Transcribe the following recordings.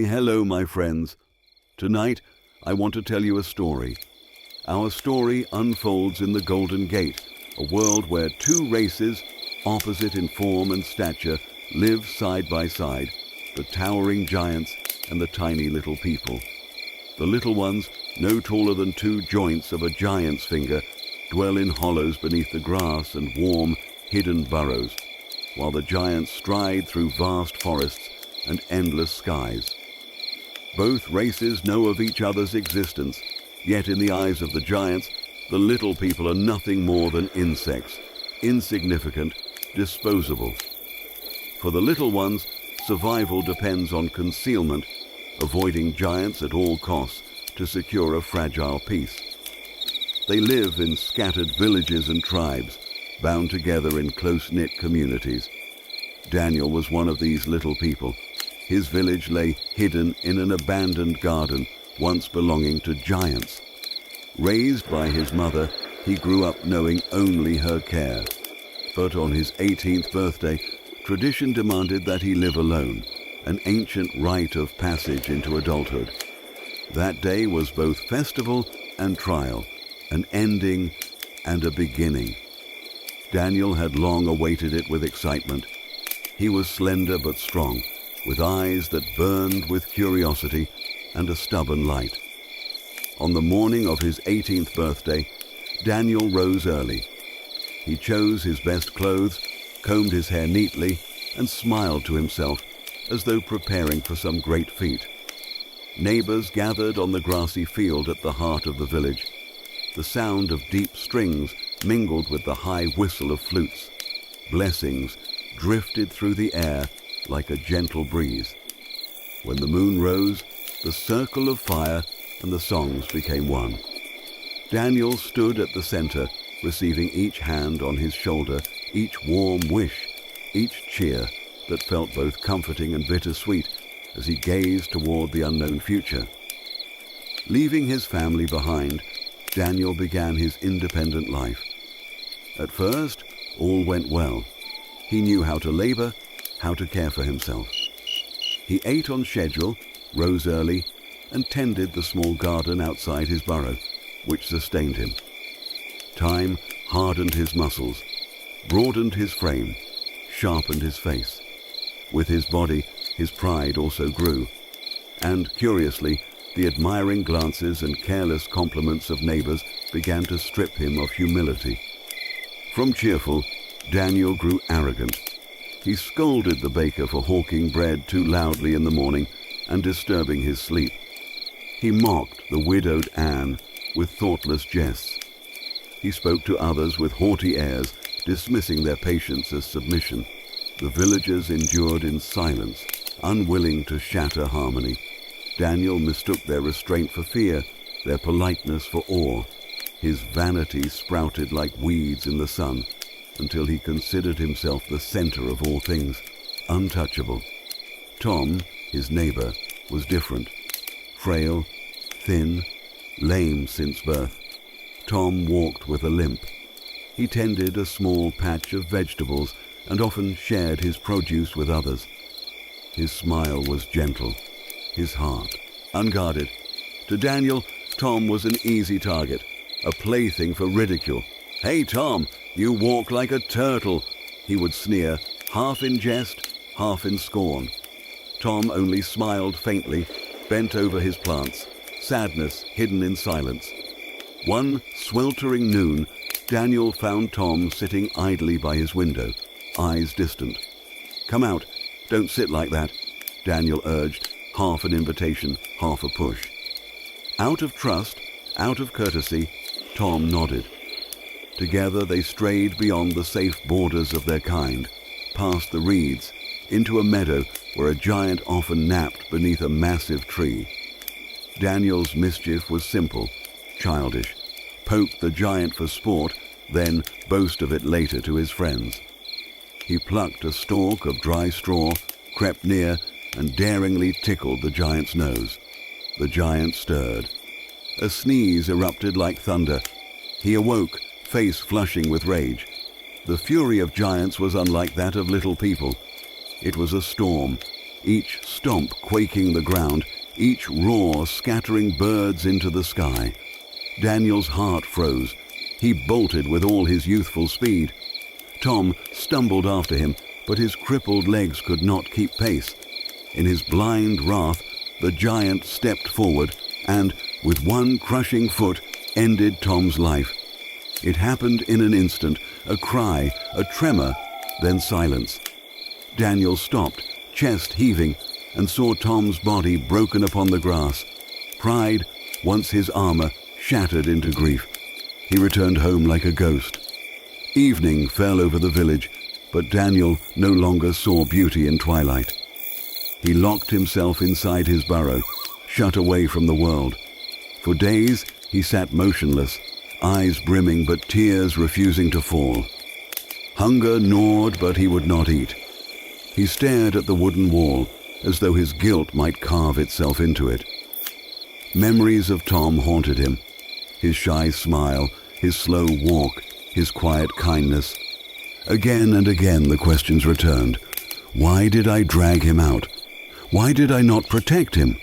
Hello, my friends. Tonight, I want to tell you a story. Our story unfolds in the Golden Gate, a world where two races, opposite in form and stature, live side by side, the towering giants and the tiny little people. The little ones, no taller than 2 joints of a giant's finger, dwell in hollows beneath the grass and warm, hidden burrows, while the giants stride through vast forests and endless skies. Both races know of each other's existence, yet in the eyes of the giants, the little people are nothing more than insects, insignificant, disposable. For the little ones, survival depends on concealment, avoiding giants at all costs to secure a fragile peace. They live in scattered villages and tribes, bound together in close-knit communities. Daniel was one of these little people. His village lay hidden in an abandoned garden, once belonging to giants. Raised by his mother, he grew up knowing only her care. But on his 18th birthday, tradition demanded that he live alone, an ancient rite of passage into adulthood. That day was both festival and trial, an ending and a beginning. Daniel had long awaited it with excitement. He was slender but strong, with eyes that burned with curiosity and a stubborn light. On the morning of his 18th birthday, Daniel rose early. He chose his best clothes, combed his hair neatly, and smiled to himself as though preparing for some great feat. Neighbors gathered on the grassy field at the heart of the village. The sound of deep strings mingled with the high whistle of flutes. Blessings drifted through the air like a gentle breeze. When the moon rose, the circle of fire and the songs became one. Daniel stood at the center, receiving each hand on his shoulder, each warm wish, each cheer that felt both comforting and bittersweet as he gazed toward the unknown future. Leaving his family behind, Daniel began his independent life. At first, all went well. He knew how to labor, how to care for himself. He ate on schedule, rose early, and tended the small garden outside his burrow, which sustained him. Time hardened his muscles, broadened his frame, sharpened his face. With his body, his pride also grew, and, curiously, the admiring glances and careless compliments of neighbors began to strip him of humility. From cheerful, Daniel grew arrogant. He scolded the baker for hawking bread too loudly in the morning and disturbing his sleep. He mocked the widowed Anne with thoughtless jests. He spoke to others with haughty airs, dismissing their patience as submission. The villagers endured in silence, unwilling to shatter harmony. Daniel mistook their restraint for fear, their politeness for awe. His vanity sprouted like weeds in the sun, until he considered himself the center of all things, untouchable. Tom, his neighbor, was different. Frail, thin, lame since birth. Tom walked with a limp. He tended a small patch of vegetables and often shared his produce with others. His smile was gentle, his heart unguarded. To Daniel, Tom was an easy target, a plaything for ridicule. "Hey, Tom, you walk like a turtle," he would sneer, half in jest, half in scorn. Tom only smiled faintly, bent over his plants, sadness hidden in silence. One sweltering noon, Daniel found Tom sitting idly by his window, eyes distant. "Come out, don't sit like that," Daniel urged, half an invitation, half a push. Out of trust, out of courtesy, Tom nodded. Together they strayed beyond the safe borders of their kind, past the reeds, into a meadow where a giant often napped beneath a massive tree. Daniel's mischief was simple, childish. Poke the giant for sport, then boast of it later to his friends. He plucked a stalk of dry straw, crept near, and daringly tickled the giant's nose. The giant stirred. A sneeze erupted like thunder. He awoke, face flushing with rage. The fury of giants was unlike that of little people. It was a storm, each stomp quaking the ground, each roar scattering birds into the sky. Daniel's heart froze. He bolted with all his youthful speed. Tom stumbled after him, but his crippled legs could not keep pace. In his blind wrath, the giant stepped forward and, with one crushing foot, ended Tom's life. It happened in an instant, a cry, a tremor, then silence. Daniel stopped, chest heaving, and saw Tom's body broken upon the grass. Pride, once his armor, shattered into grief. He returned home like a ghost. Evening fell over the village, but Daniel no longer saw beauty in twilight. He locked himself inside his burrow, shut away from the world. For days he sat motionless, eyes brimming but tears refusing to fall. Hunger gnawed, but he would not eat. He stared at the wooden wall, as though his guilt might carve itself into it. Memories of Tom haunted him. His shy smile, his slow walk, his quiet kindness. Again and again the questions returned. Why did I drag him out? Why did I not protect him?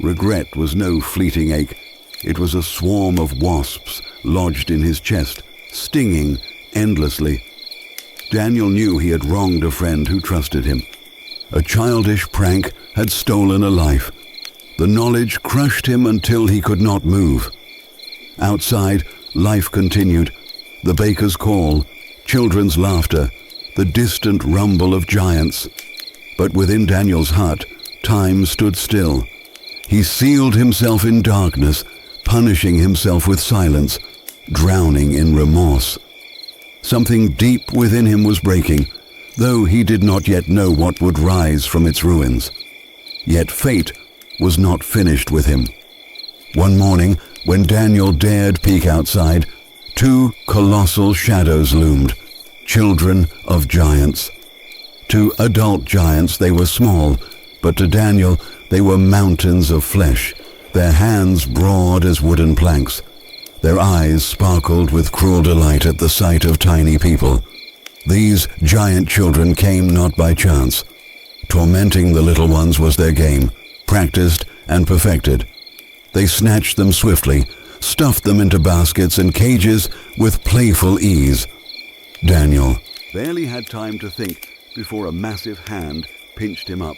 Regret was no fleeting ache. It was a swarm of wasps lodged in his chest, stinging endlessly. Daniel knew he had wronged a friend who trusted him. A childish prank had stolen a life. The knowledge crushed him until he could not move. Outside, life continued. The baker's call, children's laughter, the distant rumble of giants. But within Daniel's hut, time stood still. He sealed himself in darkness, punishing himself with silence, drowning in remorse. Something deep within him was breaking, though he did not yet know what would rise from its ruins. Yet fate was not finished with him. One morning, when Daniel dared peek outside, two colossal shadows loomed, children of giants. To adult giants they were small, but to Daniel they were mountains of flesh, their hands broad as wooden planks. Their eyes sparkled with cruel delight at the sight of tiny people. These giant children came not by chance. Tormenting the little ones was their game, practiced and perfected. They snatched them swiftly, stuffed them into baskets and cages with playful ease. Daniel barely had time to think before a massive hand pinched him up,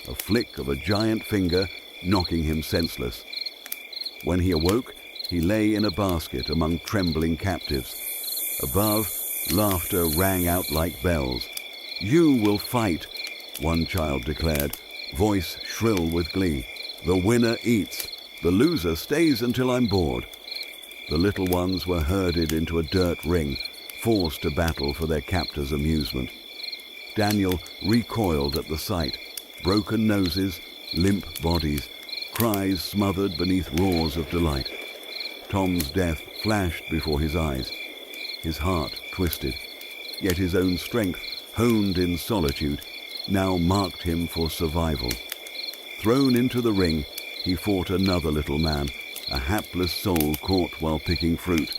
a flick of a giant finger knocking him senseless. When he awoke, he lay in a basket among trembling captives. Above, laughter rang out like bells. "You will fight," one child declared, voice shrill with glee. "The winner eats. The loser stays until I'm bored." The little ones were herded into a dirt ring, forced to battle for their captor's amusement. Daniel recoiled at the sight. Broken noses, limp bodies, cries smothered beneath roars of delight. Tom's death flashed before his eyes. His heart twisted, yet his own strength, honed in solitude, now marked him for survival. Thrown into the ring, he fought another little man, a hapless soul caught while picking fruit.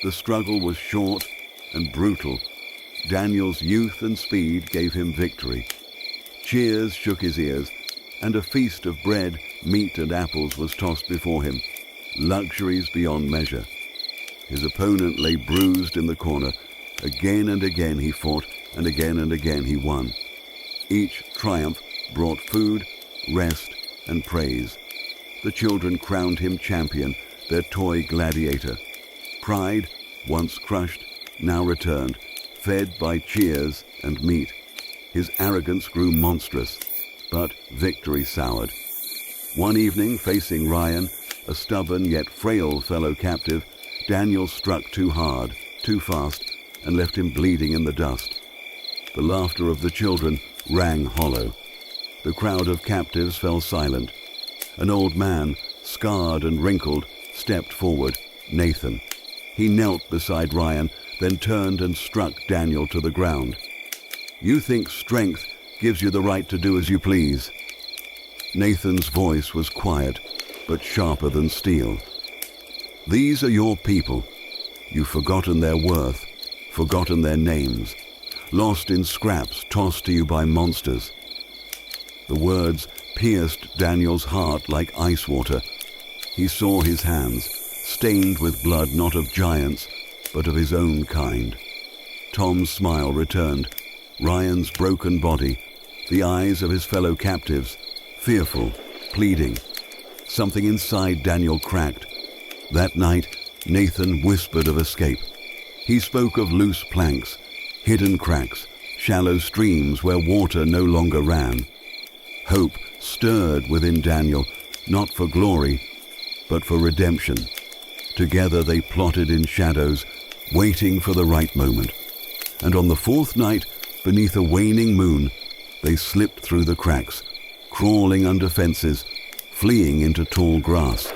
The struggle was short and brutal. Daniel's youth and speed gave him victory. Cheers shook his ears, and a feast of bread, meat and apples was tossed before him, luxuries beyond measure. His opponent lay bruised in the corner. Again and again he fought, and again he won. Each triumph brought food, rest, and praise. The children crowned him champion, their toy gladiator. Pride, once crushed, now returned, fed by cheers and meat. His arrogance grew monstrous, but victory soured. One evening, facing Ryan, a stubborn yet frail fellow captive, Daniel struck too hard, too fast, and left him bleeding in the dust. The laughter of the children rang hollow. The crowd of captives fell silent. An old man, scarred and wrinkled, stepped forward, Nathan. He knelt beside Ryan, then turned and struck Daniel to the ground. "You think strength gives you the right to do as you please." Nathan's voice was quiet, but sharper than steel. "These are your people. You've forgotten their worth, forgotten their names, lost in scraps tossed to you by monsters. The words pierced Daniel's heart like ice water. He saw his hands, stained with blood not of giants, but of his own kind. Tom's smile returned, Ryan's broken body, the eyes of his fellow captives, fearful, pleading. Something inside Daniel cracked. That night, Nathan whispered of escape. He spoke of loose planks, hidden cracks, shallow streams where water no longer ran. Hope stirred within Daniel, not for glory, but for redemption. Together they plotted in shadows, waiting for the right moment. And on the fourth night, beneath a waning moon, they slipped through the cracks, crawling under fences, fleeing into tall grass.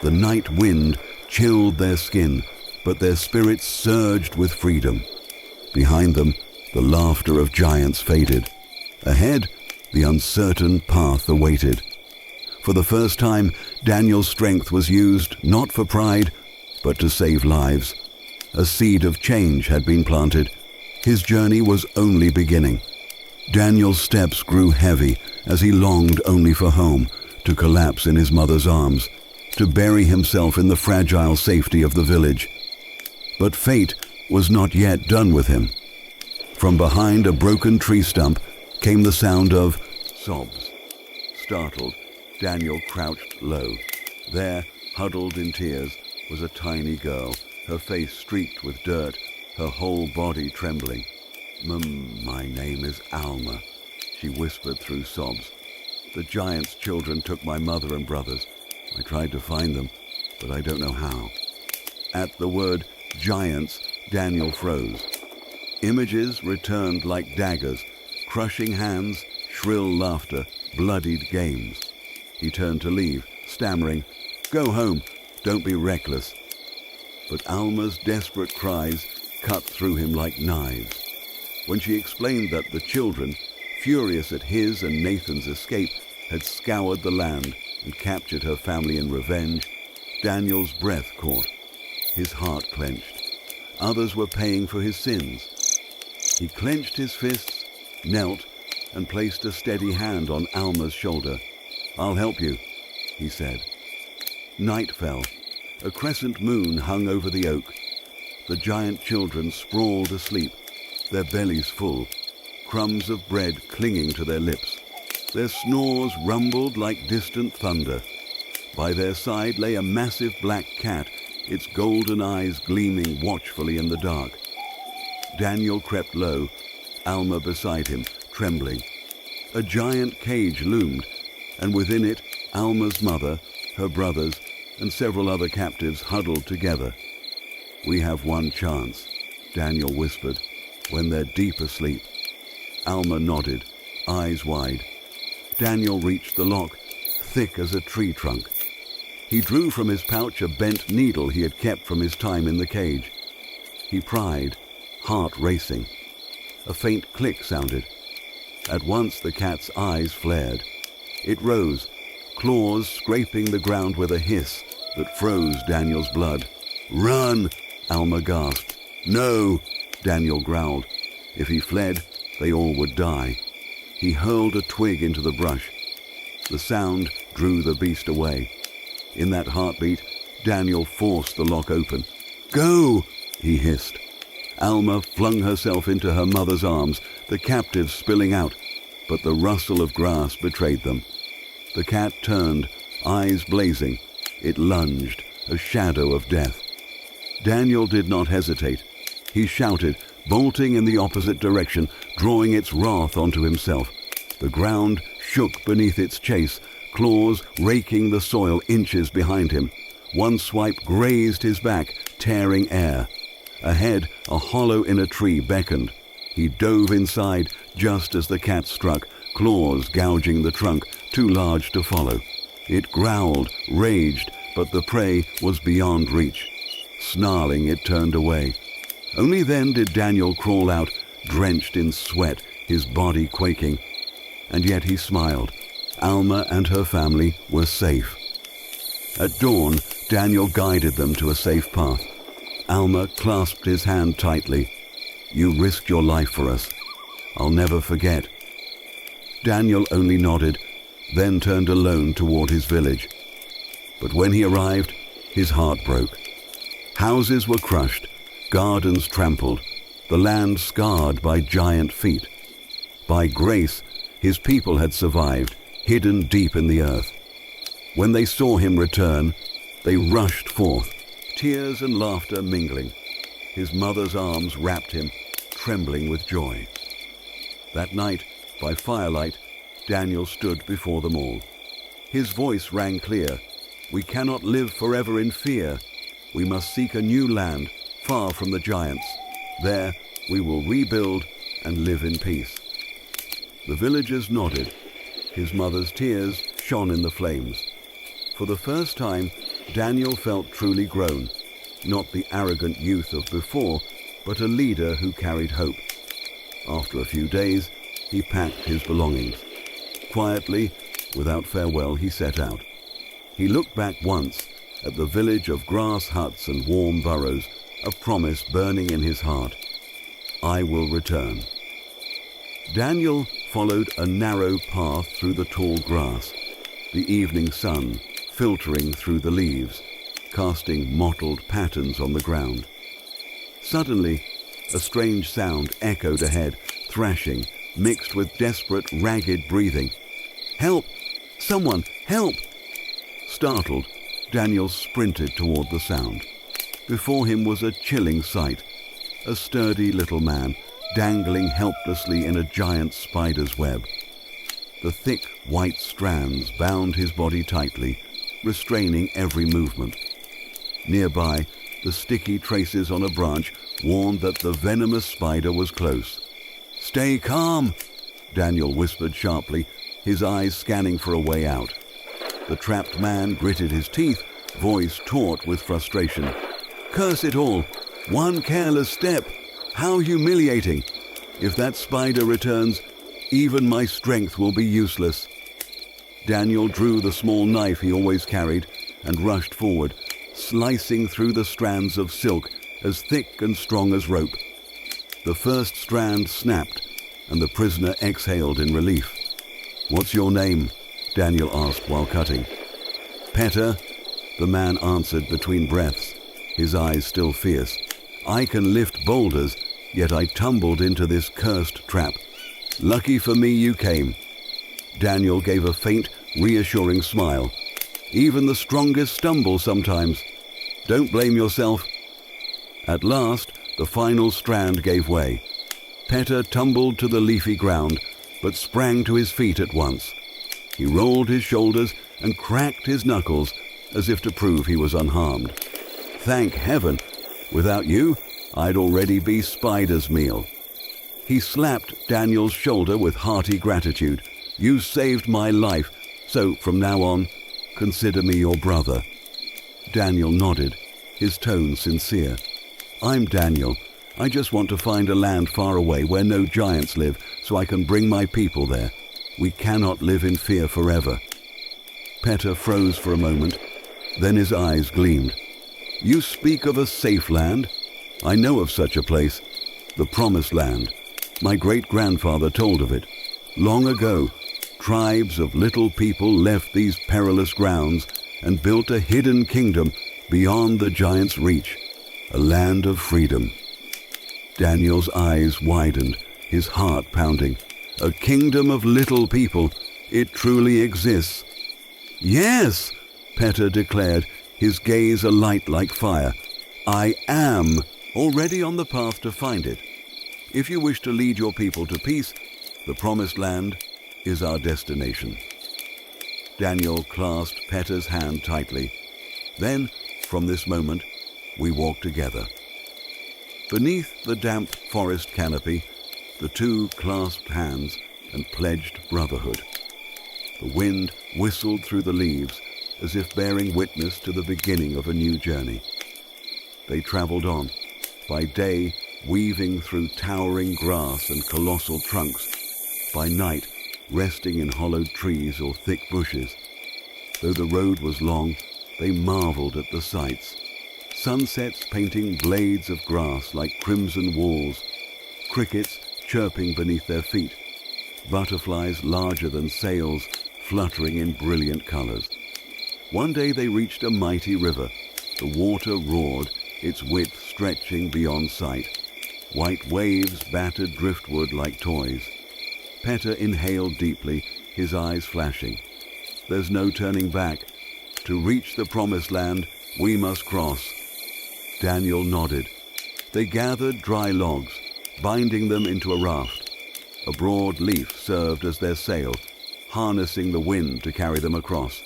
The night wind chilled their skin, but their spirits surged with freedom. Behind them, the laughter of giants faded. Ahead, the uncertain path awaited. For the first time, Daniel's strength was used not for pride, but to save lives. A seed of change had been planted. His journey was only beginning. Daniel's steps grew heavy as he longed only for home, to collapse in his mother's arms, to bury himself in the fragile safety of the village. But fate was not yet done with him. From behind a broken tree stump came the sound of sobs. Startled, Daniel crouched low. There, huddled in tears, was a tiny girl, her face streaked with dirt, her whole body trembling. My name is Alma," she whispered through sobs. "The giant's children took my mother and brothers. I tried to find them, but I don't know how." At the word giants, Daniel froze. Images returned like daggers, crushing hands, shrill laughter, bloodied games. He turned to leave, stammering, "Go home, don't be reckless." But Alma's desperate cries cut through him like knives. When she explained that the children, furious at his and Nathan's escape, had scoured the land and captured her family in revenge, Daniel's breath caught. His heart clenched. Others were paying for his sins. He clenched his fists, knelt, and placed a steady hand on Alma's shoulder. "I'll help you," he said. Night fell. A crescent moon hung over the oak. The giant children sprawled asleep, their bellies full, crumbs of bread clinging to their lips. Their snores rumbled like distant thunder. By their side lay a massive black cat, its golden eyes gleaming watchfully in the dark. Daniel crept low, Alma beside him, trembling. A giant cage loomed, and within it, Alma's mother, her brothers, and several other captives huddled together. "We have one chance," Daniel whispered, "when they're deep asleep." Alma nodded, eyes wide. Daniel reached the lock, thick as a tree trunk. He drew from his pouch a bent needle he had kept from his time in the cage. He pried, heart racing. A faint click sounded. At once the cat's eyes flared. It rose, claws scraping the ground with a hiss that froze Daniel's blood. "Run!" Alma gasped. "No!" Daniel growled. If he fled, they all would die. He hurled a twig into the brush. The sound drew the beast away. In that heartbeat, Daniel forced the lock open. "Go!" he hissed. Alma flung herself into her mother's arms, the captives spilling out, but the rustle of grass betrayed them. The cat turned, eyes blazing. It lunged, a shadow of death. Daniel did not hesitate. He shouted, bolting in the opposite direction, drawing its wrath onto himself. The ground shook beneath its chase, claws raking the soil inches behind him. One swipe grazed his back, tearing air. Ahead, a hollow in a tree beckoned. He dove inside just as the cat struck, claws gouging the trunk, too large to follow. It growled, raged, but the prey was beyond reach. Snarling, it turned away. Only then did Daniel crawl out, drenched in sweat, his body quaking. And yet he smiled. Alma and her family were safe. At dawn, Daniel guided them to a safe path. Alma clasped his hand tightly. "You risked your life for us. I'll never forget." Daniel only nodded, then turned alone toward his village. But when he arrived, his heart broke. Houses were crushed, gardens trampled, the land scarred by giant feet. By grace, his people had survived, hidden deep in the earth. When they saw him return, they rushed forth, tears and laughter mingling. His mother's arms wrapped him, trembling with joy. That night, by firelight, Daniel stood before them all. His voice rang clear. "We cannot live forever in fear. We must seek a new land, far from the giants. There we will rebuild and live in peace." The villagers nodded. His mother's tears shone in the flames. For the first time, Daniel felt truly grown, not the arrogant youth of before, but a leader who carried hope. After a few days, he packed his belongings. Quietly, without farewell, he set out. He looked back once at the village of grass huts and warm burrows, a promise burning in his heart. "I will return." Daniel followed a narrow path through the tall grass, the evening sun filtering through the leaves, casting mottled patterns on the ground. Suddenly, a strange sound echoed ahead, thrashing, mixed with desperate, ragged breathing. "Help! Someone, help!" Startled, Daniel sprinted toward the sound. Before him was a chilling sight, a sturdy little man dangling helplessly in a giant spider's web. The thick, white strands bound his body tightly, restraining every movement. Nearby, the sticky traces on a branch warned that the venomous spider was close. "Stay calm," Daniel whispered sharply, his eyes scanning for a way out. The trapped man gritted his teeth, voice taut with frustration. "Curse it all! One careless step! How humiliating! If that spider returns, even my strength will be useless." Daniel drew the small knife he always carried and rushed forward, slicing through the strands of silk as thick and strong as rope. The first strand snapped, and the prisoner exhaled in relief. "What's your name?" Daniel asked while cutting. "Petter," the man answered between breaths, his eyes still fierce. "I can lift boulders, yet I tumbled into this cursed trap. Lucky for me you came." Daniel gave a faint, reassuring smile. "Even the strongest stumble sometimes. Don't blame yourself." At last, the final strand gave way. Petter tumbled to the leafy ground, but sprang to his feet at once. He rolled his shoulders and cracked his knuckles as if to prove he was unharmed. "Thank heaven! Without you, I'd already be spider's meal." He slapped Daniel's shoulder with hearty gratitude. "You saved my life, so from now on, consider me your brother." Daniel nodded, his tone sincere. "I'm Daniel. I just want to find a land far away where no giants live, so I can bring my people there. We cannot live in fear forever." Petter froze for a moment, then his eyes gleamed. "You speak of a safe land? I know of such a place, the Promised Land. My great-grandfather told of it. Long ago, tribes of little people left these perilous grounds and built a hidden kingdom beyond the giant's reach, a land of freedom." Daniel's eyes widened, his heart pounding. "A kingdom of little people. It truly exists." "Yes," Petter declared, his gaze alight like fire. "I am already on the path to find it. If you wish to lead your people to peace, the Promised Land is our destination." Daniel clasped Petter's hand tightly. Then, from this moment, we walked together. Beneath the damp forest canopy, the two clasped hands and pledged brotherhood. The wind whistled through the leaves as if bearing witness to the beginning of a new journey. They traveled on, by day weaving through towering grass and colossal trunks, by night resting in hollowed trees or thick bushes. Though the road was long, they marveled at the sights. Sunsets painting blades of grass like crimson walls, crickets chirping beneath their feet, butterflies larger than sails fluttering in brilliant colors. One day they reached a mighty river. The water roared, its width stretching beyond sight. White waves battered driftwood like toys. Peta inhaled deeply, his eyes flashing. There's no turning back. To reach the promised land, we must cross. Daniel nodded. They gathered dry logs, binding them into a raft. A broad leaf served as their sail, harnessing the wind to carry them across.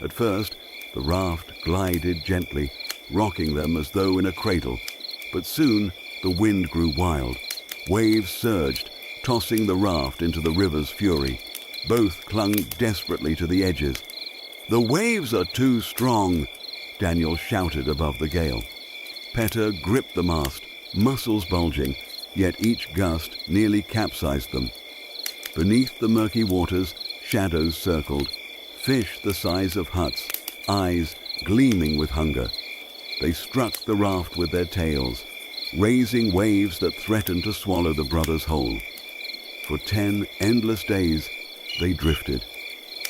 At first, the raft glided gently, rocking them as though in a cradle. But soon, the wind grew wild. Waves surged, tossing the raft into the river's fury. Both clung desperately to the edges. "The waves are too strong," Daniel shouted above the gale. Peta gripped the mast, muscles bulging, yet each gust nearly capsized them. Beneath the murky waters, shadows circled, fish the size of huts, eyes gleaming with hunger. They struck the raft with their tails, raising waves that threatened to swallow the brothers whole. For 10 endless days, they drifted.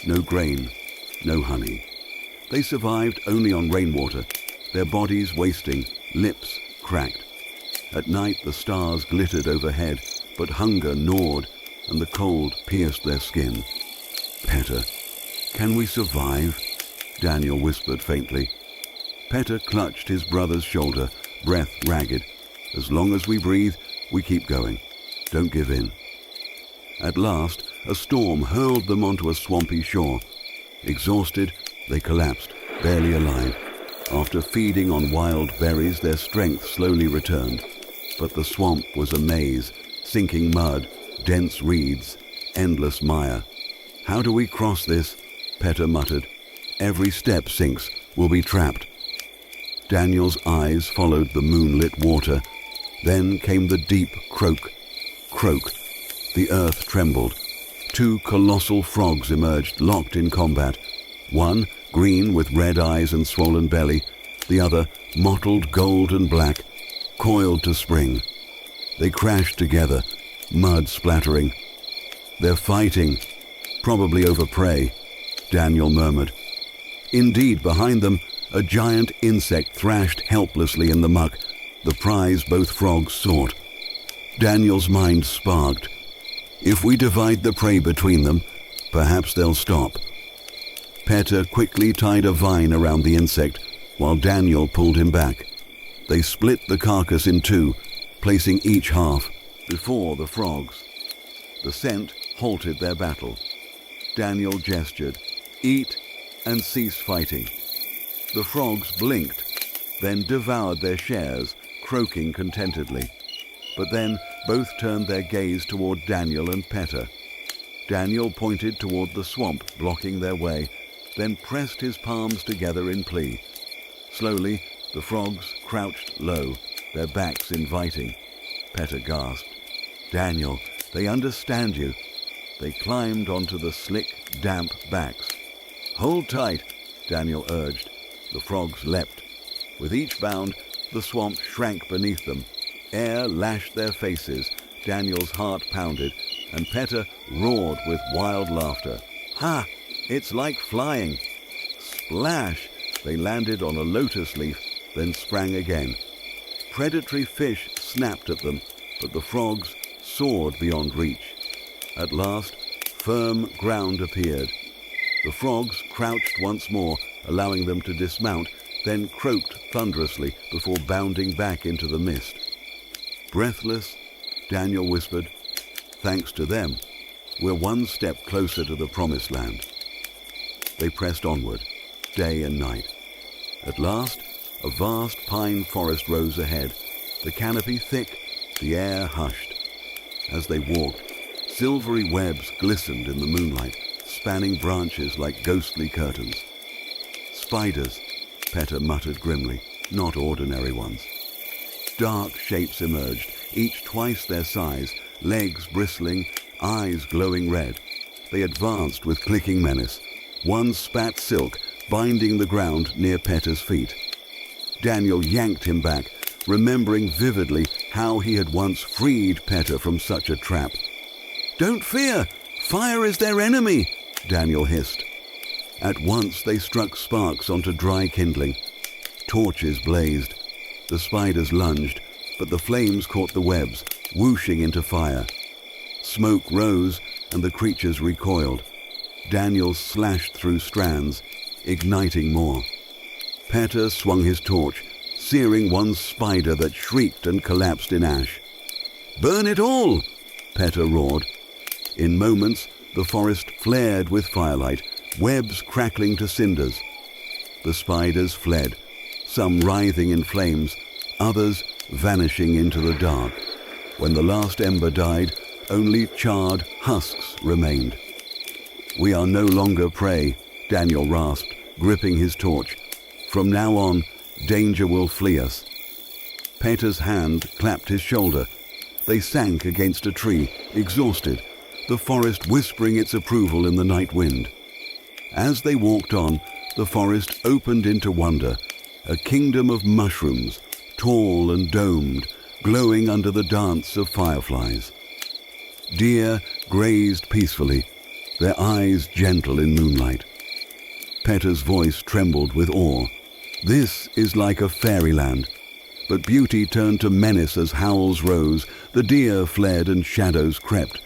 No grain, no honey. They survived only on rainwater, their bodies wasting, lips cracked. At night the stars glittered overhead, but hunger gnawed and the cold pierced their skin. "Peta, can we survive?" Daniel whispered faintly. Peta clutched his brother's shoulder, breath ragged. "As long as we breathe, we keep going. Don't give in." At last, a storm hurled them onto a swampy shore. Exhausted, they collapsed, barely alive. After feeding on wild berries, their strength slowly returned. But the swamp was a maze, sinking mud, dense reeds, endless mire. "How do we cross this?" Peta muttered. "Every step sinks. We'll be trapped." Daniel's eyes followed the moonlit water. Then came the deep croak. Croak. The earth trembled. 2 colossal frogs emerged, locked in combat. One, green with red eyes and swollen belly. The other, mottled gold and black, coiled to spring. They crashed together, mud splattering. "They're fighting, probably over prey," Daniel murmured. Indeed, behind them, a giant insect thrashed helplessly in the muck, the prize both frogs sought. Daniel's mind sparked. If we divide the prey between them, perhaps they'll stop. Peta quickly tied a vine around the insect, while Daniel pulled him back. They split the carcass in 2, placing each half before the frogs. The scent halted their battle. Daniel gestured, "Eat and cease fighting." The frogs blinked, then devoured their shares, croaking contentedly. But then both turned their gaze toward Daniel and Peta. Daniel pointed toward the swamp blocking their way, then pressed his palms together in plea. Slowly, the frogs crouched low, their backs inviting. Peta gasped, "Daniel, they understand you." They climbed onto the slick, damp backs. "Hold tight," Daniel urged. The frogs leapt. With each bound, the swamp shrank beneath them. Air lashed their faces, Daniel's heart pounded, and Peta roared with wild laughter. "Ha! It's like flying!" Splash! They landed on a lotus leaf, then sprang again. Predatory fish snapped at them, but the frogs soared beyond reach. At last, firm ground appeared. The frogs crouched once more, allowing them to dismount, then croaked thunderously before bounding back into the mist. Breathless, Daniel whispered, "Thanks to them, we're one step closer to the promised land." They pressed onward, day and night. At last, a vast pine forest rose ahead, the canopy thick, the air hushed. As they walked, silvery webs glistened in the moonlight, spanning branches like ghostly curtains. "Spiders," Peta muttered grimly, "not ordinary ones." Dark shapes emerged, each twice their size, legs bristling, eyes glowing red. They advanced with clicking menace. One spat silk, binding the ground near Peta's feet. Daniel yanked him back, remembering vividly how he had once freed Peta from such a trap. "Don't fear! Fire is their enemy!" Daniel hissed. At once they struck sparks onto dry kindling. Torches blazed. The spiders lunged, but the flames caught the webs, whooshing into fire. Smoke rose, and the creatures recoiled. Daniel slashed through strands, igniting more. Petter swung his torch, searing one spider that shrieked and collapsed in ash. "Burn it all!" Petter roared. In moments, the forest flared with firelight, webs crackling to cinders. The spiders fled, some writhing in flames, others vanishing into the dark. When the last ember died, only charred husks remained. "We are no longer prey," Daniel rasped, gripping his torch. "From now on, danger will flee us." Petter's hand clapped his shoulder. They sank against a tree, exhausted, the forest whispering its approval in the night wind. As they walked on, the forest opened into wonder, a kingdom of mushrooms, tall and domed, glowing under the dance of fireflies. Deer grazed peacefully, their eyes gentle in moonlight. Petter's voice trembled with awe. "This is like a fairyland." But beauty turned to menace as howls rose, the deer fled and shadows crept.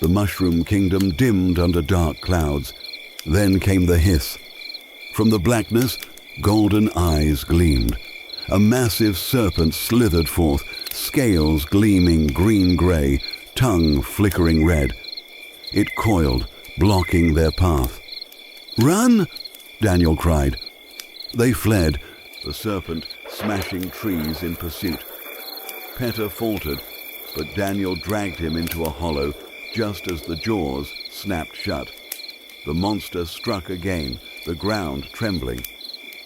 The mushroom kingdom dimmed under dark clouds. Then came the hiss. From the blackness, golden eyes gleamed. A massive serpent slithered forth, scales gleaming green-gray, tongue flickering red. It coiled, blocking their path. "Run!" Daniel cried. They fled, the serpent smashing trees in pursuit. Petter faltered, but Daniel dragged him into a hollow just as the jaws snapped shut. The monster struck again, the ground trembling.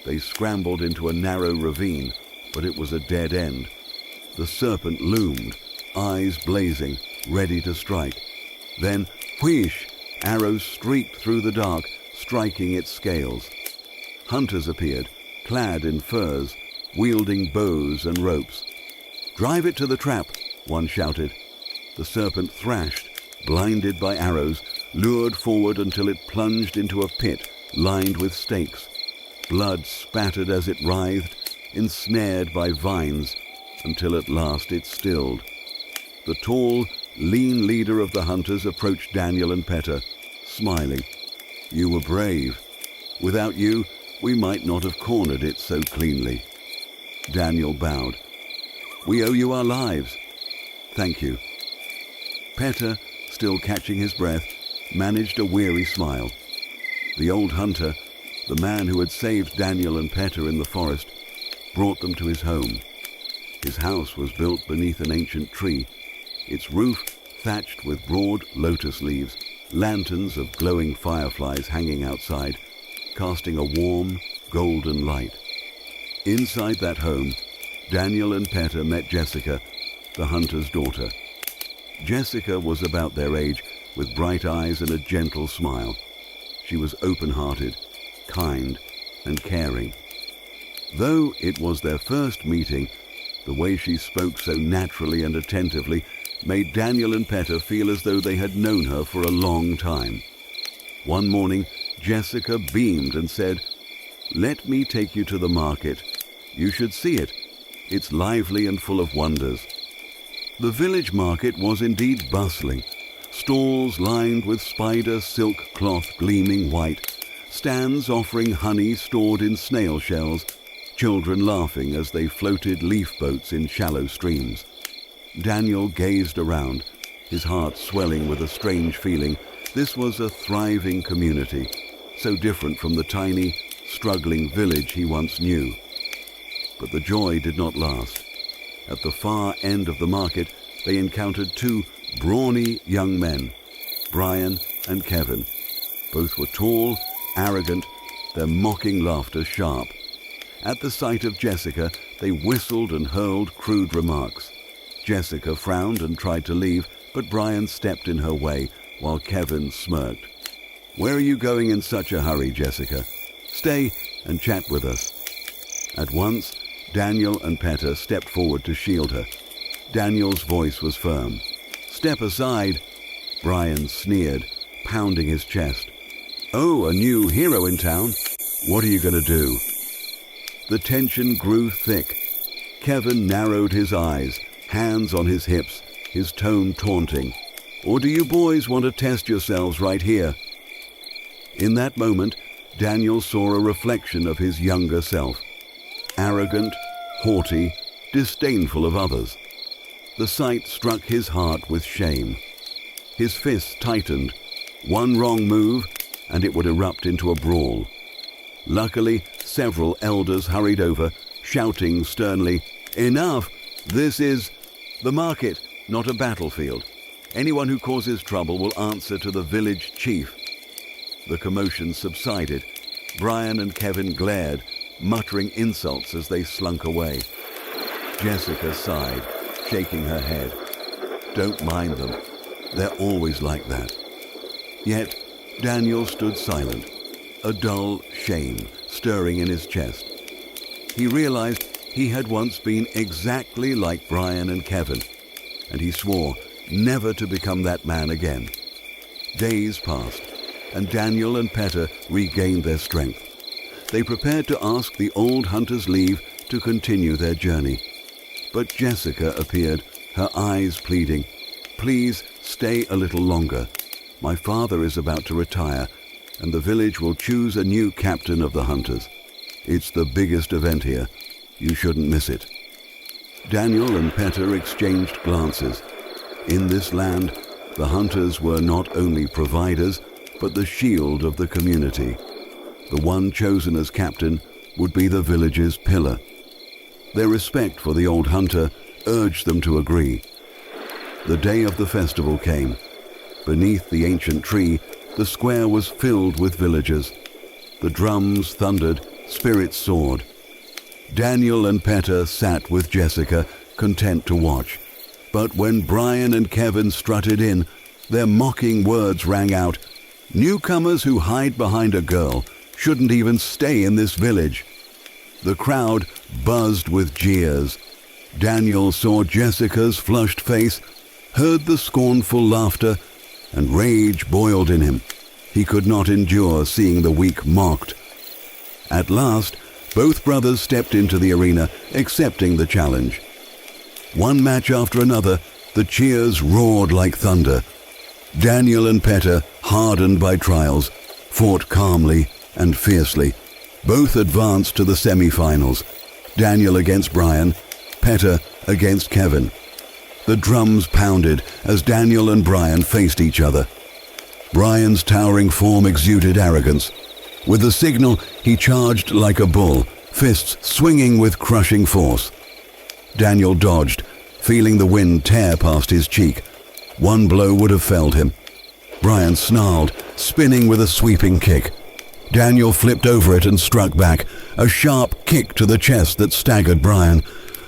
They scrambled into a narrow ravine, but it was a dead end. The serpent loomed, eyes blazing, ready to strike. Then, whoosh! Arrows streaked through the dark, striking its scales. Hunters appeared, clad in furs, wielding bows and ropes. "Drive it to the trap," one shouted. The serpent thrashed, blinded by arrows, lured forward until it plunged into a pit lined with stakes. Blood spattered as it writhed, ensnared by vines, until at last it stilled. The tall, lean leader of the hunters approached Daniel and Petter, smiling. "You were brave. Without you, we might not have cornered it so cleanly." Daniel bowed. "We owe you our lives." "Thank you." Petter, still catching his breath, managed a weary smile. The old hunter, the man who had saved Daniel and Petter in the forest, brought them to his home. His house was built beneath an ancient tree, its roof thatched with broad lotus leaves, lanterns of glowing fireflies hanging outside, casting a warm, golden light. Inside that home, Daniel and Petter met Jessica, the hunter's daughter. Jessica was about their age, with bright eyes and a gentle smile. She was open-hearted, kind, and caring. Though it was their first meeting, the way she spoke so naturally and attentively made Daniel and Petter feel as though they had known her for a long time. One morning, Jessica beamed and said, "Let me take you to the market. You should see it. It's lively and full of wonders." The village market was indeed bustling. Stalls lined with spider silk cloth gleaming white, stands offering honey stored in snail shells, children laughing as they floated leaf boats in shallow streams. Daniel gazed around, his heart swelling with a strange feeling. This was a thriving community, so different from the tiny, struggling village he once knew. But the joy did not last. At the far end of the market, they encountered two brawny young men, Brian and Kevin. Both were tall, arrogant, their mocking laughter sharp. At the sight of Jessica, they whistled and hurled crude remarks. Jessica frowned and tried to leave, but Brian stepped in her way, while Kevin smirked. "Where are you going in such a hurry, Jessica? Stay and chat with us." At once, Daniel and Petter stepped forward to shield her. Daniel's voice was firm. "Step aside." Brian sneered, pounding his chest. "Oh, a new hero in town? What are you going to do?" The tension grew thick. Kevin narrowed his eyes, hands on his hips, his tone taunting. "Or do you boys want to test yourselves right here?" In that moment, Daniel saw a reflection of his younger self. Arrogant, haughty, disdainful of others. The sight struck his heart with shame. His fists tightened. One wrong move, and it would erupt into a brawl. Luckily, several elders hurried over, shouting sternly, "Enough! This is the market, not a battlefield. Anyone who causes trouble will answer to the village chief." The commotion subsided. Brian and Kevin glared, muttering insults as they slunk away. Jessica sighed, shaking her head. "Don't mind them. They're always like that." Yet Daniel stood silent, a dull shame stirring in his chest. He realized he had once been exactly like Brian and Kevin, and he swore never to become that man again. Days passed, and Daniel and Petter regained their strength. They prepared to ask the old hunter's leave to continue their journey. But Jessica appeared, her eyes pleading, "Please stay a little longer. My father is about to retire, and the village will choose a new captain of the hunters. It's the biggest event here. You shouldn't miss it." Daniel and Petter exchanged glances. In this land, the hunters were not only providers, but the shield of the community. The one chosen as captain would be the village's pillar. Their respect for the old hunter urged them to agree. The day of the festival came. Beneath the ancient tree, the square was filled with villagers. The drums thundered, spirits soared. Daniel and Petter sat with Jessica, content to watch. But when Brian and Kevin strutted in, their mocking words rang out, "Newcomers who hide behind a girl shouldn't even stay in this village." The crowd buzzed with jeers. Daniel saw Jessica's flushed face, heard the scornful laughter, and rage boiled in him. He could not endure seeing the weak mocked. At last, both brothers stepped into the arena, accepting the challenge. One match after another, the cheers roared like thunder. Daniel and Petter, hardened by trials, fought calmly and fiercely. Both advanced to the semi-finals. Daniel against Brian, Petter against Kevin. The drums pounded as Daniel and Brian faced each other. Brian's towering form exuded arrogance. With the signal, he charged like a bull, fists swinging with crushing force. Daniel dodged, feeling the wind tear past his cheek. One blow would have felled him. Brian snarled, spinning with a sweeping kick. Daniel flipped over it and struck back, a sharp kick to the chest that staggered Brian.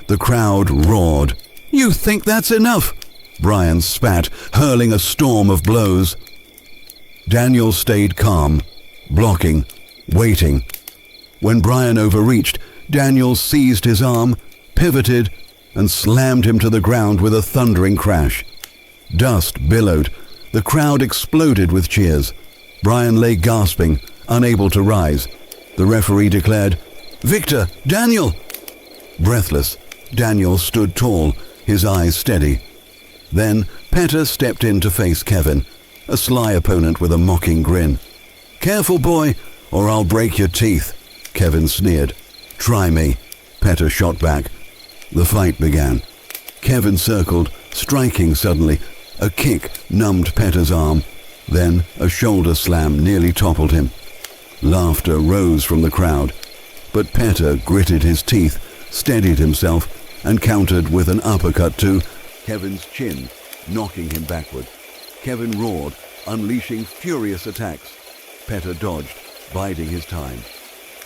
The crowd roared. "You think that's enough?" Brian spat, hurling a storm of blows. Daniel stayed calm, blocking, waiting. When Brian overreached, Daniel seized his arm, pivoted, and slammed him to the ground with a thundering crash. Dust billowed. The crowd exploded with cheers. Brian lay gasping, unable to rise. The referee declared, "Victor, Daniel!" Breathless, Daniel stood tall, his eyes steady. Then Petter stepped in to face Kevin, a sly opponent with a mocking grin. "Careful, boy, or I'll break your teeth," Kevin sneered. "Try me," Petter shot back. The fight began. Kevin circled, striking suddenly. A kick numbed Petter's arm. Then a shoulder slam nearly toppled him. Laughter rose from the crowd, but Petter gritted his teeth, steadied himself, and countered with an uppercut to Kevin's chin, knocking him backward. Kevin roared, unleashing furious attacks. Petter dodged, biding his time.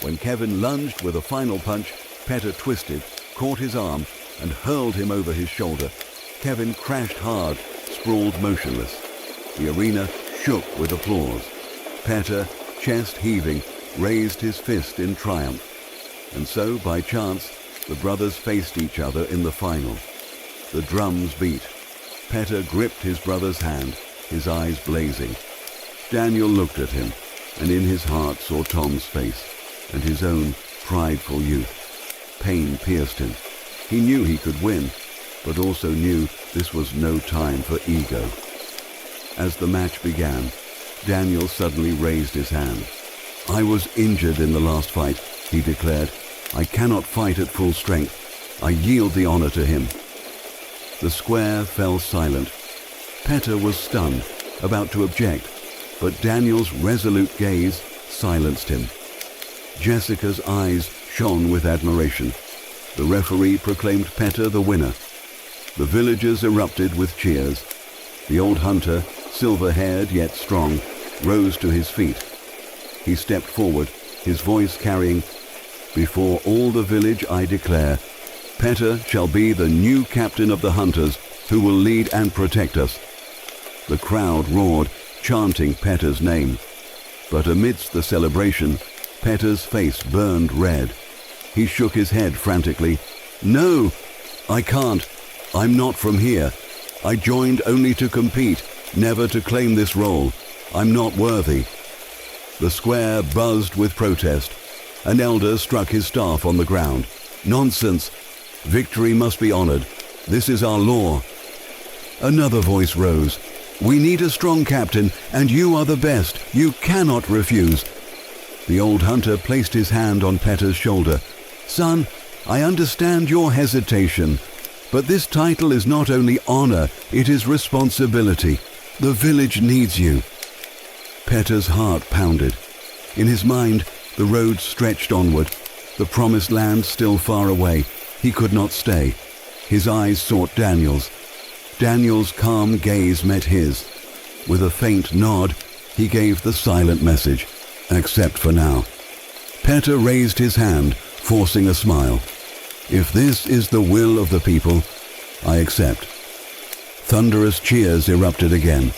When Kevin lunged with a final punch, Petter twisted, caught his arm, and hurled him over his shoulder. Kevin crashed hard, sprawled motionless. The arena shook with applause. Petter, chest heaving, raised his fist in triumph. And so, by chance, the brothers faced each other in the final. The drums beat. Petter gripped his brother's hand, his eyes blazing. Daniel looked at him, and in his heart saw Tom's face, and his own prideful youth. Pain pierced him. He knew he could win, but also knew this was no time for ego. As the match began, Daniel suddenly raised his hand. "I was injured in the last fight," he declared. "I cannot fight at full strength. I yield the honor to him." The square fell silent. Petter was stunned, about to object, but Daniel's resolute gaze silenced him. Jessica's eyes shone with admiration. The referee proclaimed Petter the winner. The villagers erupted with cheers. The old hunter, silver-haired yet strong, rose to his feet. He stepped forward, his voice carrying, "Before all the village I declare, Petter shall be the new captain of the hunters who will lead and protect us." The crowd roared, chanting Petter's name. But amidst the celebration, Petter's face burned red. He shook his head frantically. "No, I can't. I'm not from here. I joined only to compete, never to claim this role. I'm not worthy." The square buzzed with protest. An elder struck his staff on the ground. "Nonsense! Victory must be honored. This is our law." Another voice rose. "We need a strong captain, and you are the best. You cannot refuse." The old hunter placed his hand on Petter's shoulder. "Son, I understand your hesitation, but this title is not only honor, it is responsibility. The village needs you." Petter's heart pounded. In his mind, the road stretched onward, the promised land still far away. He could not stay. His eyes sought Daniel's. Daniel's calm gaze met his. With a faint nod, he gave the silent message, "Accept for now." Petter raised his hand, forcing a smile. "If this is the will of the people, I accept." Thunderous cheers erupted again.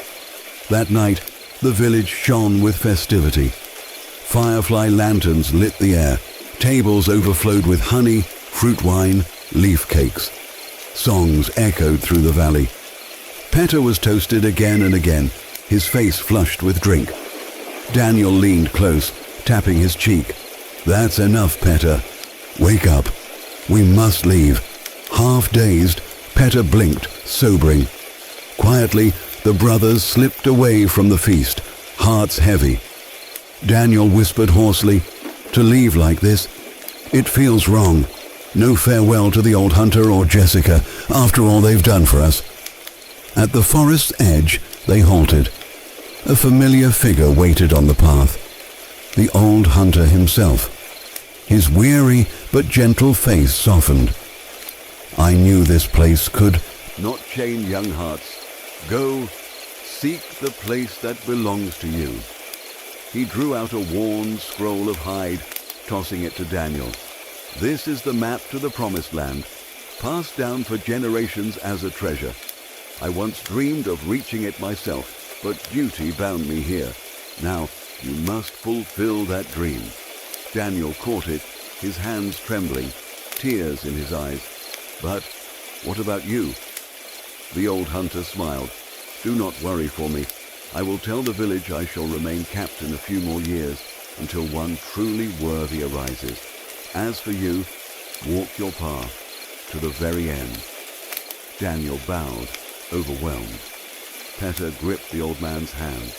That night, the village shone with festivity. Firefly lanterns lit the air. Tables overflowed with honey, fruit wine, leaf cakes. Songs echoed through the valley. Petter was toasted again and again, his face flushed with drink. Daniel leaned close, tapping his cheek. "That's enough, Petter. Wake up. We must leave." Half dazed, Petter blinked, sobering. Quietly, the brothers slipped away from the feast, hearts heavy. Daniel whispered hoarsely, "To leave like this, it feels wrong. No farewell to the old hunter or Jessica, after all they've done for us." At the forest's edge, they halted. A familiar figure waited on the path. The old hunter himself. His weary but gentle face softened. "I knew this place could not chain young hearts. Go, seek the place that belongs to you." He drew out a worn scroll of hide, tossing it to Daniel. "This is the map to the Promised Land, passed down for generations as a treasure. I once dreamed of reaching it myself, but duty bound me here. Now you must fulfill that dream." Daniel caught it, his hands trembling, tears in his eyes. "But what about you?" The old hunter smiled. "Do not worry for me. I will tell the village I shall remain captain a few more years until one truly worthy arises. As for you, walk your path to the very end." Daniel bowed, overwhelmed. Petter gripped the old man's hand,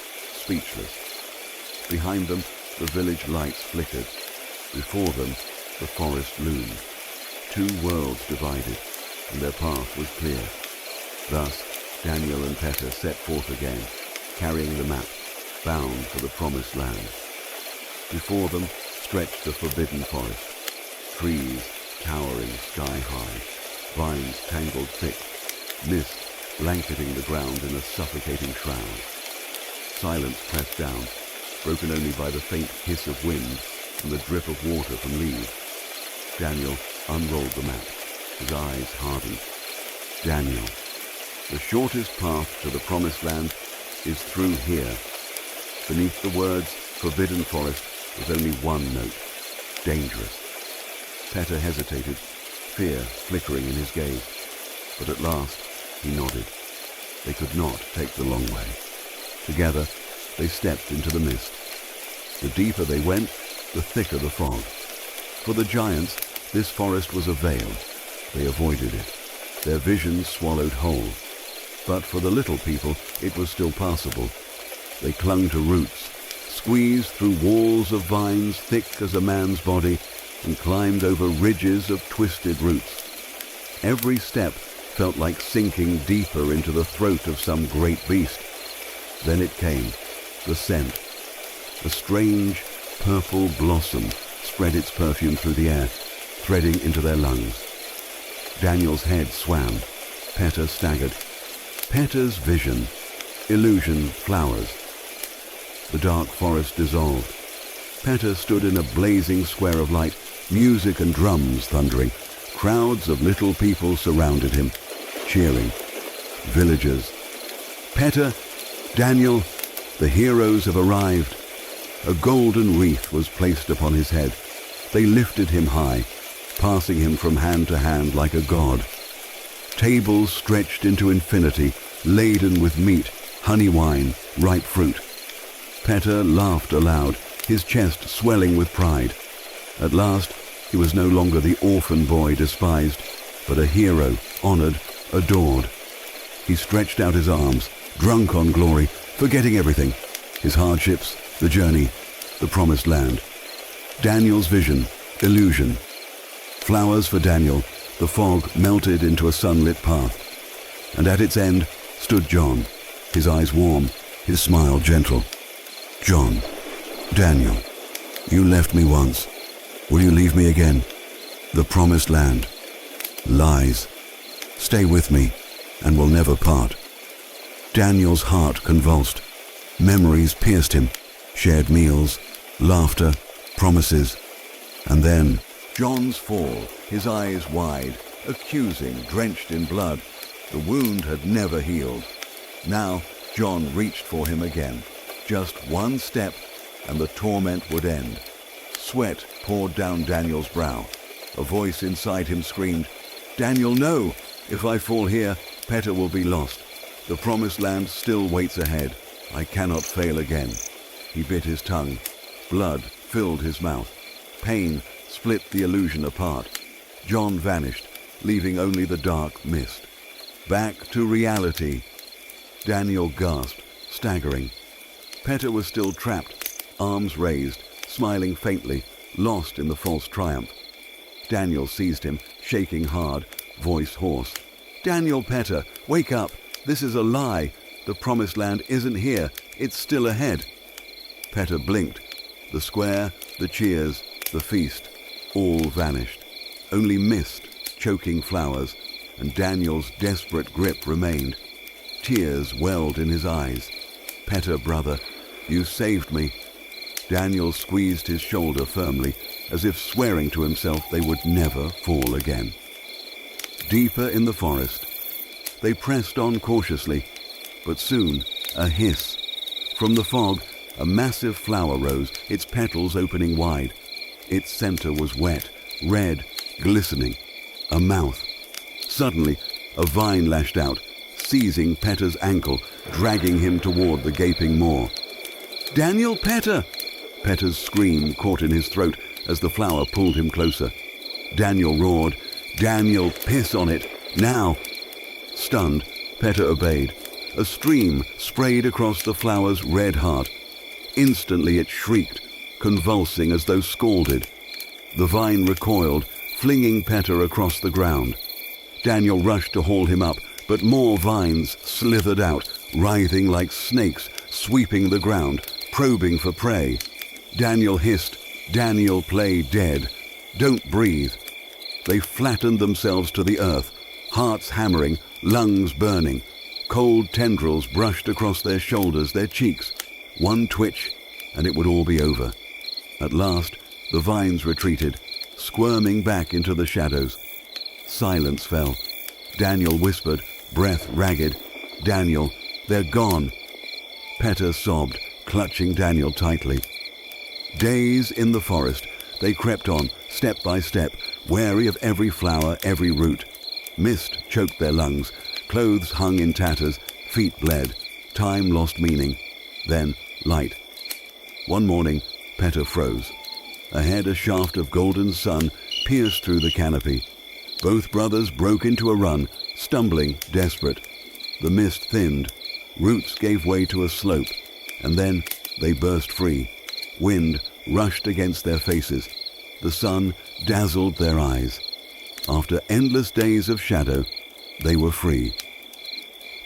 speechless. Behind them, the village lights flickered. Before them, the forest loomed. Two worlds divided, and their path was clear. Thus, Daniel and Petter set forth again, carrying the map, bound for the Promised Land. Before them stretched the forbidden forest, trees towering sky-high, vines tangled thick, mist blanketing the ground in a suffocating shroud. Silence pressed down, broken only by the faint hiss of wind and the drip of water from leaves. Daniel unrolled the map, his eyes hardened. "Daniel, the shortest path to the Promised Land is through here." Beneath the words "Forbidden Forest" was only one note: dangerous. Petter hesitated, fear flickering in his gaze. But at last he nodded. They could not take the long way. Together, they stepped into the mist. The deeper they went, the thicker the fog. For the giants, this forest was a veil. They avoided it. Their vision swallowed whole. But for the little people, it was still passable. They clung to roots, squeezed through walls of vines thick as a man's body, and climbed over ridges of twisted roots. Every step felt like sinking deeper into the throat of some great beast. Then it came, the scent. A strange purple blossom spread its perfume through the air, threading into their lungs. Daniel's head swam. Peta staggered. Peta's vision. Illusion flowers. The dark forest dissolved. Peta stood in a blazing square of light, music and drums thundering. Crowds of little people surrounded him, cheering. Villagers. Peta, Daniel, the heroes have arrived. A golden wreath was placed upon his head. They lifted him high, passing him from hand to hand like a god. Tables stretched into infinity, laden with meat, honey wine, ripe fruit. Peta laughed aloud, his chest swelling with pride. At last, he was no longer the orphan boy despised, but a hero, honored, adored. He stretched out his arms, drunk on glory, forgetting everything, his hardships, the journey, the promised land. Daniel's vision, illusion. Flowers for Daniel, the fog melted into a sunlit path. And at its end stood John, his eyes warm, his smile gentle. John, Daniel, you left me once. Will you leave me again? The promised land. Lies. Stay with me, and we'll never part. Daniel's heart convulsed. Memories pierced him. Shared meals, laughter, promises. And then, John's fall, his eyes wide, accusing, drenched in blood. The wound had never healed. Now, John reached for him again. Just one step, and the torment would end. Sweat poured down Daniel's brow. A voice inside him screamed, "Daniel, no! If I fall here, Peta will be lost. The promised land still waits ahead. I cannot fail again." He bit his tongue. Blood filled his mouth. Pain split the illusion apart. John vanished, leaving only the dark mist. Back to reality. Daniel gasped, staggering. Peta was still trapped, arms raised, smiling faintly, lost in the false triumph. Daniel seized him, shaking hard, voice hoarse. "Daniel, Peta, wake up! This is a lie! The promised land isn't here, it's still ahead." Peta blinked. The square, the cheers, the feast, all vanished. Only mist, choking flowers, and Daniel's desperate grip remained. Tears welled in his eyes. "Peta, brother, you saved me." Daniel squeezed his shoulder firmly, as if swearing to himself they would never fall again. Deeper in the forest, they pressed on cautiously, but soon a hiss. From the fog, a massive flower rose, its petals opening wide. Its center was wet, red, glistening. A mouth. Suddenly, a vine lashed out, seizing Peta's ankle, dragging him toward the gaping maw. "Daniel, Peta!" Peta's scream caught in his throat as the flower pulled him closer. Daniel roared, "Daniel, piss on it, now!" Stunned, Peta obeyed. A stream sprayed across the flower's red heart. Instantly it shrieked, convulsing as though scalded. The vine recoiled, flinging Peta across the ground. Daniel rushed to haul him up, but more vines slithered out, writhing like snakes, sweeping the ground, probing for prey. Daniel hissed, "Daniel, play dead. Don't breathe." They flattened themselves to the earth, hearts hammering, lungs burning. Cold tendrils brushed across their shoulders, their cheeks. One twitch, and it would all be over. At last, the vines retreated, squirming back into the shadows. Silence fell. Daniel whispered, breath ragged, "Daniel, they're gone." Peta sobbed, clutching Daniel tightly. Days in the forest, they crept on, step by step, wary of every flower, every root. Mist choked their lungs, clothes hung in tatters, feet bled, time lost meaning. then light. One morning, Petter froze. Ahead, a shaft of golden sun pierced through the canopy. Both brothers broke into a run, stumbling, desperate. The mist thinned, roots gave way to a slope, and then they burst free. Wind rushed against their faces. The sun dazzled their eyes. After endless days of shadow, they were free.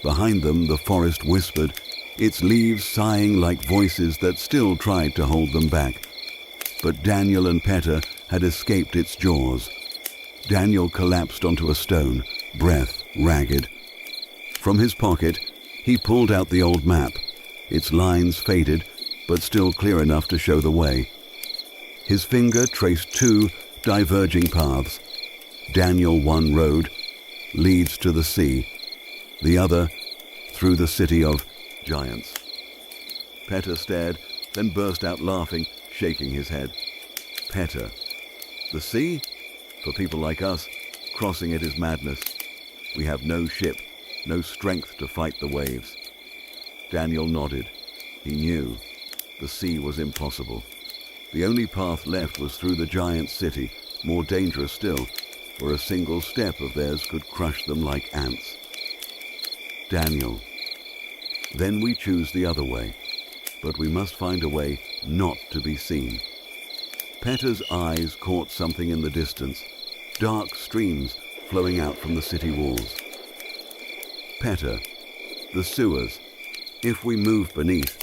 Behind them, the forest whispered, its leaves sighing like voices that still tried to hold them back. But Daniel and Petter had escaped its jaws. Daniel collapsed onto a stone, breath ragged. From his pocket, he pulled out the old map, its lines faded, but still clear enough to show the way. His finger traced two diverging paths. Daniel, one road leads to the sea, the other through the city of giants. Petter stared, then burst out laughing, shaking his head. Petter, the sea? For people like us, crossing it is madness. We have no ship, no strength to fight the waves. Daniel nodded. He knew the sea was impossible. The only path left was through the giant city, more dangerous still, where a single step of theirs could crush them like ants. Daniel. Then we choose the other way, but we must find a way not to be seen. Petter's eyes caught something in the distance, dark streams flowing out from the city walls. Petter, the sewers. If we move beneath,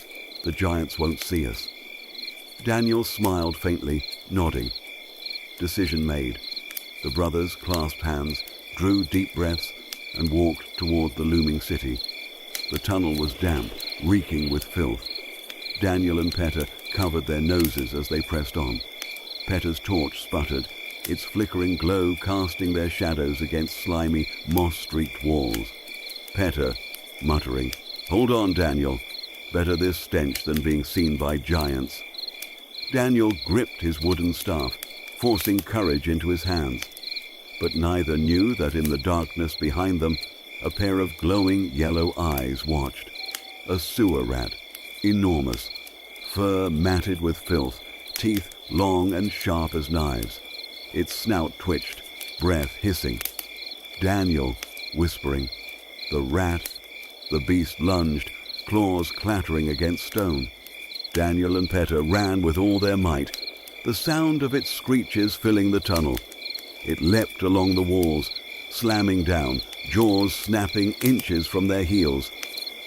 the giants won't see us. Daniel smiled faintly, nodding. Decision made. The brothers clasped hands, drew deep breaths, and walked toward the looming city. The tunnel was damp, reeking with filth. Daniel and Petter covered their noses as they pressed on. Petter's torch sputtered, its flickering glow casting their shadows against slimy, moss-streaked walls. Petter, muttering, "Hold on, Daniel. Better this stench than being seen by giants." Daniel gripped his wooden staff, forcing courage into his hands. But neither knew that in the darkness behind them, a pair of glowing yellow eyes watched. A sewer rat, enormous, fur matted with filth, teeth long and sharp as knives. Its snout twitched, breath hissing. Daniel, whispering. The rat. The beast lunged, claws clattering against stone. Daniel and Petter ran with all their might, the sound of its screeches filling the tunnel. It leapt along the walls, slamming down, jaws snapping inches from their heels.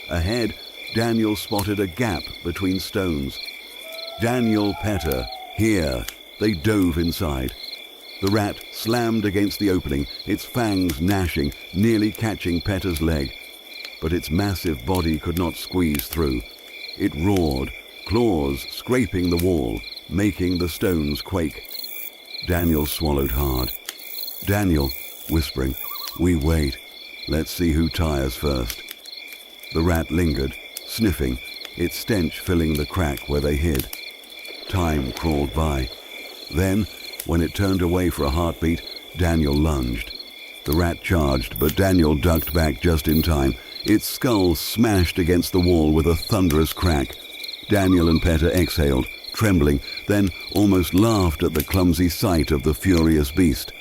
Ahead, Daniel spotted a gap between stones. Daniel, Petter, here. They dove inside. The rat slammed against the opening, its fangs gnashing, nearly catching Petter's leg. But its massive body could not squeeze through. It roared, claws scraping the wall, making the stones quake. Daniel swallowed hard. Daniel, whispering, "We wait. Let's see who tires first." The rat lingered, sniffing, its stench filling the crack where they hid. Time crawled by. Then, when it turned away for a heartbeat, Daniel lunged. The rat charged, but Daniel ducked back just in time. Its skull smashed against the wall with a thunderous crack. Daniel and Petter exhaled, trembling, then almost laughed at the clumsy sight of the furious beast.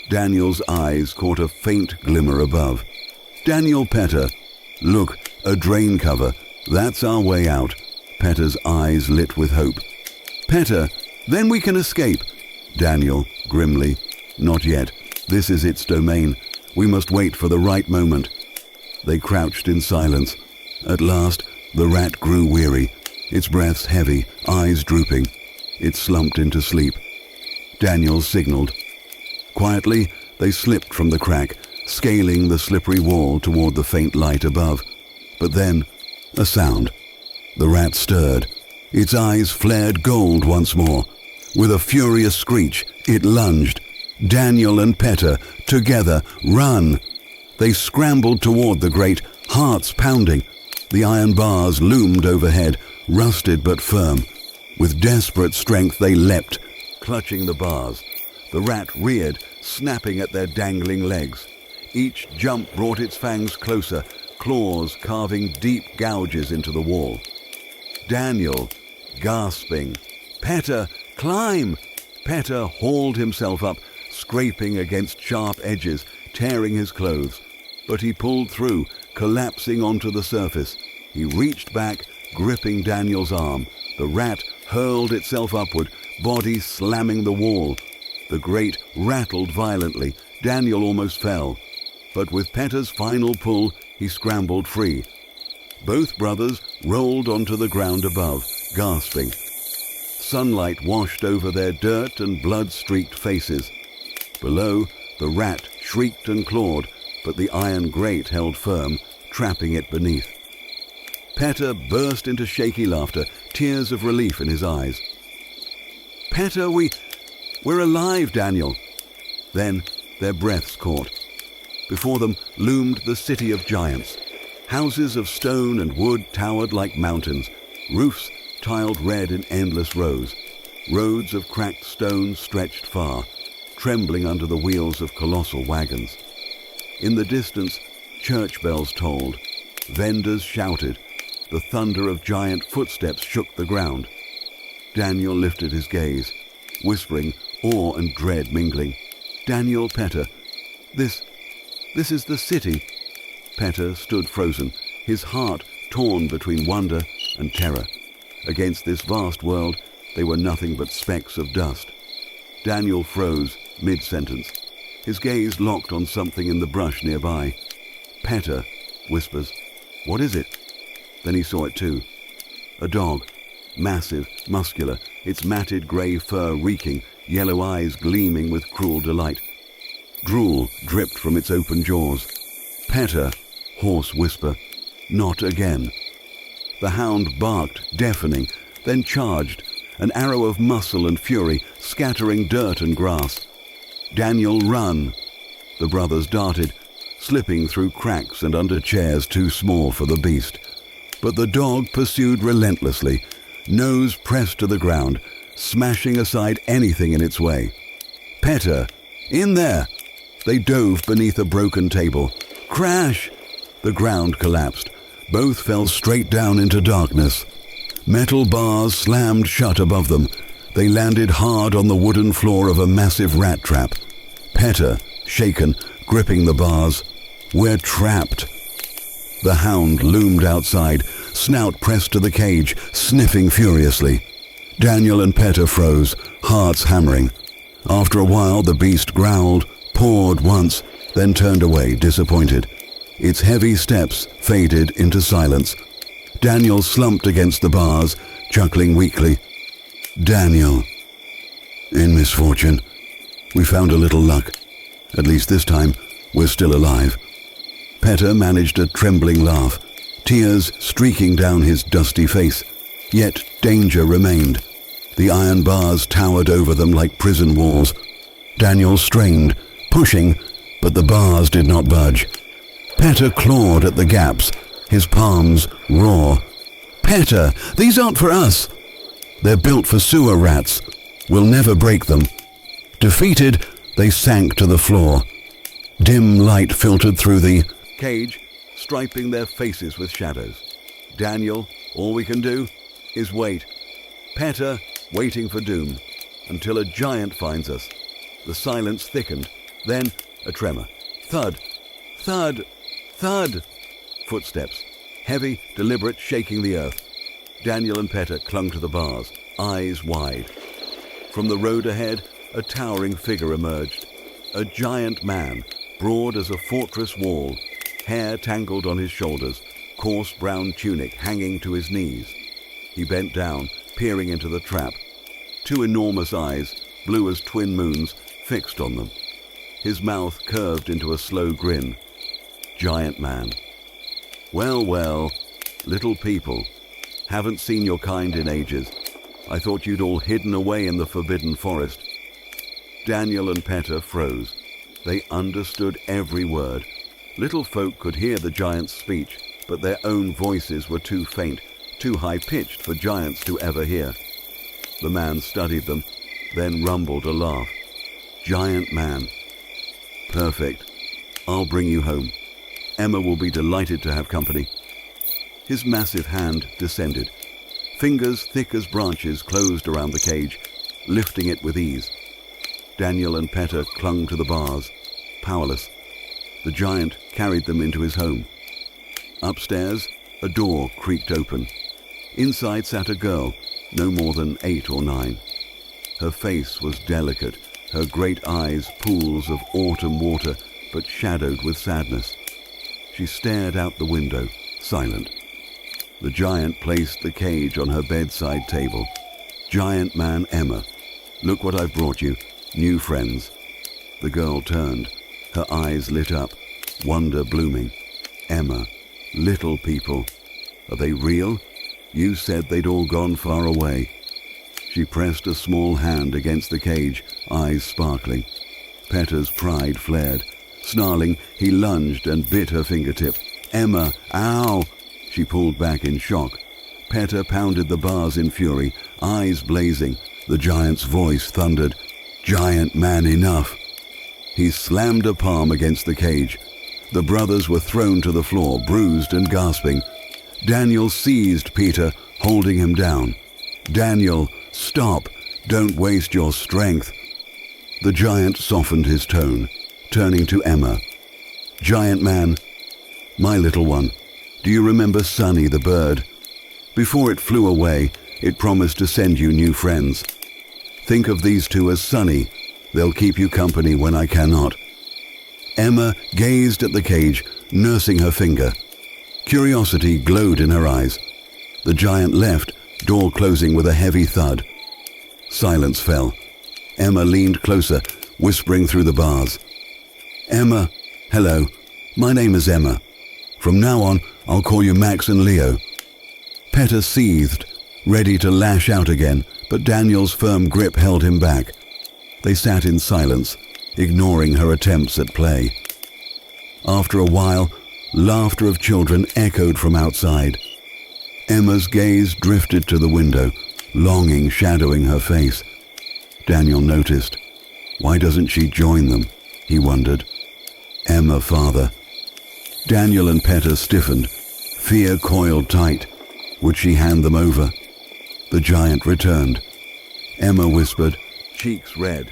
Daniel's eyes caught a faint glimmer above. "Daniel, Petter, look, a drain cover. That's our way out." Petter's eyes lit with hope. "Petter, then we can escape." Daniel, grimly, "Not yet. This is its domain. We must wait for the right moment." They crouched in silence. At last, the rat grew weary, its breaths heavy, eyes drooping. It slumped into sleep. Daniel signaled. Quietly, they slipped from the crack, scaling the slippery wall toward the faint light above. But then, a sound. The rat stirred. Its eyes flared gold once more. With a furious screech, it lunged. Daniel and Petter, together, run! They scrambled toward the grate, hearts pounding. The iron bars loomed overhead, rusted but firm. With desperate strength they leapt, clutching the bars. The rat reared, snapping at their dangling legs. Each jump brought its fangs closer, claws carving deep gouges into the wall. Daniel, gasping. "Petter, climb!" Petter hauled himself up, scraping against sharp edges, tearing his clothes. But he pulled through, collapsing onto the surface. He reached back, gripping Daniel's arm. The rat hurled itself upward, body slamming the wall. The grate rattled violently. Daniel almost fell. But with Petter's final pull, he scrambled free. Both brothers rolled onto the ground above, gasping. Sunlight washed over their dirt and blood-streaked faces. Below, the rat shrieked and clawed, but the iron grate held firm, trapping it beneath. Petter burst into shaky laughter, tears of relief in his eyes. "Petter, we're alive, Daniel." Then their breaths caught. Before them loomed the city of giants. Houses of stone and wood towered like mountains, roofs tiled red in endless rows. Roads of cracked stone stretched far, trembling under the wheels of colossal wagons. In the distance, church bells tolled. Vendors shouted. The thunder of giant footsteps shook the ground. Daniel lifted his gaze, whispering, awe and dread mingling. "Daniel, Petter, this is the city." Petter stood frozen, his heart torn between wonder and terror. Against this vast world, they were nothing but specks of dust. Daniel froze mid-sentence. His gaze locked on something in the brush nearby. "Petter," whispers. "What is it?" Then he saw it too. A dog, massive, muscular, its matted grey fur reeking, yellow eyes gleaming with cruel delight. Drool dripped from its open jaws. "Petter," hoarse whisper. "Not again." The hound barked, deafening, then charged, an arrow of muscle and fury, scattering dirt and grass. "Daniel, run!" The brothers darted, slipping through cracks and under chairs too small for the beast. But the dog pursued relentlessly, nose pressed to the ground, smashing aside anything in its way. "Petter, in there!" They dove beneath a broken table. Crash! The ground collapsed. Both fell straight down into darkness. Metal bars slammed shut above them. They landed hard on the wooden floor of a massive rat trap. Petter, shaken, gripping the bars. "We're trapped." The hound loomed outside, snout pressed to the cage, sniffing furiously. Daniel and Petter froze, hearts hammering. After a while, the beast growled, pawed once, then turned away, disappointed. Its heavy steps faded into silence. Daniel slumped against the bars, chuckling weakly. "Daniel. In misfortune, we found a little luck. At least this time, we're still alive." Petter managed a trembling laugh, tears streaking down his dusty face. Yet danger remained. The iron bars towered over them like prison walls. Daniel strained, pushing, but the bars did not budge. Petter clawed at the gaps, his palms raw. "Petter, these aren't for us. They're built for sewer rats. We'll never break them." Defeated, they sank to the floor. Dim light filtered through the cage, striping their faces with shadows. Daniel, all we can do is wait. Petter, waiting for doom, until a giant finds us. The silence thickened, then a tremor. Thud, thud, thud. Footsteps, heavy, deliberate, shaking the earth. Daniel and Petter clung to the bars, eyes wide. From the road ahead, a towering figure emerged. A giant man, broad as a fortress wall, hair tangled on his shoulders, coarse brown tunic hanging to his knees. He bent down, peering into the trap. Two enormous eyes, blue as twin moons, fixed on them. His mouth curved into a slow grin. Giant man. "Well, well, little people. Haven't seen your kind in ages. I thought you'd all hidden away in the forbidden forest." Daniel and Petter froze. They understood every word. Little folk could hear the giant's speech, but their own voices were too faint, too high-pitched for giants to ever hear. The man studied them, then rumbled a laugh. "Giant man. Perfect. I'll bring you home. Emma will be delighted to have company." His massive hand descended. Fingers thick as branches closed around the cage, lifting it with ease. Daniel and Petter clung to the bars, powerless. The giant carried them into his home. Upstairs, a door creaked open. Inside sat a girl, no more than 8 or 9. Her face was delicate, her great eyes pools of autumn water, but shadowed with sadness. She stared out the window, silent. The giant placed the cage on her bedside table. "Giant man Emma, look what I've brought you, new friends." The girl turned, her eyes lit up, wonder blooming. "Emma, little people, are they real? You said they'd all gone far away." She pressed a small hand against the cage, eyes sparkling. Petter's pride flared. Snarling, he lunged and bit her fingertip. "Emma, ow!" She pulled back in shock. Petter pounded the bars in fury, eyes blazing. The giant's voice thundered, "Giant man, enough!" He slammed a palm against the cage. The brothers were thrown to the floor, bruised and gasping. Daniel seized Peter, holding him down. "Daniel, stop! Don't waste your strength." The giant softened his tone, turning to Emma. "Giant man, my little one, do you remember Sunny the bird? Before it flew away, it promised to send you new friends. Think of these two as Sunny. They'll keep you company when I cannot." Emma gazed at the cage, nursing her finger. Curiosity glowed in her eyes. The giant left, door closing with a heavy thud. Silence fell. Emma leaned closer, whispering through the bars. "Emma, hello. My name is Emma. From now on, I'll call you Max and Leo." Petter seethed, ready to lash out again, but Daniel's firm grip held him back. They sat in silence, ignoring her attempts at play. After a while, laughter of children echoed from outside. Emma's gaze drifted to the window, longing shadowing her face. Daniel noticed. Why doesn't she join them? He wondered. Emma, father. Daniel and Petter stiffened. Fear coiled tight. Would she hand them over? The giant returned. Emma whispered, cheeks red.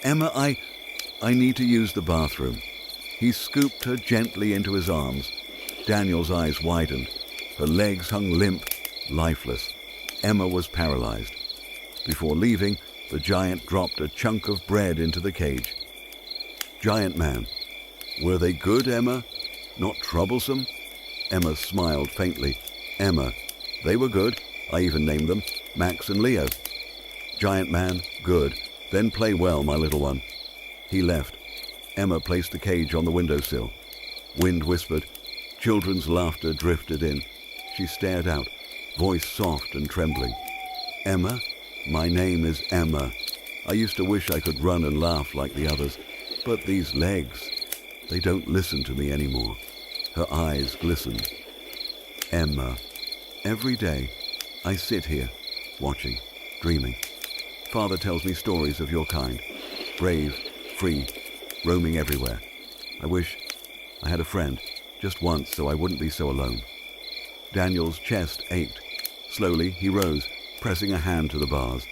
"Emma, I need to use the bathroom." He scooped her gently into his arms. Daniel's eyes widened. Her legs hung limp, lifeless. Emma was paralyzed. Before leaving, the giant dropped a chunk of bread into the cage. "Giant man, were they good, Emma? Not troublesome?" Emma smiled faintly. "Emma, they were good. I even named them Max and Leo." "Giant man, good. Then play well, my little one." He left. Emma placed the cage on the windowsill. Wind whispered. Children's laughter drifted in. She stared out, voice soft and trembling. "Emma, my name is Emma. I used to wish I could run and laugh like the others, but these legs, they don't listen to me anymore." Her eyes glistened. "Emma, every day I sit here, watching, dreaming. Father tells me stories of your kind, brave, free, roaming everywhere. I wish I had a friend, just once, so I wouldn't be so alone." Daniel's chest ached. Slowly he rose, pressing a hand to the bars.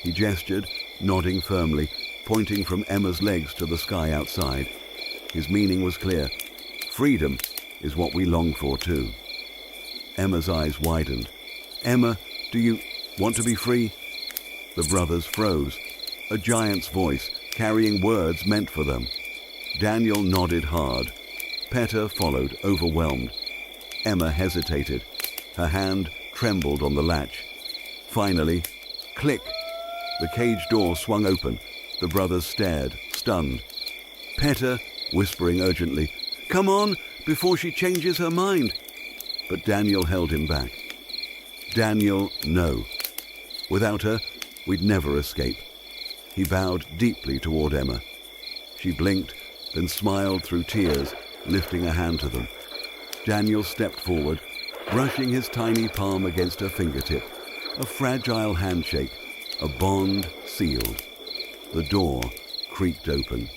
He gestured, nodding firmly, pointing from Emma's legs to the sky outside. His meaning was clear. Freedom is what we long for too. Emma's eyes widened. "Emma, do you want to be free?" The brothers froze. A giant's voice, carrying words meant for them. Daniel nodded hard. Petter followed, overwhelmed. Emma hesitated. Her hand trembled on the latch. Finally, click! The cage door swung open. The brothers stared, stunned. Petter, whispering urgently, "Come on, before she changes her mind." But Daniel held him back. "Daniel, no. Without her, we'd never escape." He bowed deeply toward Emma. She blinked, then smiled through tears, lifting a hand to them. Daniel stepped forward, brushing his tiny palm against her fingertip. A fragile handshake, a bond sealed. The door creaked open.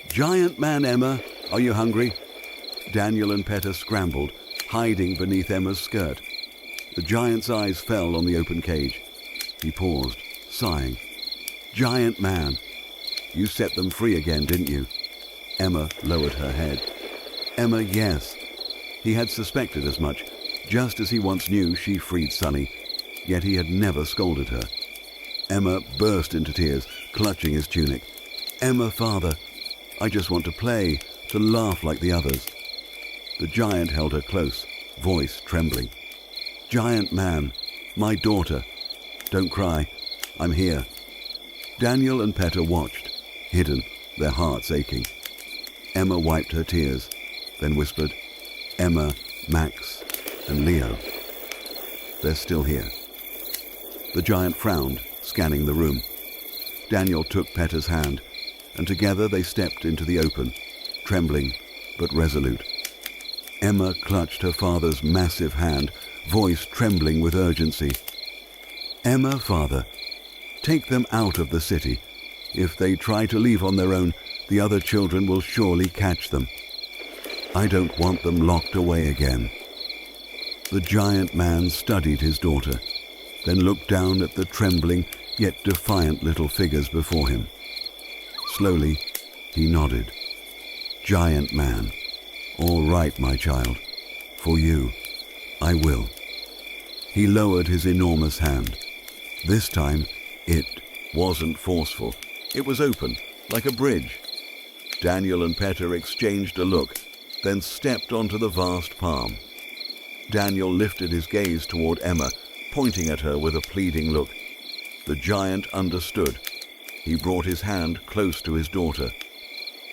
"Giant man, Emma, are you hungry?" Daniel and Petter scrambled, hiding beneath Emma's skirt. The giant's eyes fell on the open cage. He paused, sighing. "Giant man, you set them free again, didn't you?" Emma lowered her head. Emma, yes. He had suspected as much, just as he once knew she freed Sonny, yet he had never scolded her. Emma burst into tears, clutching his tunic. "Emma, father, I just want to play, to laugh like the others." The giant held her close, voice trembling. "Giant man, my daughter. Don't cry, I'm here." Daniel and Peta watched, hidden, their hearts aching. Emma wiped her tears, then whispered, "Emma, Max, and Leo. They're still here." The giant frowned, scanning the room. Daniel took Peta's hand, and together they stepped into the open, trembling but resolute. Emma clutched her father's massive hand, voice trembling with urgency. "Emma, father, take them out of the city. If they try to leave on their own, the other children will surely catch them. I don't want them locked away again." The giant man studied his daughter, then looked down at the trembling yet defiant little figures before him. Slowly, he nodded. "Giant man, all right, my child. For you, I will." He lowered his enormous hand. This time, it wasn't forceful. It was open, like a bridge. Daniel and Peta exchanged a look, then stepped onto the vast palm. Daniel lifted his gaze toward Emma, pointing at her with a pleading look. The giant understood. He brought his hand close to his daughter.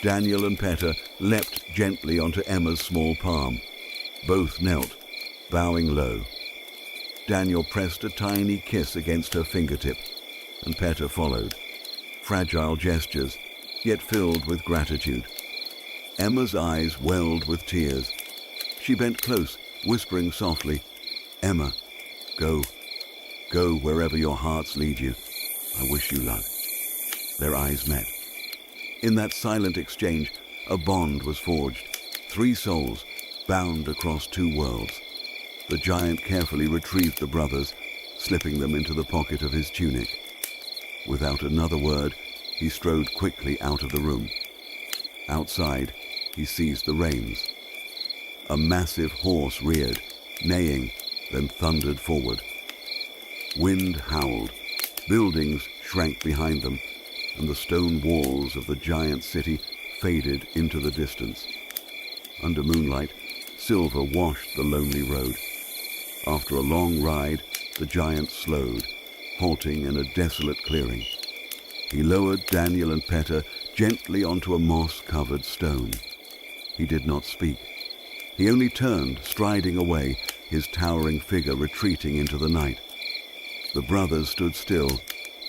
Daniel and Peta leapt gently onto Emma's small palm. Both knelt, bowing low. Daniel pressed a tiny kiss against her fingertip, and Peta followed. Fragile gestures, yet filled with gratitude. Emma's eyes welled with tears. She bent close, whispering softly, "Emma, go. Go wherever your hearts lead you. I wish you luck." Their eyes met. In that silent exchange, a bond was forged. 3 souls, bound across 2 worlds. The giant carefully retrieved the brothers, slipping them into the pocket of his tunic. Without another word, he strode quickly out of the room. Outside, he seized the reins. A massive horse reared, neighing, then thundered forward. Wind howled. Buildings shrank behind them, and the stone walls of the giant city faded into the distance. Under moonlight, silver washed the lonely road. After a long ride, the giant slowed, halting in a desolate clearing. He lowered Daniel and Peta gently onto a moss-covered stone. He did not speak. He only turned, striding away, his towering figure retreating into the night. The brothers stood still,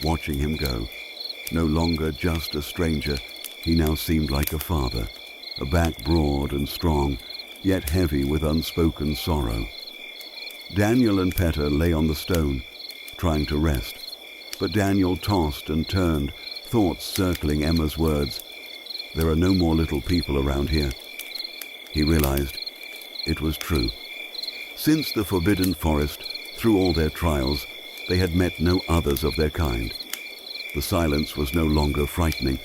watching him go. No longer just a stranger, he now seemed like a father, a back broad and strong, yet heavy with unspoken sorrow. Daniel and Peta lay on the stone, trying to rest, but Daniel tossed and turned, thoughts circling Emma's words. There are no more little people around here. He realized it was true. Since the Forbidden Forest, through all their trials, they had met no others of their kind. The silence was no longer frightening.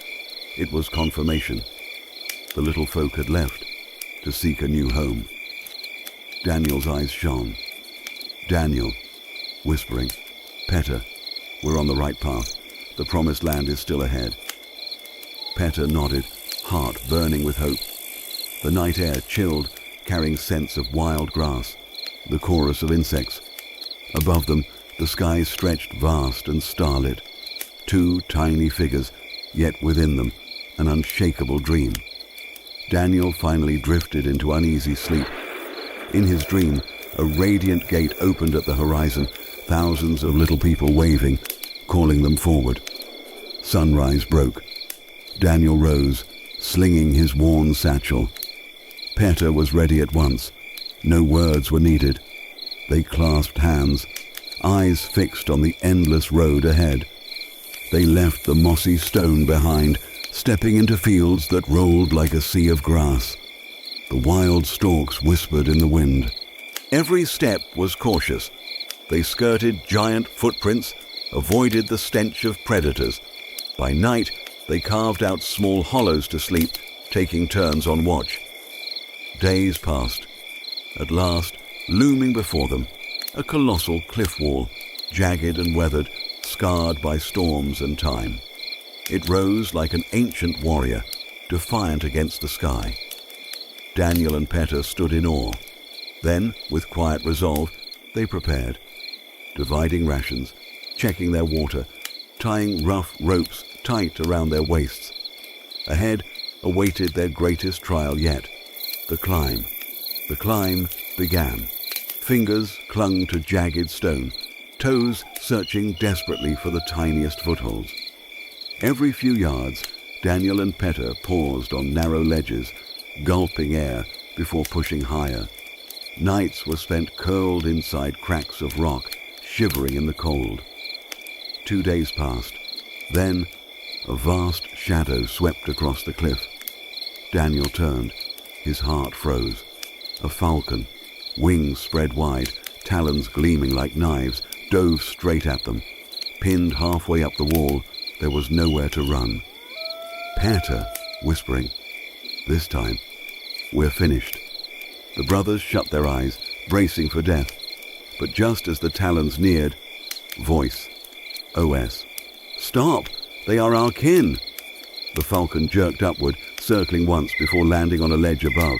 It was confirmation. The little folk had left to seek a new home. Daniel's eyes shone. "Daniel," whispering, "Peta, we're on the right path. The promised land is still ahead." Peta nodded, heart burning with hope. The night air chilled, carrying scents of wild grass, the chorus of insects. Above them, the sky stretched vast and starlit. 2 tiny figures, yet within them, an unshakable dream. Daniel finally drifted into uneasy sleep. In his dream, a radiant gate opened at the horizon, thousands of little people waving, calling them forward. Sunrise broke. Daniel rose, slinging his worn satchel. Peta was ready at once. No words were needed. They clasped hands, eyes fixed on the endless road ahead. They left the mossy stone behind, stepping into fields that rolled like a sea of grass. The wild storks whispered in the wind. Every step was cautious. They skirted giant footprints, avoided the stench of predators. By night, they carved out small hollows to sleep, taking turns on watch. Days passed. At last, looming before them, a colossal cliff wall, jagged and weathered, scarred by storms and time. It rose like an ancient warrior, defiant against the sky. Daniel and Peta stood in awe. Then, with quiet resolve, they prepared, dividing rations, checking their water, tying rough ropes tight around their waists. Ahead awaited their greatest trial yet, the climb. The climb began. Fingers clung to jagged stone, toes searching desperately for the tiniest footholds. Every few yards, Daniel and Peta paused on narrow ledges, gulping air before pushing higher. Nights were spent curled inside cracks of rock, shivering in the cold. 2 days passed. Then, a vast shadow swept across the cliff. Daniel turned. His heart froze. A falcon, wings spread wide, talons gleaming like knives, dove straight at them. Pinned halfway up the wall, there was nowhere to run. Peta, whispering, "This time, we're finished." The brothers shut their eyes, bracing for death. But just as the talons neared, voice, OS, "Stop! They are our kin!" The falcon jerked upward, circling once before landing on a ledge above.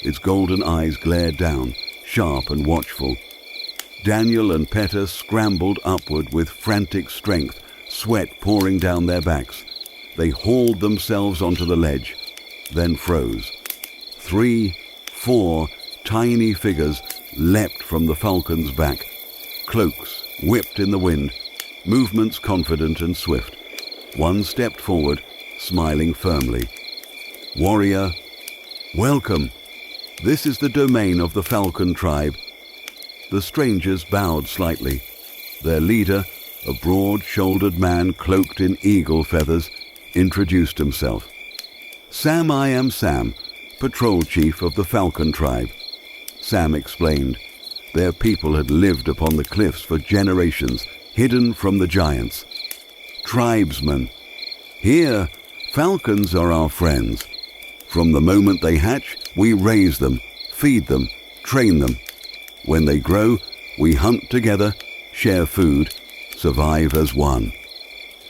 Its golden eyes glared down, sharp and watchful. Daniel and Peta scrambled upward with frantic strength, sweat pouring down their backs. They hauled themselves onto the ledge, then froze. 3, 4 tiny figures leapt from the falcon's back, cloaks whipped in the wind, movements confident and swift. One stepped forward, smiling firmly. "Warrior, welcome. This is the domain of the Falcon tribe." The strangers bowed slightly. Their leader, a broad-shouldered man cloaked in eagle feathers, introduced himself. "Sam, I am Sam, patrol chief of the Falcon tribe." Sam explained. Their people had lived upon the cliffs for generations, hidden from the giants. "Tribesmen. Here, falcons are our friends. From the moment they hatch, we raise them, feed them, train them. When they grow, we hunt together, share food, survive as one."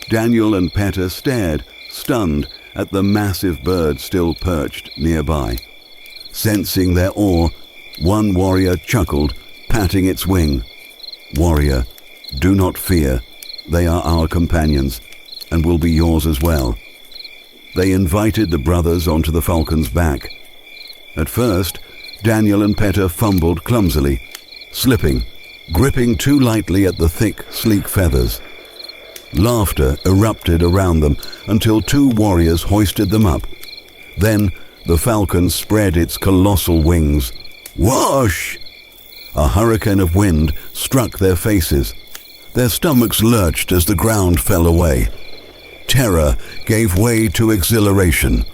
Daniel and Peta stared, stunned, at the massive bird still perched nearby. Sensing their awe, one warrior chuckled, patting its wing. "Warrior, do not fear. They are our companions, and will be yours as well." They invited the brothers onto the falcon's back. At first, Daniel and Peta fumbled clumsily, slipping, gripping too lightly at the thick, sleek feathers. Laughter erupted around them until 2 warriors hoisted them up. Then the falcon spread its colossal wings. Whoosh! A hurricane of wind struck their faces. Their stomachs lurched as the ground fell away. Terror gave way to exhilaration.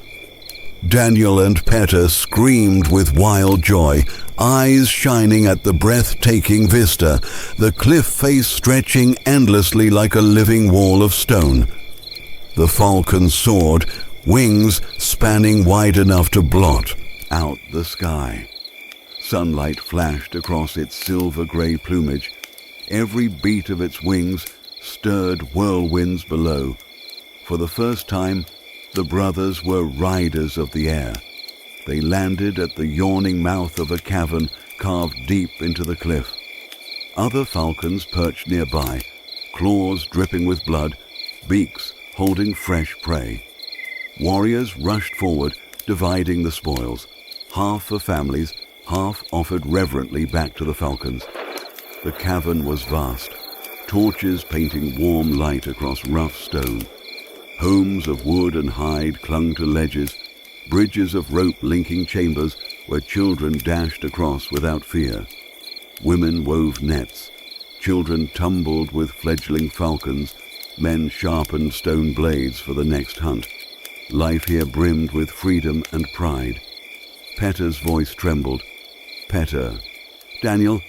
Daniel and Peta screamed with wild joy, eyes shining at the breathtaking vista, the cliff face stretching endlessly like a living wall of stone. The falcon soared, wings spanning wide enough to blot out the sky. Sunlight flashed across its silver-gray plumage. Every beat of its wings stirred whirlwinds below. For the first time, the brothers were riders of the air. They landed at the yawning mouth of a cavern carved deep into the cliff. Other falcons perched nearby, claws dripping with blood, beaks holding fresh prey. Warriors rushed forward, dividing the spoils, half for families, half offered reverently back to the falcons. The cavern was vast, torches painting warm light across rough stone. Homes of wood and hide clung to ledges, bridges of rope linking chambers where children dashed across without fear. Women wove nets, children tumbled with fledgling falcons, men sharpened stone blades for the next hunt. Life here brimmed with freedom and pride. Peta's voice trembled. "Peta, Daniel,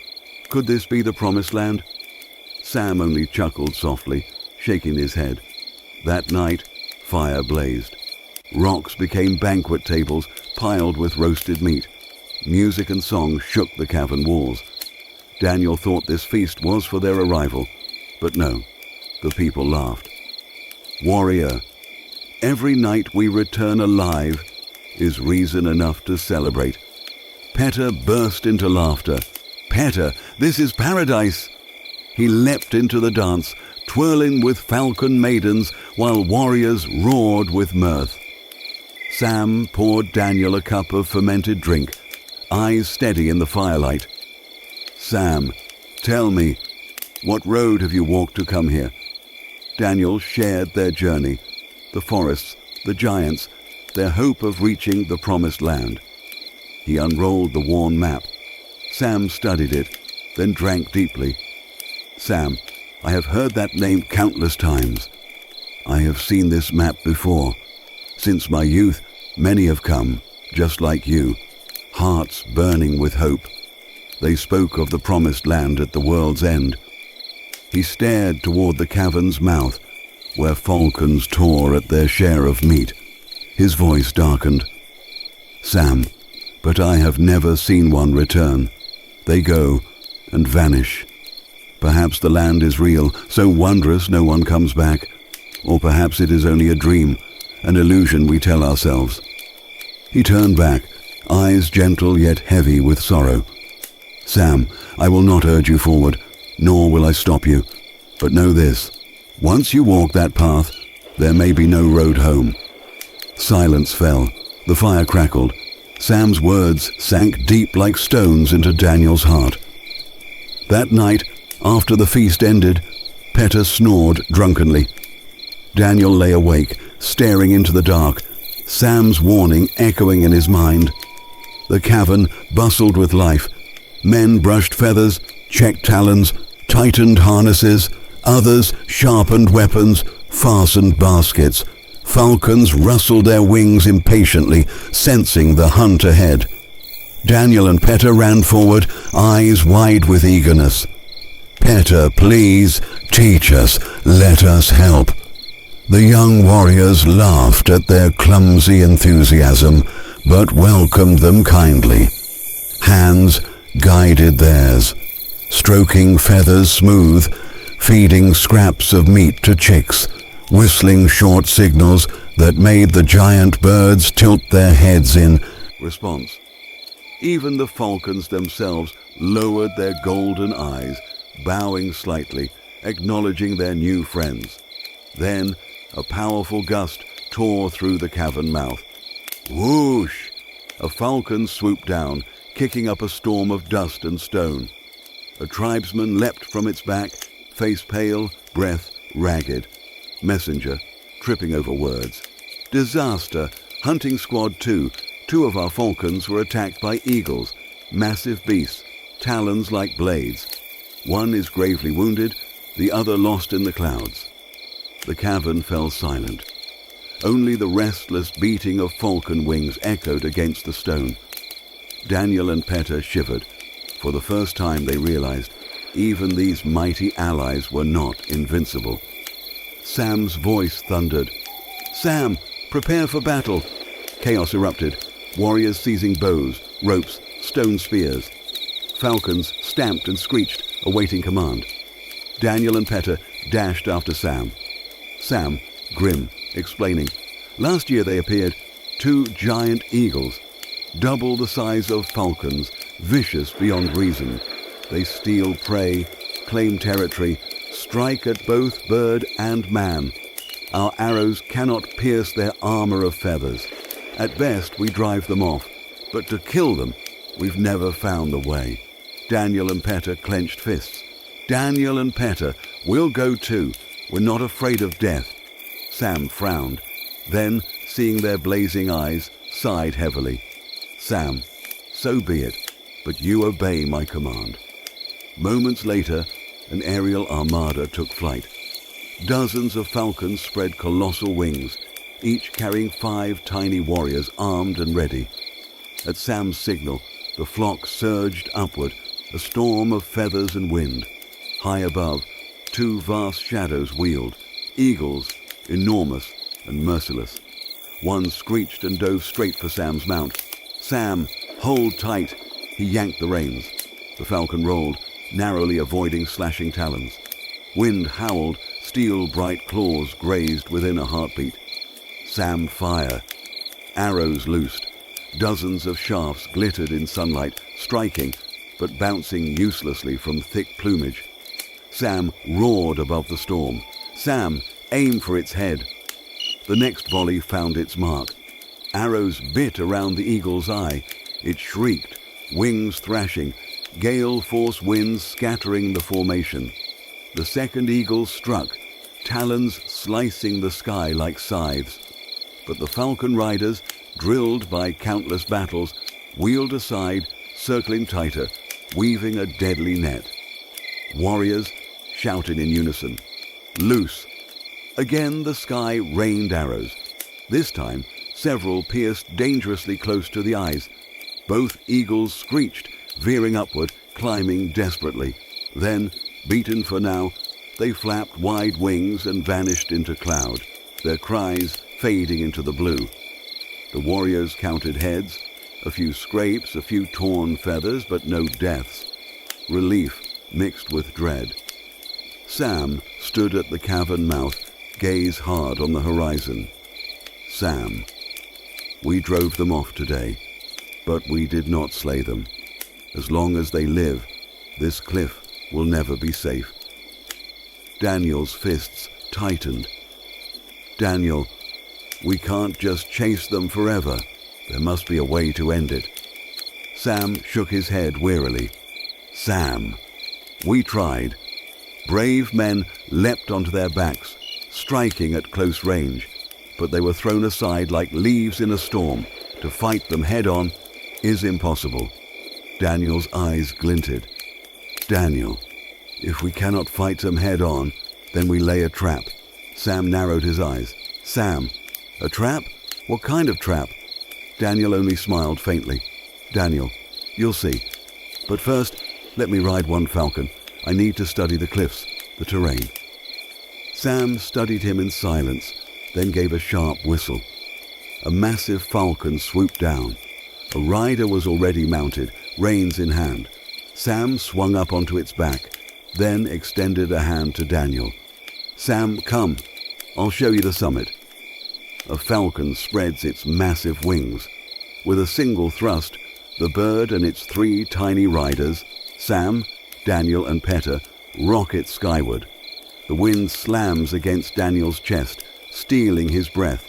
could this be the promised land? Sam only chuckled softly, shaking his head. That night, fire blazed. Rocks became banquet tables piled with roasted meat. Music and song shook the cavern walls. Daniel thought this feast was for their arrival, but no, the people laughed. Warrior, every night we return alive is reason enough to celebrate. Peta burst into laughter. Peta, this is paradise! He leapt into the dance, twirling with falcon maidens while warriors roared with mirth. Sam poured Daniel a cup of fermented drink, eyes steady in the firelight. Sam, tell me, what road have you walked to come here? Daniel shared their journey, the forests, the giants, their hope of reaching the promised land. He unrolled the worn map. Sam studied it, then drank deeply. Sam, I have heard that name countless times. I have seen this map before. Since my youth, many have come, just like you, hearts burning with hope. They spoke of the promised land at the world's end. He stared toward the cavern's mouth, where falcons tore at their share of meat. His voice darkened. Sam, but I have never seen one return. They go and vanish. Perhaps the land is real, so wondrous no one comes back. Or perhaps it is only a dream, an illusion we tell ourselves. He turned back, eyes gentle yet heavy with sorrow. Sam, I will not urge you forward, nor will I stop you. But know this, once you walk that path, there may be no road home. Silence fell. The fire crackled. Sam's words sank deep like stones into Daniel's heart. That night, after the feast ended, Peta snored drunkenly. Daniel lay awake, staring into the dark, Sam's warning echoing in his mind. The cavern bustled with life. Men brushed feathers, checked talons, tightened harnesses. Others sharpened weapons, fastened baskets. Falcons rustled their wings impatiently, sensing the hunt ahead. Daniel and Peta ran forward, eyes wide with eagerness. Peta, please, teach us, let us help. The young warriors laughed at their clumsy enthusiasm, but welcomed them kindly. Hands guided theirs, stroking feathers smooth, feeding scraps of meat to chicks, whistling short signals that made the giant birds tilt their heads in response. Even the falcons themselves lowered their golden eyes, bowing slightly, acknowledging their new friends. Then a powerful gust tore through the cavern mouth. Whoosh! A falcon swooped down, kicking up a storm of dust and stone. A tribesman leapt from its back, face pale, breath ragged. Messenger, tripping over words. Disaster! Hunting Squad 2. Two of our falcons were attacked by eagles, massive beasts, talons like blades. One is gravely wounded, the other lost in the clouds. The cavern fell silent. Only the restless beating of falcon wings echoed against the stone. Daniel and Peta shivered. For the first time they realized even these mighty allies were not invincible. Sam's voice thundered. Sam, prepare for battle! Chaos erupted, warriors seizing bows, ropes, stone spears. Falcons stamped and screeched, awaiting command. Daniel and Peta dashed after Sam. Sam, grim, explaining. Last year they appeared, two giant eagles, double the size of falcons, vicious beyond reason. They steal prey, claim territory, strike at both bird and man. Our arrows cannot pierce their armor of feathers. At best, we drive them off, but to kill them, we've never found the way. Daniel and Peta clenched fists. Daniel and Peta, we'll go too. We're not afraid of death. Sam frowned. Then, seeing their blazing eyes, sighed heavily. Sam, so be it, but you obey my command. Moments later, an aerial armada took flight. Dozens of falcons spread colossal wings, each carrying 5 tiny warriors armed and ready. At Sam's signal, the flock surged upward, a storm of feathers and wind. High above, two vast shadows wheeled, eagles, enormous and merciless. One screeched and dove straight for Sam's mount. "Sam, hold tight!" He yanked the reins. The falcon rolled, narrowly avoiding slashing talons. Wind howled, steel-bright claws grazed within a heartbeat. Sam fire. Arrows loosed. Dozens of shafts glittered in sunlight, striking, but bouncing uselessly from thick plumage. Sam roared above the storm. "Sam, aim for its head." The next volley found its mark. Arrows bit around the eagle's eye. It shrieked, wings thrashing, gale-force winds scattering the formation. The second eagle struck, talons slicing the sky like scythes. But the falcon riders, drilled by countless battles, wheeled aside, circling tighter, weaving a deadly net. Warriors shouted in unison, "Loose!" Again the sky rained arrows. This time, several pierced dangerously close to the eyes. Both eagles screeched, veering upward, climbing desperately. Then, beaten for now, they flapped wide wings and vanished into cloud, their cries fading into the blue. The warriors counted heads, a few scrapes, a few torn feathers, but no deaths. Relief mixed with dread. Sam stood at the cavern mouth, gaze hard on the horizon. Sam. We drove them off today, but we did not slay them. As long as they live, this cliff will never be safe. Daniel's fists tightened. Daniel, we can't just chase them forever. There must be a way to end it. Sam shook his head wearily. Sam. We tried. Brave men leapt onto their backs, striking at close range, but they were thrown aside like leaves in a storm. To fight them head-on is impossible. Daniel's eyes glinted. Daniel, if we cannot fight them head-on, then we lay a trap. Sam narrowed his eyes. Sam, a trap? What kind of trap? Daniel only smiled faintly. Daniel, you'll see. But first, let me ride one falcon. I need to study the cliffs, the terrain. Sam studied him in silence, then gave a sharp whistle. A massive falcon swooped down. A rider was already mounted, reins in hand. Sam swung up onto its back, then extended a hand to Daniel. Sam, come. I'll show you the summit. A falcon spreads its massive wings. With a single thrust, the bird and its three tiny riders, Sam, Daniel, and Petter, rocket skyward. The wind slams against Daniel's chest, stealing his breath.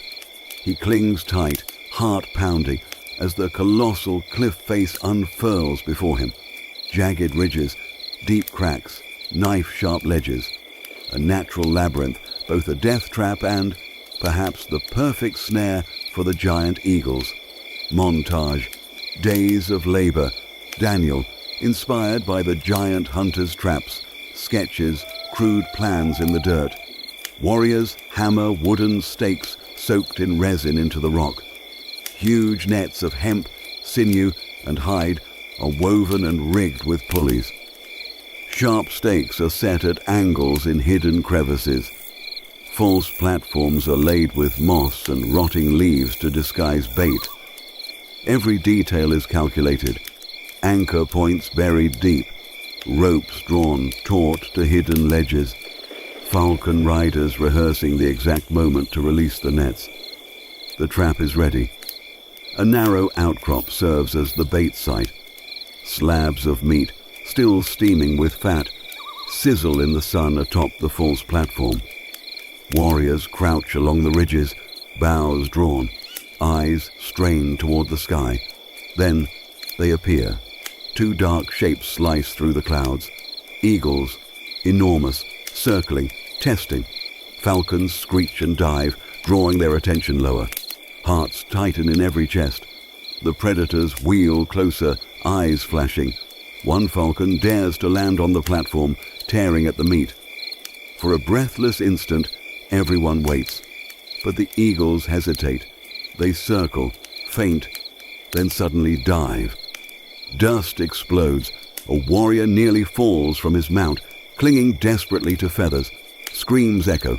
He clings tight, heart pounding, as the colossal cliff face unfurls before him. Jagged ridges, deep cracks, knife-sharp ledges. A natural labyrinth, both a death trap and, perhaps, the perfect snare for the giant eagles. Montage, days of labor. Daniel, inspired by the giant hunter's traps, sketches, crude plans in the dirt. Warriors hammer wooden stakes soaked in resin into the rock. Huge nets of hemp, sinew, and hide are woven and rigged with pulleys. Sharp stakes are set at angles in hidden crevices. False platforms are laid with moss and rotting leaves to disguise bait. Every detail is calculated. Anchor points buried deep, ropes drawn taut to hidden ledges, falcon riders rehearsing the exact moment to release the nets. The trap is ready. A narrow outcrop serves as the bait site. Slabs of meat, still steaming with fat, sizzle in the sun atop the false platform. Warriors crouch along the ridges, bows drawn, eyes strained toward the sky. Then they appear. Two dark shapes slice through the clouds. Eagles, enormous, circling, testing. Falcons screech and dive, drawing their attention lower. Hearts tighten in every chest. The predators wheel closer, eyes flashing. One falcon dares to land on the platform, tearing at the meat. For a breathless instant, everyone waits. But the eagles hesitate. They circle, feint, then suddenly dive. Dust explodes, A warrior nearly falls from his mount, clinging desperately to feathers. Screams echo.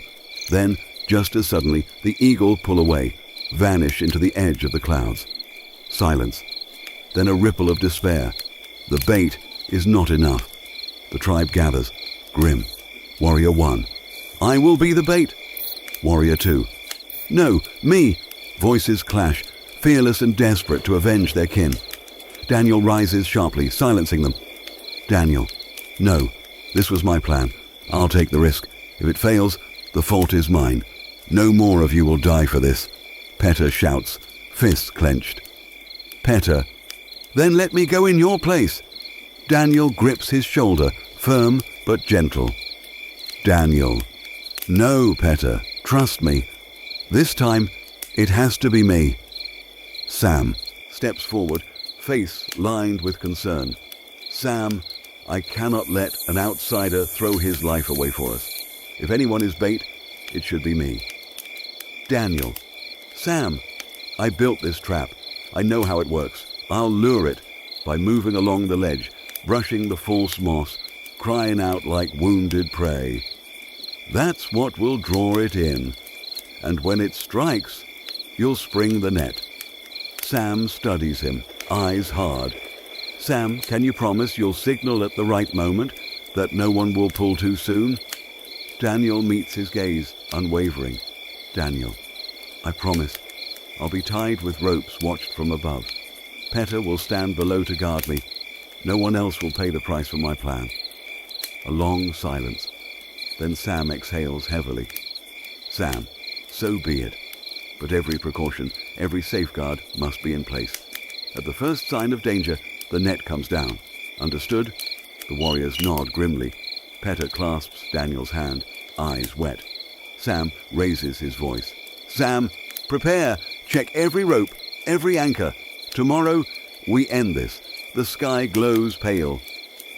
Then, just as suddenly, the eagle pull away, vanish into the edge of the clouds. Silence. Then a ripple of despair. The bait is not enough. The tribe gathers, grim. Warrior 1. I will be the bait. Warrior 2. No, me. Voices clash, fearless and desperate to avenge their kin. Daniel rises sharply, silencing them. Daniel. No, this was my plan. I'll take the risk. If it fails, the fault is mine. No more of you will die for this. Petter shouts, fists clenched. Petter. Then let me go in your place. Daniel grips his shoulder, firm but gentle. Daniel. No, Petter, trust me. This time, it has to be me. Sam steps forward, face lined with concern. Sam, I cannot let an outsider throw his life away for us. If anyone is bait, it should be me. Daniel. Sam, I built this trap. I know how it works. I'll lure it by moving along the ledge, brushing the false moss, crying out like wounded prey. That's what will draw it in. And when it strikes, you'll spring the net. Sam studies him, eyes hard. Sam, can you promise you'll signal at the right moment, that no one will pull too soon? Daniel meets his gaze, unwavering. Daniel. I promise. I'll be tied with ropes watched from above. Petter will stand below to guard me. No one else will pay the price for my plan. A long silence. Then Sam exhales heavily. Sam, so be it. But every precaution, every safeguard must be in place. At the first sign of danger, the net comes down. Understood? The warriors nod grimly. Petter clasps Daniel's hand, eyes wet. Sam raises his voice. Sam, prepare! Check every rope, every anchor. Tomorrow, we end this. The sky glows pale.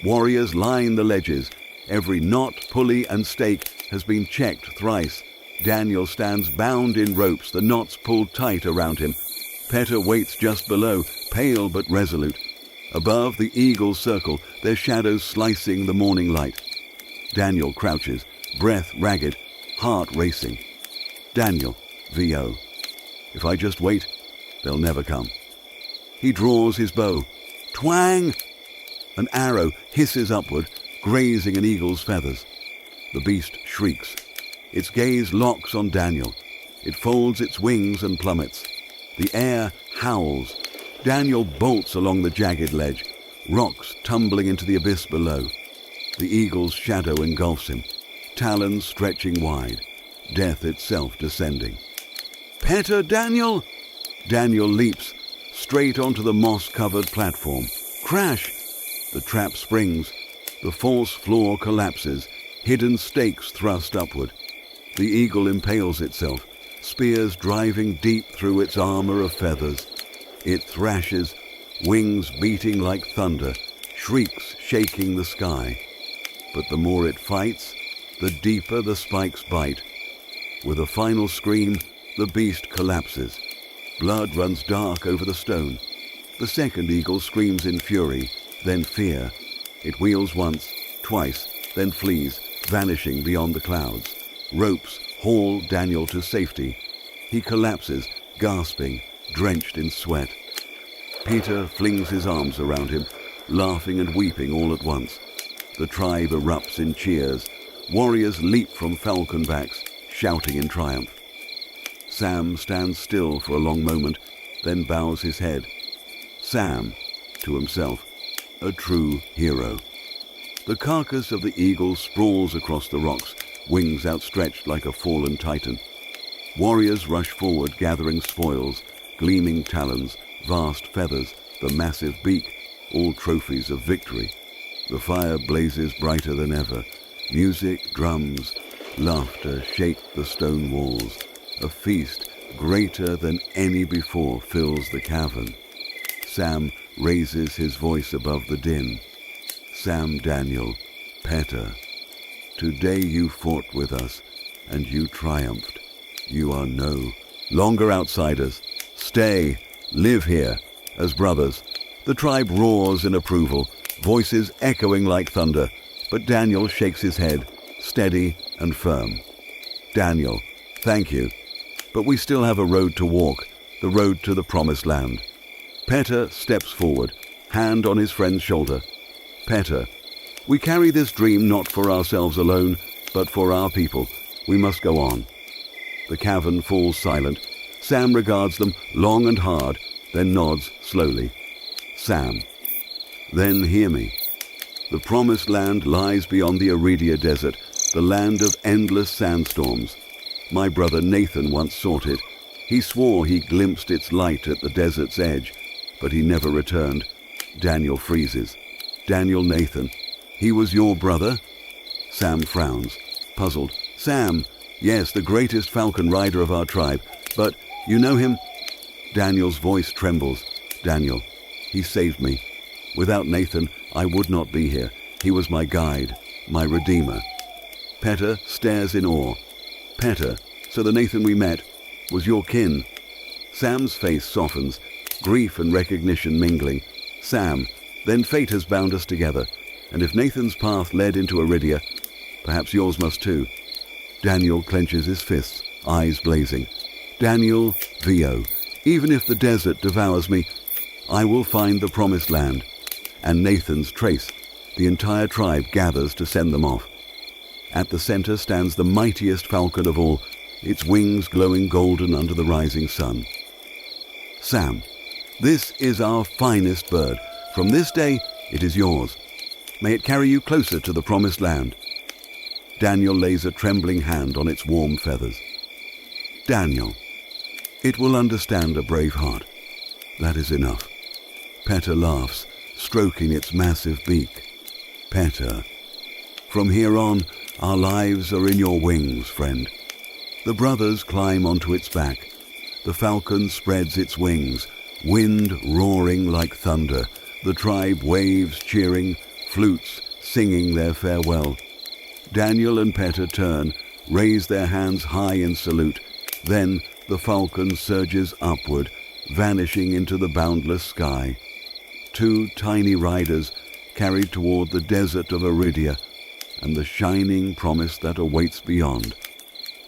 Warriors line the ledges. Every knot, pulley, and stake has been checked thrice. Daniel stands bound in ropes, the knots pulled tight around him. Petter waits just below, pale but resolute. Above the eagles circle, their shadows slicing the morning light. Daniel crouches, breath ragged, heart racing. Daniel, V.O. If I just wait, they'll never come. He draws his bow. Twang! An arrow hisses upward, grazing an eagle's feathers. The beast shrieks. Its gaze locks on Daniel. It folds its wings and plummets. The air howls. Daniel bolts along the jagged ledge, rocks tumbling into the abyss below. The eagle's shadow engulfs him, talons stretching wide, death itself descending. Petter, Daniel! Daniel leaps, straight onto the moss-covered platform. Crash! The trap springs. The false floor collapses, hidden stakes thrust upward. The eagle impales itself, spears driving deep through its armor of feathers. It thrashes, wings beating like thunder, shrieks shaking the sky. But the more it fights, the deeper the spikes bite. With a final scream, the beast collapses. Blood runs dark over the stone. The second eagle screams in fury, then fear. It wheels once, twice, then flees, vanishing beyond the clouds. Ropes haul Daniel to safety. He collapses, gasping, drenched in sweat. Peter flings his arms around him, laughing and weeping all at once. The tribe erupts in cheers. Warriors leap from falcon backs, shouting in triumph. Sam stands still for a long moment, then bows his head. Sam, to himself, a true hero. The carcass of the eagle sprawls across the rocks, wings outstretched like a fallen titan. Warriors rush forward, gathering spoils, gleaming talons, vast feathers, the massive beak, all trophies of victory. The fire blazes brighter than ever. Music, drums, laughter shake the stone walls. A feast greater than any before fills the cavern. Sam raises his voice above the din. Sam Daniel, Petter, today you fought with us, and you triumphed. You are no longer outsiders. Stay, live here, as brothers. The tribe roars in approval. voices echoing like thunder, but Daniel shakes his head, steady and firm. Daniel, thank you, but we still have a road to walk, the road to the promised land. Petter steps forward, hand on his friend's shoulder. Petter, we carry this dream not for ourselves alone, but for our people. We must go on. The cavern falls silent. Sam regards them long and hard, then nods slowly. Sam, then hear me. The promised land lies beyond the Aridia Desert, the land of endless sandstorms. My brother Nathan once sought it. He swore he glimpsed its light at the desert's edge, but he never returned. Daniel freezes. Daniel Nathan, he was your brother? Sam frowns, puzzled. Sam, yes, the greatest falcon rider of our tribe, but you know him? Daniel's voice trembles. Daniel, he saved me. Without Nathan, I would not be here. He was my guide, my redeemer. Petter stares in awe. Petter, so the Nathan we met was your kin. Sam's face softens, grief and recognition mingling. Sam, then fate has bound us together, and if Nathan's path led into Aridia, perhaps yours must too. Daniel clenches his fists, eyes blazing. Daniel Vio, even if the desert devours me, I will find the promised land. And Nathan's trace. The entire tribe gathers to send them off. At the center stands the mightiest falcon of all, its wings glowing golden under the rising sun. Sam, this is our finest bird. From this day, it is yours. May it carry you closer to the promised land. Daniel lays a trembling hand on its warm feathers. Daniel, it will understand a brave heart. That is enough. Petter laughs, stroking its massive beak. Petter, from here on, our lives are in your wings, friend. The brothers climb onto its back. The falcon spreads its wings, wind roaring like thunder. The tribe waves cheering, flutes singing their farewell. Daniel and Petter turn, raise their hands high in salute. Then the falcon surges upward, vanishing into the boundless sky. Two tiny riders carried toward the desert of Aridia and the shining promise that awaits beyond.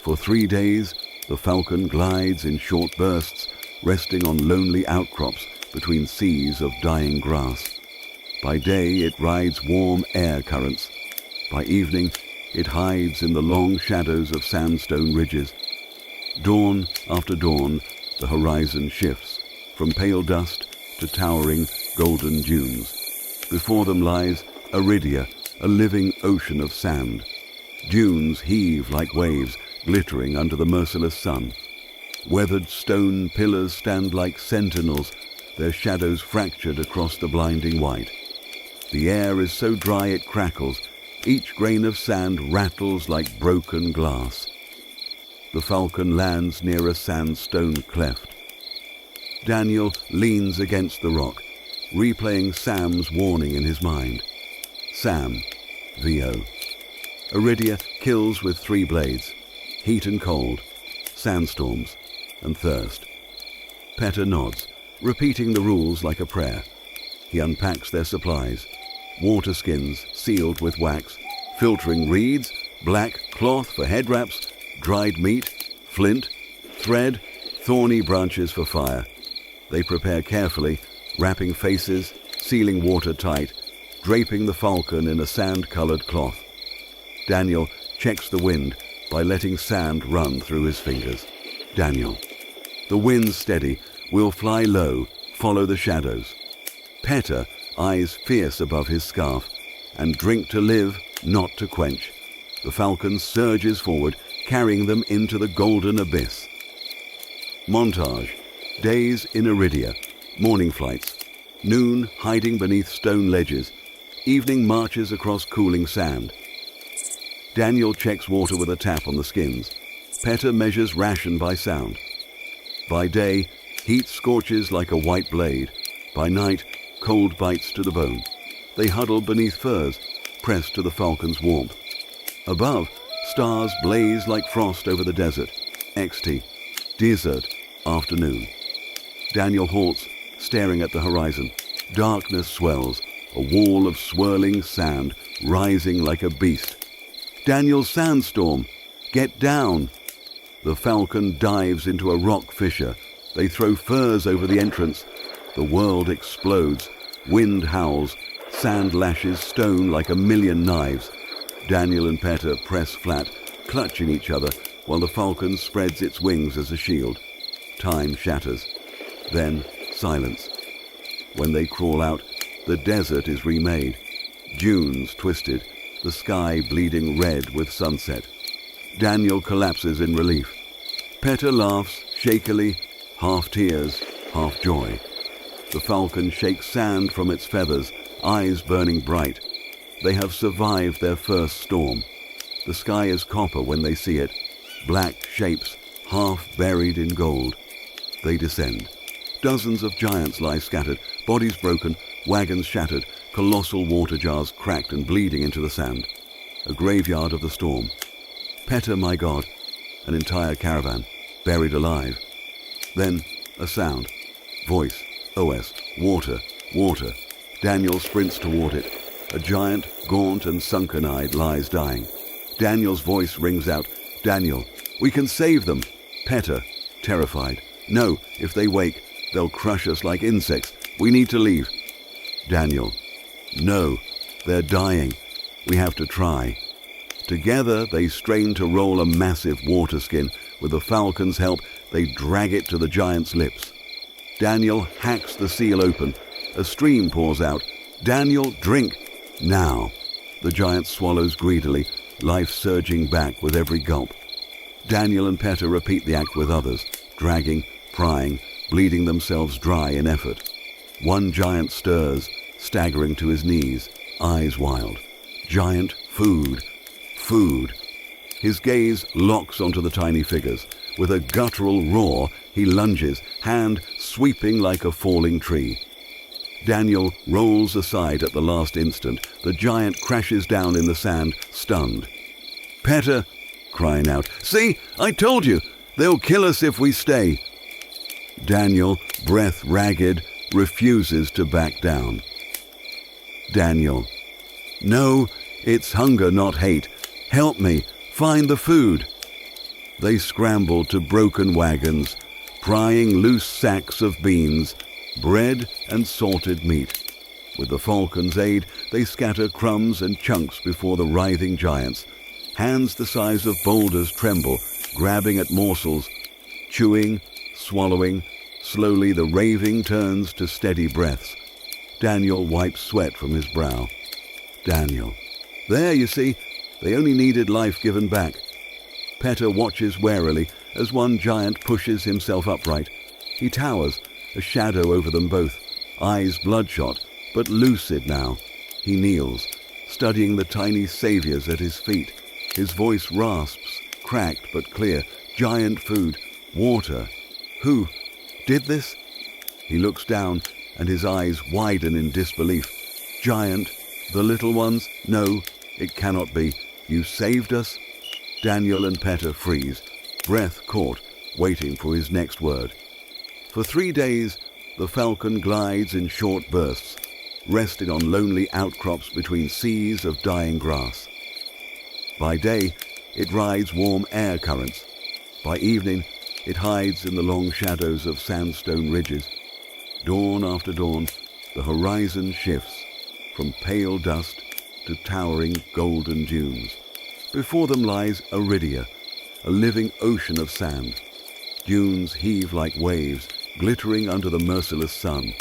For 3 days, the falcon glides in short bursts, resting on lonely outcrops between seas of dying grass. By day, it rides warm air currents. By evening, it hides in the long shadows of sandstone ridges. Dawn after dawn, the horizon shifts, from pale dust to towering golden dunes. Before them lies Aridia, a living ocean of sand. Dunes heave like waves, glittering under the merciless sun. Weathered stone pillars stand like sentinels, their shadows fractured across the blinding white. The air is so dry it crackles. Each grain of sand rattles like broken glass. The falcon lands near a sandstone cleft. Daniel leans against the rock, replaying Sam's warning in his mind. Sam, Vio. Aridia kills with 3 blades. Heat and cold, sandstorms, and thirst. Petter nods, repeating the rules like a prayer. He unpacks their supplies. Water skins sealed with wax, filtering reeds, black cloth for head wraps, dried meat, flint, thread, thorny branches for fire. They prepare carefully, wrapping faces, sealing water tight, draping the falcon in a sand-colored cloth. Daniel checks the wind by letting sand run through his fingers. Daniel, the wind's steady. We'll fly low, follow the shadows. Petter, eyes fierce above his scarf, and drink to live, not to quench. The falcon surges forward, carrying them into the golden abyss. Montage. Days in Aridia. Morning flights. Noon hiding beneath stone ledges. Evening marches across cooling sand. Daniel checks water with a tap on the skins. Petter measures ration by sound. By day, heat scorches like a white blade. By night, cold bites to the bone. They huddle beneath furs, pressed to the falcon's warmth. Above, stars blaze like frost over the desert. XT. Desert. Afternoon. Daniel halts, staring at the horizon. Darkness swells. a wall of swirling sand rising like a beast. "Daniel, sandstorm! Get down!" The falcon dives into a rock fissure. They throw furs over the entrance. The world explodes. Wind howls. Sand lashes stone like a million knives. Daniel and Petter press flat, clutching each other, while the falcon spreads its wings as a shield. Time shatters. Then silence. When they crawl out, the desert is remade. Dunes twisted, the sky bleeding red with sunset. Daniel collapses in relief. Petter laughs shakily, half tears, half joy. The falcon shakes sand from its feathers, eyes burning bright. They have survived their first storm. The sky is copper when they see it, black shapes, half buried in gold. They descend. Dozens of giants lie scattered, bodies broken, wagons shattered, colossal water jars cracked and bleeding into the sand. A graveyard of the storm. Petter, my God, an entire caravan, buried alive. Then a sound. Voice, OS, water, water. Daniel sprints toward it. A giant, gaunt and sunken-eyed, lies dying. Daniel's voice rings out, "Daniel, we can save them." Petter, terrified, "No, if they wake, they'll crush us like insects. We need to leave." Daniel, "No, they're dying. We have to try." Together they strain to roll a massive water skin. With the falcon's help, they drag it to the giant's lips. Daniel hacks the seal open. A stream pours out. "Daniel, drink! Now!" The giant swallows greedily, life surging back with every gulp. Daniel and Petter repeat the act with others, dragging, prying, bleeding themselves dry in effort. One giant stirs, staggering to his knees, eyes wild. Giant food. Food. His gaze locks onto the tiny figures. With a guttural roar, he lunges, hand sweeping like a falling tree. Daniel rolls aside at the last instant. The giant crashes down in the sand, stunned. Petter, crying out, "See, I told you, they'll kill us if we stay." Daniel, breath ragged, refuses to back down. Daniel, "No, it's hunger, not hate. Help me, find the food." They scramble to broken wagons, prying loose sacks of beans, bread and salted meat. With the falcon's aid, they scatter crumbs and chunks before the writhing giants. Hands the size of boulders tremble, grabbing at morsels, chewing, swallowing. Slowly the raving turns to steady breaths. Daniel wipes sweat from his brow. Daniel. There, you see, they only needed life given back. Petter watches warily as one giant pushes himself upright. He towers, a shadow over them both, eyes bloodshot, but lucid now. He kneels, studying the tiny saviors at his feet. His voice rasps, cracked but clear. Giant food, water. Who did this? He looks down, and his eyes widen in disbelief. Giant, the little ones? No, it cannot be. You saved us? Daniel and Petter freeze, breath caught, waiting for his next word. For 3 days, the falcon glides in short bursts, resting on lonely outcrops between seas of dying grass. By day, it rides warm air currents. By evening, it hides in the long shadows of sandstone ridges. Dawn after dawn, the horizon shifts from pale dust to towering golden dunes. Before them lies Aridia, a living ocean of sand. Dunes heave like waves, glittering under the merciless sun.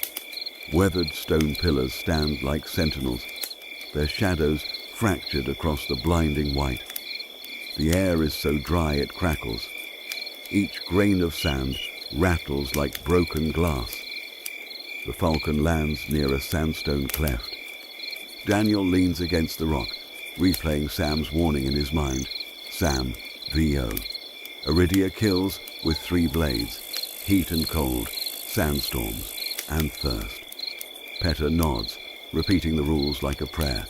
Weathered stone pillars stand like sentinels, their shadows fractured across the blinding white. The air is so dry it crackles. Each grain of sand rattles like broken glass. The falcon lands near a sandstone cleft. Daniel leans against the rock, replaying Sam's warning in his mind. Sam, VO. Aridia kills with 3 blades, heat and cold, sandstorms, and thirst. Petter nods, repeating the rules like a prayer.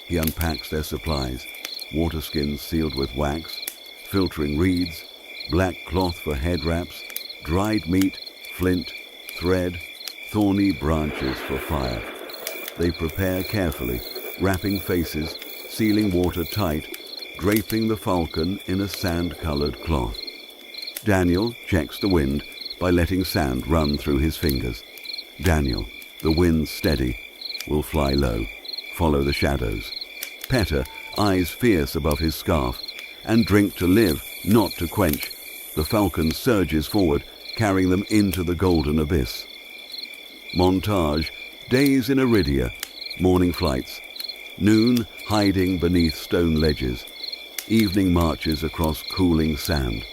He unpacks their supplies, water skins sealed with wax, filtering reeds, black cloth for head wraps, dried meat, flint, thread, thorny branches for fire. They prepare carefully, wrapping faces, sealing water tight, draping the falcon in a sand-colored cloth. Daniel checks the wind by letting sand run through his fingers. Daniel, the wind steady, will fly low, follow the shadows. Peta, eyes fierce above his scarf, and drink to live, not to quench. The falcon surges forward, carrying them into the golden abyss. Montage, days in Iridia, morning flights. Noon, hiding beneath stone ledges. Evening marches across cooling sand.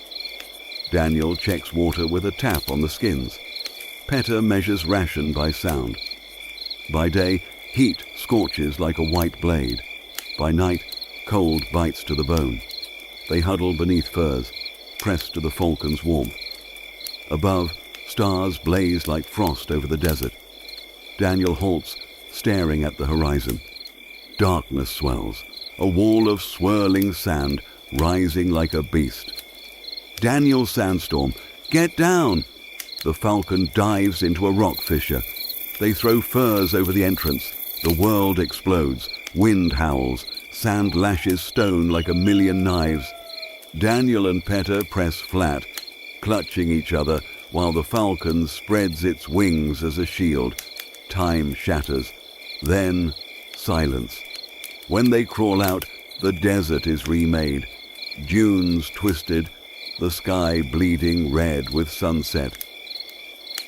Daniel checks water with a tap on the skins. Peta measures ration by sound. By day, heat scorches like a white blade. By night, cold bites to the bone. They huddle beneath furs, pressed to the falcon's warmth. Above, stars blaze like frost over the desert. Daniel halts, staring at the horizon. Darkness swells, a wall of swirling sand rising like a beast. Daniel Sandstorm, get down! The falcon dives into a rock fissure. They throw furs over the entrance. The world explodes. Wind howls. Sand lashes stone like a million knives. Daniel and Peta press flat, clutching each other while the falcon spreads its wings as a shield. Time shatters. Then silence. When they crawl out, the desert is remade. Dunes twisted, the sky bleeding red with sunset.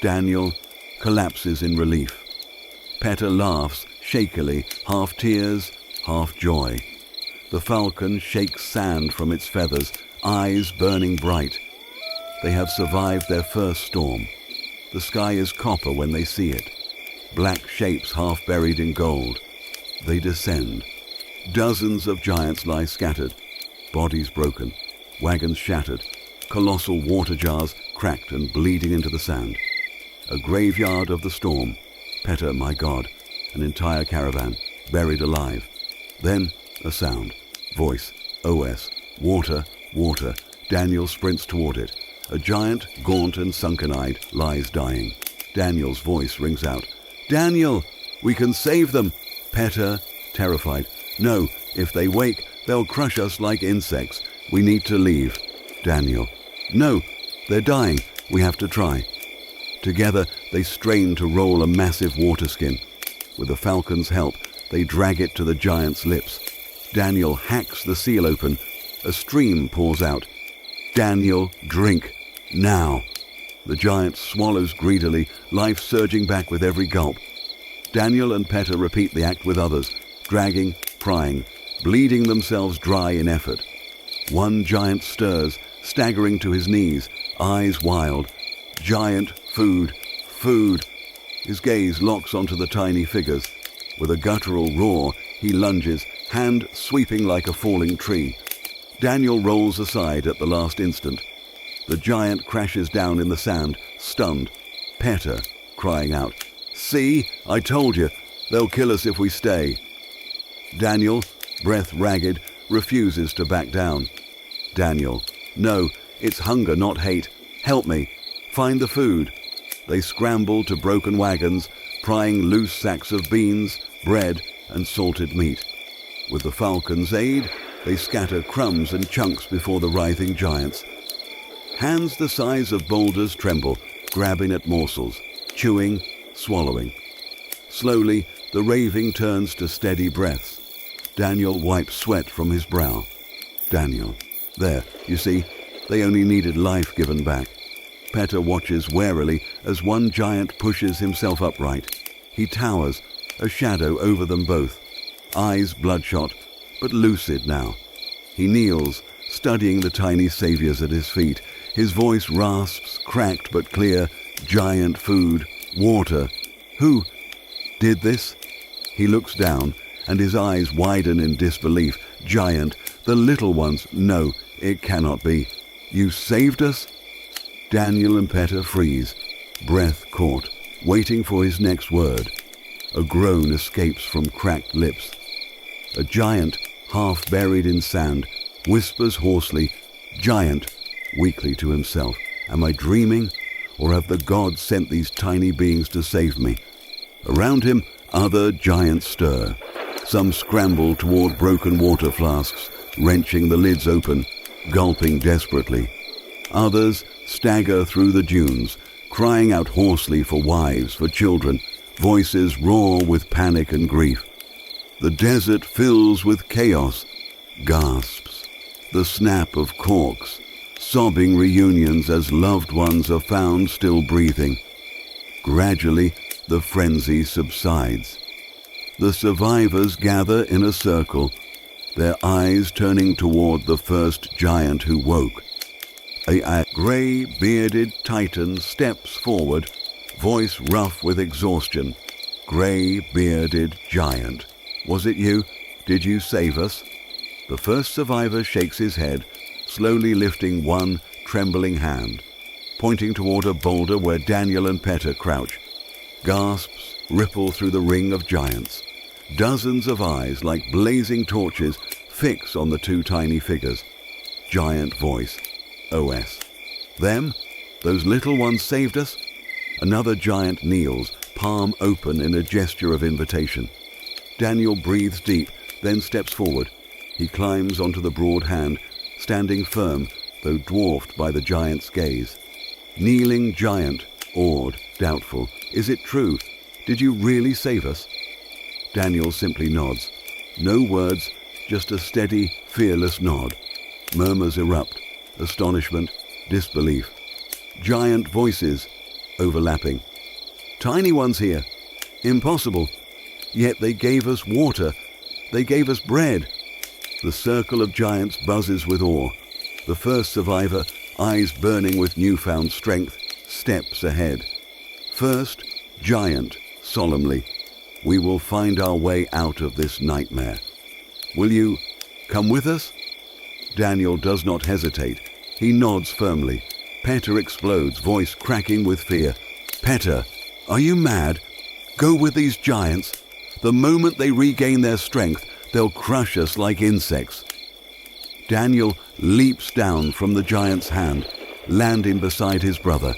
Daniel collapses in relief. Peta laughs shakily, half tears, half joy. The falcon shakes sand from its feathers, eyes burning bright. They have survived their first storm. The sky is copper when they see it. Black shapes half buried in gold. They descend. Dozens of giants lie scattered, bodies broken, wagons shattered, colossal water jars cracked and bleeding into the sand. A graveyard of the storm. Peta, my God, an entire caravan, buried alive. Then a sound. Voice. OS. Water, water. Daniel sprints toward it. A giant, gaunt and sunken-eyed, lies dying. Daniel's voice rings out. Daniel, we can save them. Peta, terrified. No, if they wake, they'll crush us like insects. We need to leave. Daniel. No, they're dying. We have to try. Together, they strain to roll a massive water skin. With the falcon's help, they drag it to the giant's lips. Daniel hacks the seal open. A stream pours out. Daniel, drink. Now. The giant swallows greedily, life surging back with every gulp. Daniel and Peta repeat the act with others, dragging, prying, bleeding themselves dry in effort. One giant stirs, staggering to his knees, eyes wild. Giant, food, food. His gaze locks onto the tiny figures. With a guttural roar, he lunges, hand sweeping like a falling tree. Daniel rolls aside at the last instant. The giant crashes down in the sand, stunned. Peta, crying out, See, I told you, they'll kill us if we stay. Daniel, breath ragged, refuses to back down. Daniel, no, it's hunger, not hate. Help me. Find the food. They scramble to broken wagons, prying loose sacks of beans, bread, and salted meat. With the falcon's aid, they scatter crumbs and chunks before the writhing giants. Hands the size of boulders tremble, grabbing at morsels, chewing, swallowing. Slowly, the raving turns to steady breaths. Daniel wipes sweat from his brow. Daniel. There, you see, they only needed life given back. Peta watches warily as one giant pushes himself upright. He towers, a shadow over them both. Eyes bloodshot, but lucid now. He kneels, studying the tiny saviors at his feet. His voice rasps, cracked but clear. Giant food, water. Who did this? He looks down, and his eyes widen in disbelief. Giant, the little ones. No, it cannot be. You saved us? Daniel and Peta freeze, breath caught, waiting for his next word. A groan escapes from cracked lips. A giant, half buried in sand, whispers hoarsely, Giant, weakly to himself, am I dreaming, or have the gods sent these tiny beings to save me? Around him, Other giants stir. Some scramble toward broken water flasks, wrenching the lids open, gulping desperately. Others stagger through the dunes, crying out hoarsely for wives, for children, voices roar with panic and grief. The desert fills with chaos, gasps, the snap of corks, sobbing reunions as loved ones are found still breathing. Gradually, the frenzy subsides. The survivors gather in a circle, their eyes turning toward the first giant who woke. A gray-bearded titan steps forward, voice rough with exhaustion. Gray-bearded giant. Was it you? Did you save us? The first survivor shakes his head, slowly lifting one trembling hand, pointing toward a boulder where Daniel and Petter crouch. Gasps ripple through the ring of giants. Dozens of eyes, like blazing torches, fix on the two tiny figures. Giant voice. OS. Them? Those little ones saved us? Another giant kneels, palm open in a gesture of invitation. Daniel breathes deep, then steps forward. He climbs onto the broad hand, standing firm, though dwarfed by the giant's gaze. Kneeling giant, awed, doubtful. Is it true? Did you really save us? Daniel simply nods. No words, just a steady, fearless nod. Murmurs erupt. Astonishment, disbelief. Giant voices, overlapping. Tiny ones here. Impossible. Yet they gave us water. They gave us bread. The circle of giants buzzes with awe. The first survivor, eyes burning with newfound strength, steps ahead. First giant, solemnly. We will find our way out of this nightmare. Will you come with us? Daniel does not hesitate. He nods firmly. Petter explodes, voice cracking with fear. Petter, are you mad? Go with these giants. The moment they regain their strength, they'll crush us like insects. Daniel leaps down from the giant's hand, landing beside his brother.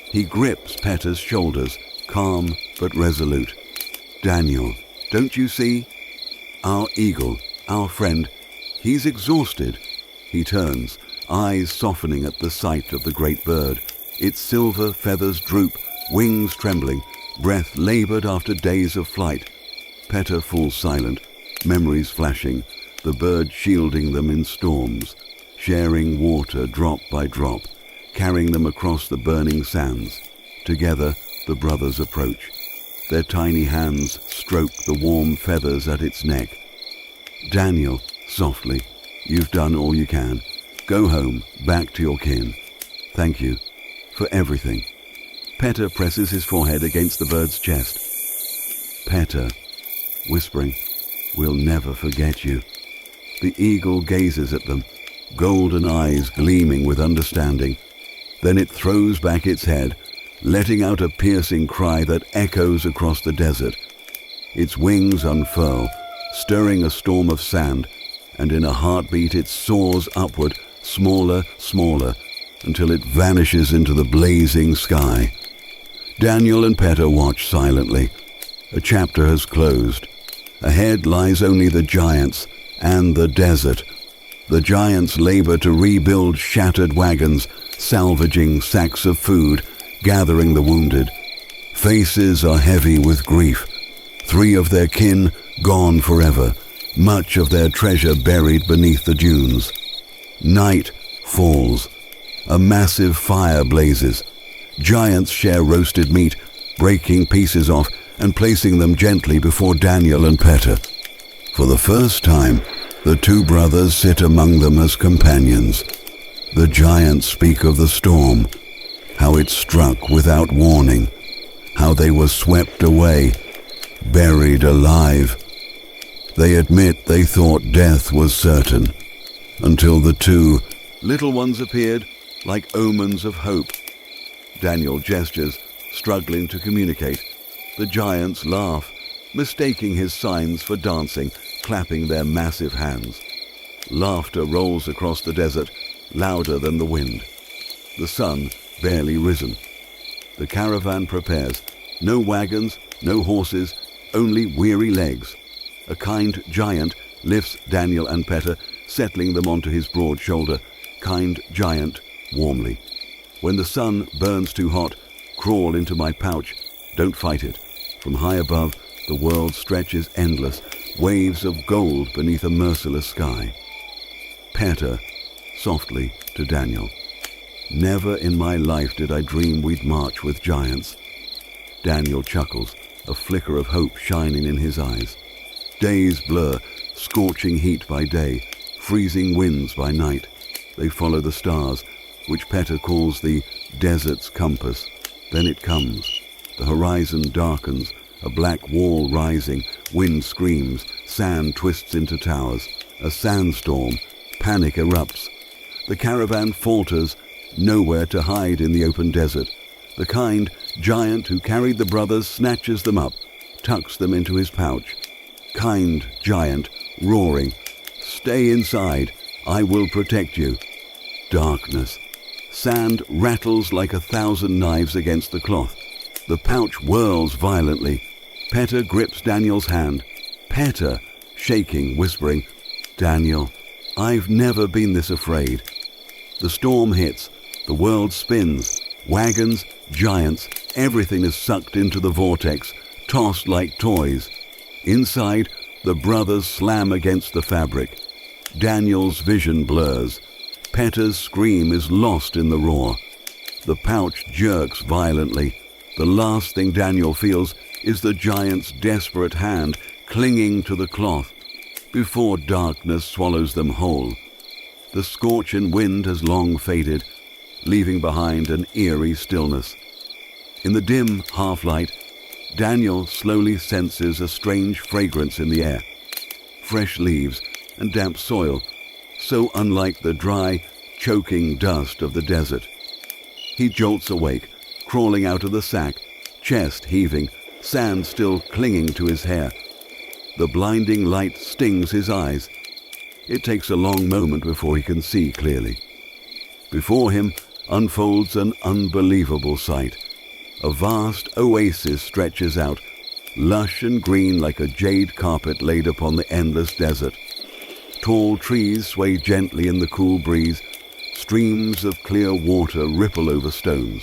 He grips Petter's shoulders, calm but resolute. Daniel, don't you see? Our eagle, our friend, he's exhausted. He turns, eyes softening at the sight of the great bird. Its silver feathers droop, wings trembling, breath labored after days of flight. Petter falls silent, memories flashing, the bird shielding them in storms, sharing water drop by drop, carrying them across the burning sands. Together, the brothers approach. Their tiny hands stroke the warm feathers at its neck. Daniel, softly, you've done all you can. Go home, back to your kin. Thank you for everything. Petter presses his forehead against the bird's chest. Petter, whispering, we'll never forget you. The eagle gazes at them, golden eyes gleaming with understanding. Then it throws back its head, letting out a piercing cry that echoes across the desert. Its wings unfurl, stirring a storm of sand, and in a heartbeat it soars upward, smaller, smaller, until it vanishes into the blazing sky. Daniel and Petter watch silently. A chapter has closed. Ahead lies only the giants and the desert. The giants labor to rebuild shattered wagons, salvaging sacks of food, gathering the wounded. Faces are heavy with grief. 3 of their kin gone forever, much of their treasure buried beneath the dunes. Night falls. A massive fire blazes. Giants share roasted meat, breaking pieces off and placing them gently before Daniel and Petter. For the first time, the 2 brothers sit among them as companions. The giants speak of the storm, how it struck without warning, how they were swept away, buried alive. They admit they thought death was certain, until the 2 little ones appeared like omens of hope. Daniel gestures, struggling to communicate. The giants laugh, mistaking his signs for dancing, clapping their massive hands. Laughter rolls across the desert, louder than the wind. The sun barely risen. The caravan prepares. No wagons, no horses, only weary legs. A kind giant lifts Daniel and Petter, settling them onto his broad shoulder. Kind giant, warmly. When the sun burns too hot, crawl into my pouch. Don't fight it. From high above, the world stretches endless, waves of gold beneath a merciless sky. Petter, softly to Daniel. Never in my life did I dream we'd march with giants. Daniel chuckles, a flicker of hope shining in his eyes. Days blur, scorching heat by day, freezing winds by night. They follow the stars, which Petter calls the desert's compass. Then it comes. The horizon darkens, a black wall rising, wind screams, sand twists into towers. A sandstorm, panic erupts. The caravan falters, nowhere to hide in the open desert. The kind giant who carried the brothers snatches them up, tucks them into his pouch. Kind giant, roaring, "Stay inside, I will protect you." Darkness. Sand rattles like 1,000 knives against the cloth. The pouch whirls violently. Petter grips Daniel's hand. Petter, shaking, whispering, "Daniel, I've never been this afraid." The storm hits. The world spins. Wagons, giants, everything is sucked into the vortex, tossed like toys. Inside, the brothers slam against the fabric. Daniel's vision blurs. Petter's scream is lost in the roar. The pouch jerks violently. The last thing Daniel feels is the giant's desperate hand clinging to the cloth before darkness swallows them whole. The scorching wind has long faded, leaving behind an eerie stillness. In the dim half-light, Daniel slowly senses a strange fragrance in the air. Fresh leaves and damp soil, so unlike the dry, choking dust of the desert. He jolts awake, crawling out of the sack, chest heaving, sand still clinging to his hair. The blinding light stings his eyes. It takes a long moment before he can see clearly. Before him unfolds an unbelievable sight. A vast oasis stretches out, lush and green like a jade carpet laid upon the endless desert. Tall trees sway gently in the cool breeze. Streams of clear water ripple over stones.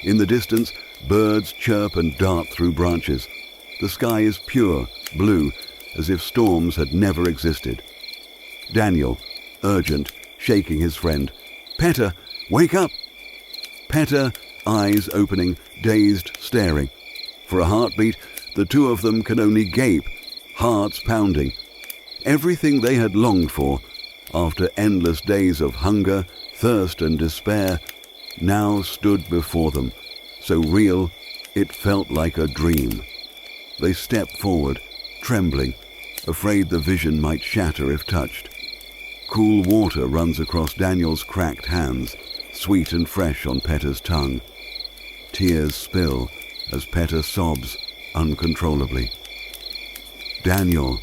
In the distance, birds chirp and dart through branches. The sky is pure, blue, as if storms had never existed. Daniel, urgent, shaking his friend. "Petter, wake up!" Petter, eyes opening, dazed, staring. For a heartbeat, the two of them can only gape, hearts pounding. Everything they had longed for, after endless days of hunger, thirst and despair, now stood before them, so real it felt like a dream. They stepped forward, trembling, afraid the vision might shatter if touched. Cool water runs across Daniel's cracked hands, sweet and fresh on Petter's tongue. Tears spill as Petter sobs uncontrollably. "Daniel,"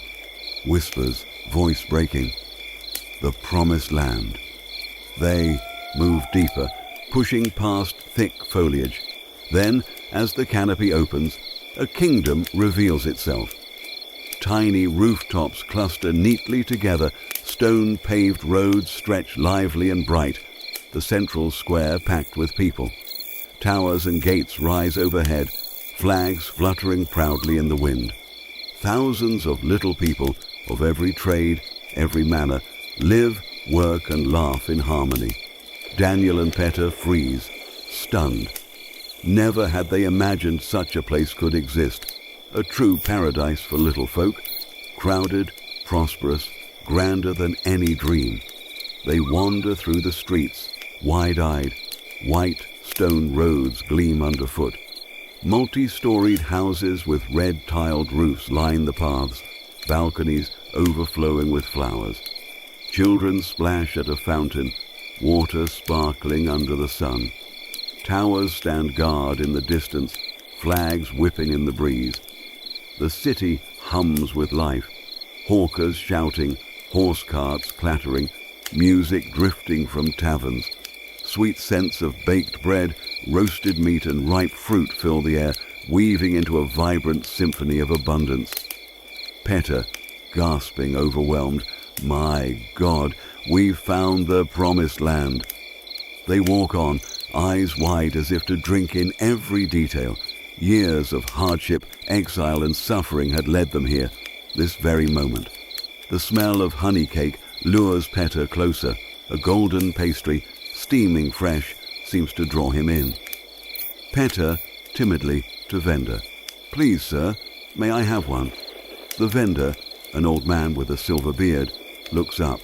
whispers, voice breaking, "the promised land." They move deeper, pushing past thick foliage. Then, as the canopy opens, a kingdom reveals itself. Tiny rooftops cluster neatly together, stone-paved roads stretch lively and bright, the central square packed with people. Towers and gates rise overhead, flags fluttering proudly in the wind. Thousands of little people of every trade, every manner, live, work and laugh in harmony. Daniel and Petter freeze, stunned. Never had they imagined such a place could exist. A true paradise for little folk, crowded, prosperous, grander than any dream. They wander through the streets, wide-eyed. White stone roads gleam underfoot. Multi-storied houses with red-tiled roofs line the paths, balconies overflowing with flowers. Children splash at a fountain, water sparkling under the sun. Towers stand guard in the distance, flags whipping in the breeze. The city hums with life, hawkers shouting, horse carts clattering, music drifting from taverns. Sweet scents of baked bread, roasted meat and ripe fruit fill the air, weaving into a vibrant symphony of abundance. Petter, gasping, overwhelmed, "My God, we've found the promised land." They walk on, eyes wide as if to drink in every detail. Years of hardship, exile and suffering had led them here, this very moment. The smell of honey cake lures Petter closer. A golden pastry, steaming fresh, seems to draw him in. Petter, timidly, to vendor. "Please, sir, may I have one?" The vendor, an old man with a silver beard, looks up.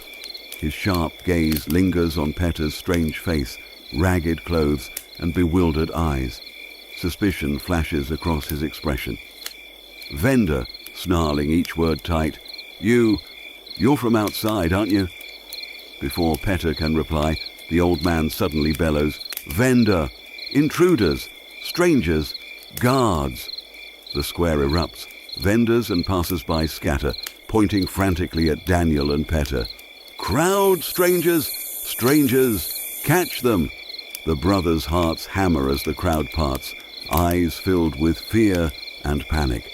His sharp gaze lingers on Petter's strange face, ragged clothes, and bewildered eyes. Suspicion flashes across his expression. "Vendor," snarling each word tight, You're from outside, aren't you?" Before Petter can reply, the old man suddenly bellows, "Vendor! Intruders! Strangers! Guards!" The square erupts. Vendors and passers-by scatter, pointing frantically at Daniel and Petter. "Crowd, strangers! Strangers! Catch them!" The brothers' hearts hammer as the crowd parts, eyes filled with fear and panic.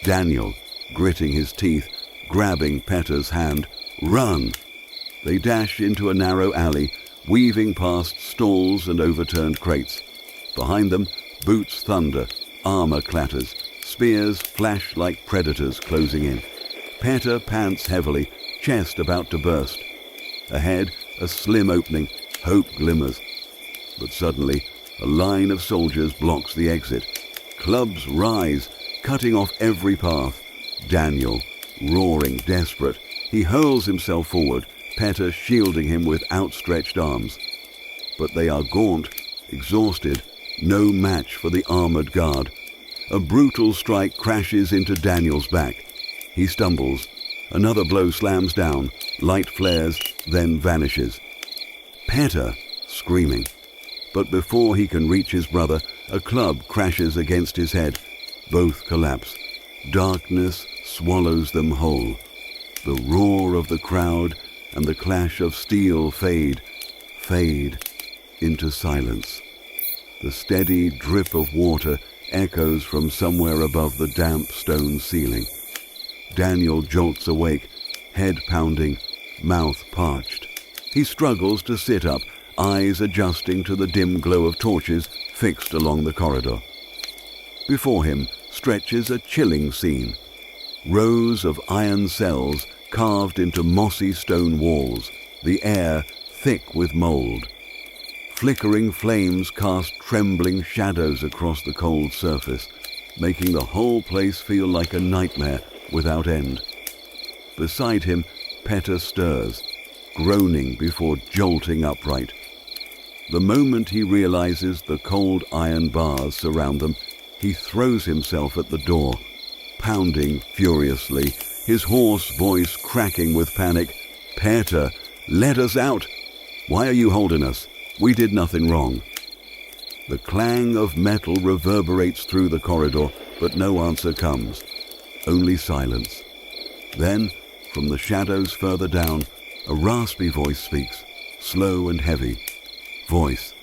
Daniel, gritting his teeth, grabbing Petter's hand, "Run!" They dash into a narrow alley, weaving past stalls and overturned crates. Behind them, boots thunder, armor clatters, spears flash like predators closing in. Petter pants heavily, chest about to burst. Ahead, a slim opening, hope glimmers. But suddenly, a line of soldiers blocks the exit. Clubs rise, cutting off every path. Daniel, roaring, desperate, he hurls himself forward, Petter shielding him with outstretched arms. But they are gaunt, exhausted, no match for the armored guard. A brutal strike crashes into Daniel's back. He stumbles. Another blow slams down, light flares, then vanishes. Petter, screaming. But before he can reach his brother, a club crashes against his head. Both collapse. Darkness swallows them whole. The roar of the crowd and the clash of steel fade into silence. The steady drip of water echoes from somewhere above the damp stone ceiling. Daniel jolts awake, head pounding, mouth parched. He struggles to sit up, eyes adjusting to the dim glow of torches fixed along the corridor. Before him stretches a chilling scene. Rows of iron cells carved into mossy stone walls, the air thick with mold. Flickering flames cast trembling shadows across the cold surface, making the whole place feel like a nightmare without end. Beside him, Petter stirs, groaning before jolting upright. The moment he realizes the cold iron bars surround them, he throws himself at the door, pounding furiously, his hoarse voice cracking with panic. "Petter, let us out! Why are you holding us? We did nothing wrong." The clang of metal reverberates through the corridor, but no answer comes. Only silence. Then, from the shadows further down, a raspy voice speaks, slow and heavy. "Voice,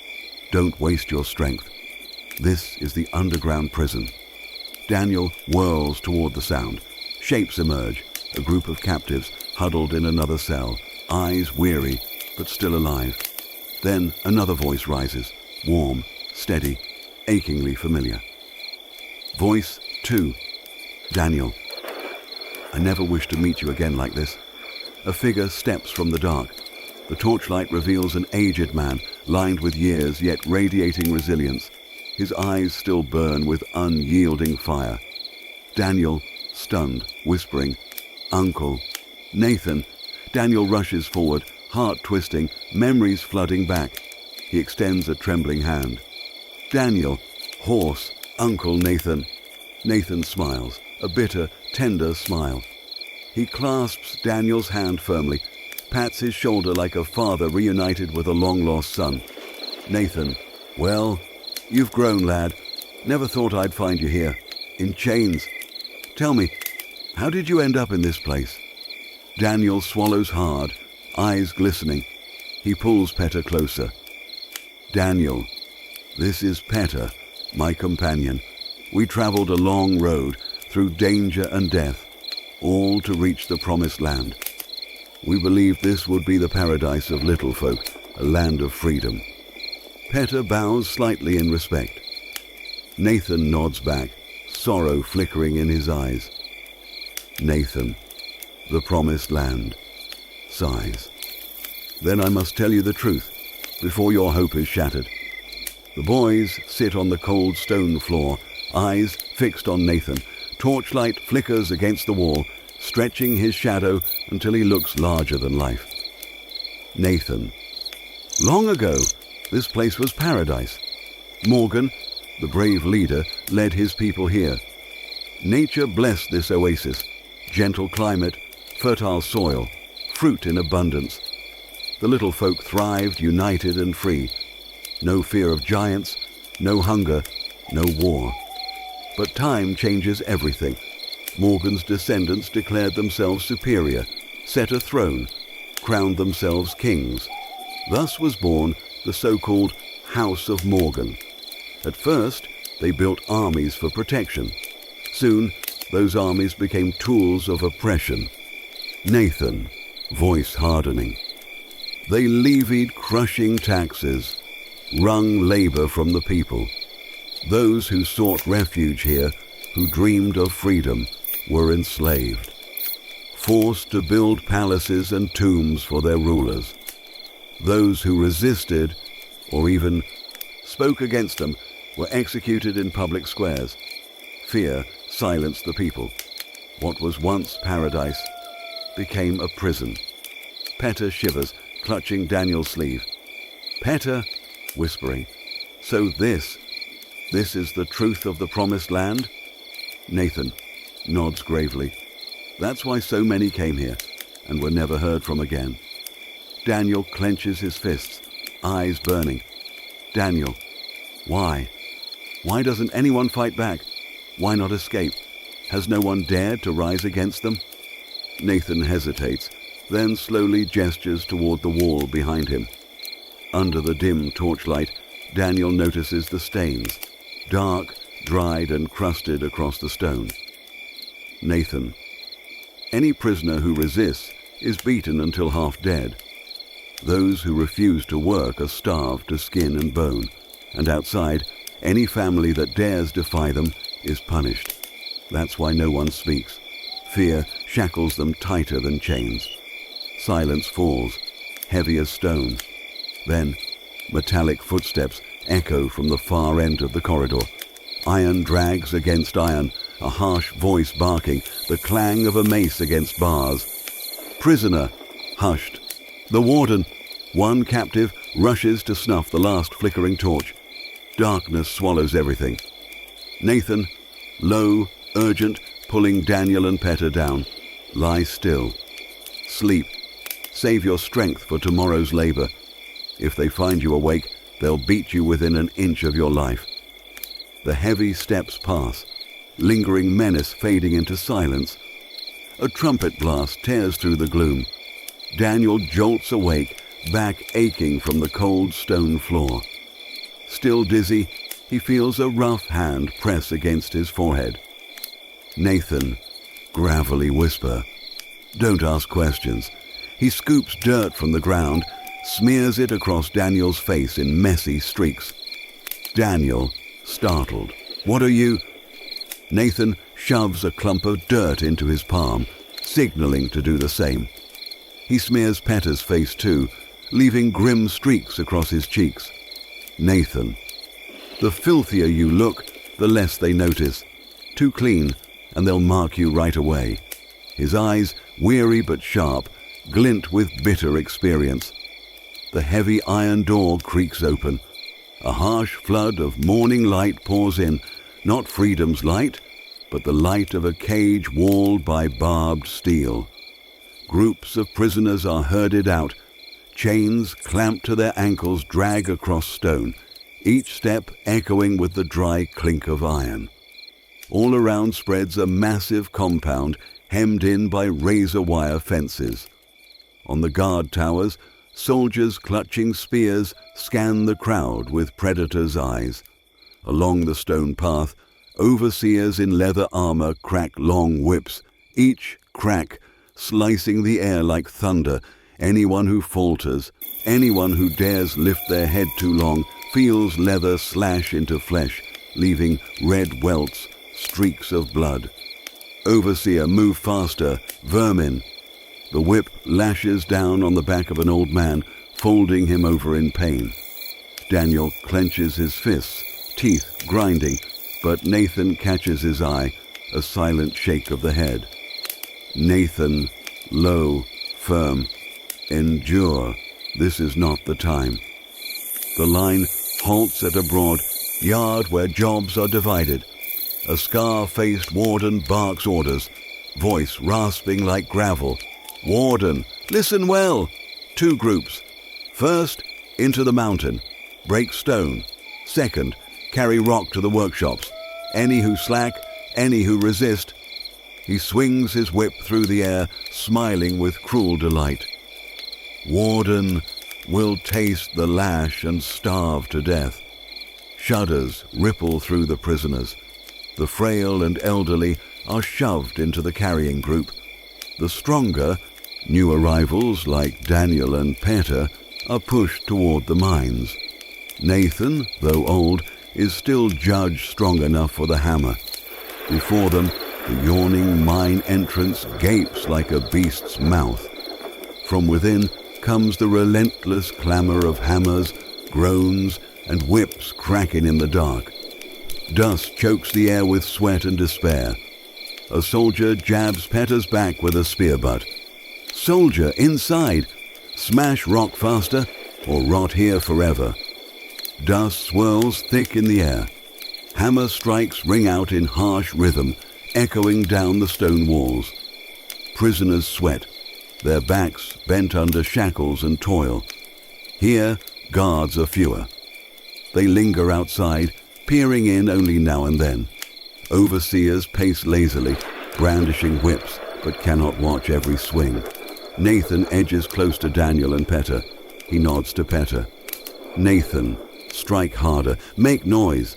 don't waste your strength. This is the underground prison." Daniel whirls toward the sound. Shapes emerge, a group of captives huddled in another cell, eyes weary, but still alive. Then another voice rises, warm, steady, achingly familiar. Voice 2. "Daniel, I never wish to meet you again like this." A figure steps from the dark. The torchlight reveals an aged man, lined with years, yet radiating resilience. His eyes still burn with unyielding fire. Daniel, stunned, whispering, "Uncle." "Nathan." Daniel rushes forward, heart twisting, memories flooding back. He extends a trembling hand. Daniel, hoarse, "Uncle Nathan." Nathan smiles, a bitter, tender smile. He clasps Daniel's hand firmly, pats his shoulder like a father reunited with a long-lost son. "Nathan, well, you've grown, lad. Never thought I'd find you here, in chains. Tell me, how did you end up in this place?" Daniel swallows hard, eyes glistening. He pulls Petter closer. "Daniel, this is Petter, my companion. We traveled a long road through danger and death, all to reach the promised land. We believed this would be the paradise of little folk, a land of freedom. Peta bows slightly in respect. Nathan nods back, sorrow flickering in his eyes. Nathan, the promised land, sighs. Then I must tell you the truth, before your hope is shattered. The boys sit on the cold stone floor, eyes fixed on Nathan. Torchlight flickers against the wall, stretching his shadow until he looks larger than life. Nathan. Long ago, this place was paradise. Morgan, the brave leader, led his people here. Nature blessed this oasis. Gentle climate, fertile soil, fruit in abundance. The little folk thrived, united and free. No fear of giants, no hunger, no war. But time changes everything. Morgan's descendants declared themselves superior, set a throne, crowned themselves kings. Thus was born the so-called House of Morgan. At first, they built armies for protection. Soon, those armies became tools of oppression. Nathan, voice hardening. They levied crushing taxes, wrung labor from the people. Those who sought refuge here, who dreamed of freedom, were enslaved, forced to build palaces and tombs for their rulers. Those who resisted, or even spoke against them, were executed in public squares. Fear silenced the people. What was once paradise became a prison. Peta shivers, clutching Daniel's sleeve. Peta, whispering, so this is the truth of the promised land? Nathan nods gravely. That's why so many came here and were never heard from again. Daniel clenches his fists, eyes burning. Daniel, why? Why doesn't anyone fight back? Why not escape? Has no one dared to rise against them? Nathan hesitates, then slowly gestures toward the wall behind him. Under the dim torchlight, Daniel notices the stains, dark, dried and crusted across the stone. Nathan, any prisoner who resists is beaten until half dead. Those who refuse to work are starved to skin and bone, and outside, any family that dares defy them is punished. That's why no one speaks. Fear shackles them tighter than chains. Silence falls, heavy as stone. Then, metallic footsteps echo from the far end of the corridor. Iron drags against iron, a harsh voice barking, the clang of a mace against bars. Prisoner, hushed. The warden, one captive, rushes to snuff the last flickering torch. Darkness swallows everything. Nathan, low, urgent, pulling Daniel and Peta down. Lie still. Sleep. Save your strength for tomorrow's labor. If they find you awake, they'll beat you within an inch of your life. The heavy steps pass, lingering menace fading into silence. A trumpet blast tears through the gloom. Daniel jolts awake, back aching from the cold stone floor. Still dizzy, he feels a rough hand press against his forehead. Nathan, gravelly whisper. Don't ask questions. He scoops dirt from the ground, smears it across Daniel's face in messy streaks. Daniel, startled. What are you? Nathan shoves a clump of dirt into his palm, signaling to do the same. He smears Peta's face too, leaving grim streaks across his cheeks. Nathan. The filthier you look, the less they notice. Too clean, and they'll mark you right away. His eyes, weary but sharp, glint with bitter experience. The heavy iron door creaks open. A harsh flood of morning light pours in, not freedom's light, but the light of a cage walled by barbed steel. Groups of prisoners are herded out. Chains clamped to their ankles drag across stone, each step echoing with the dry clink of iron. All around spreads a massive compound hemmed in by razor wire fences. On the guard towers, soldiers clutching spears scan the crowd with predators' eyes. Along the stone path, Overseers in leather armor crack long whips, each crack slicing the air like thunder. Anyone who falters, anyone who dares lift their head too long, feels leather slash into flesh, leaving red welts, streaks of blood. Overseer, move faster, vermin. The whip lashes down on the back of an old man, folding him over in pain. Daniel clenches his fists, teeth grinding, but Nathan catches his eye, a silent shake of the head. Nathan, low, firm, endure, this is not the time. The line halts at a broad yard where jobs are divided. A scar-faced warden barks orders, voice rasping like gravel. Warden, listen well. 2 groups. First, into the mountain. Break stone. Second, carry rock to the workshops. Any who slack, any who resist. He swings his whip through the air, smiling with cruel delight. Warden will taste the lash and starve to death. Shudders ripple through the prisoners. The frail and elderly are shoved into the carrying group. The stronger, new arrivals like Daniel and Peter, are pushed toward the mines. Nathan, though old, is still judged strong enough for the hammer. Before them, the yawning mine entrance gapes like a beast's mouth. From within comes the relentless clamor of hammers, groans, and whips cracking in the dark. Dust chokes the air with sweat and despair. A soldier jabs Peter's back with a spear butt. Soldier, inside! Smash rock faster, or rot here forever. Dust swirls thick in the air. Hammer strikes ring out in harsh rhythm, echoing down the stone walls. Prisoners sweat, their backs bent under shackles and toil. Here, guards are fewer. They linger outside, peering in only now and then. Overseers pace lazily, brandishing whips, but cannot watch every swing. Nathan edges close to Daniel and Peter. He nods to Peter. Nathan, strike harder, make noise.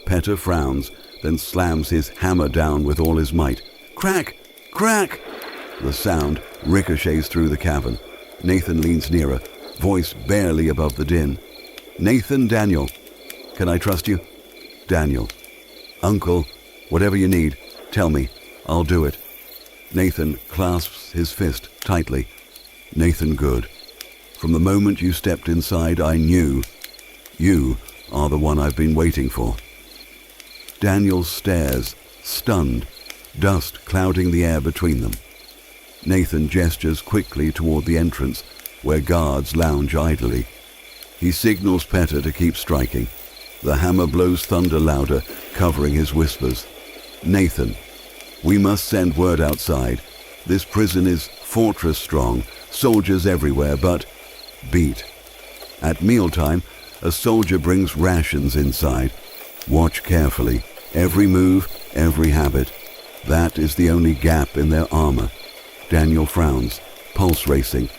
Peter frowns, then slams his hammer down with all his might. Crack! Crack! The sound ricochets through the cavern. Nathan leans nearer, voice barely above the din. Nathan, Daniel. Can I trust you? Daniel. Uncle, whatever you need, tell me. I'll do it. Nathan clasps his fist tightly. Nathan Good. From the moment you stepped inside, I knew. You are the one I've been waiting for. Daniel stares, stunned, dust clouding the air between them. Nathan gestures quickly toward the entrance, where guards lounge idly. He signals Peter to keep striking. The hammer blows thunder louder, covering his whispers. Nathan, we must send word outside. This prison is fortress strong, soldiers everywhere, but beat. At mealtime, a soldier brings rations inside. Watch carefully. Every move, every habit. That is the only gap in their armor. Daniel frowns, pulse racing.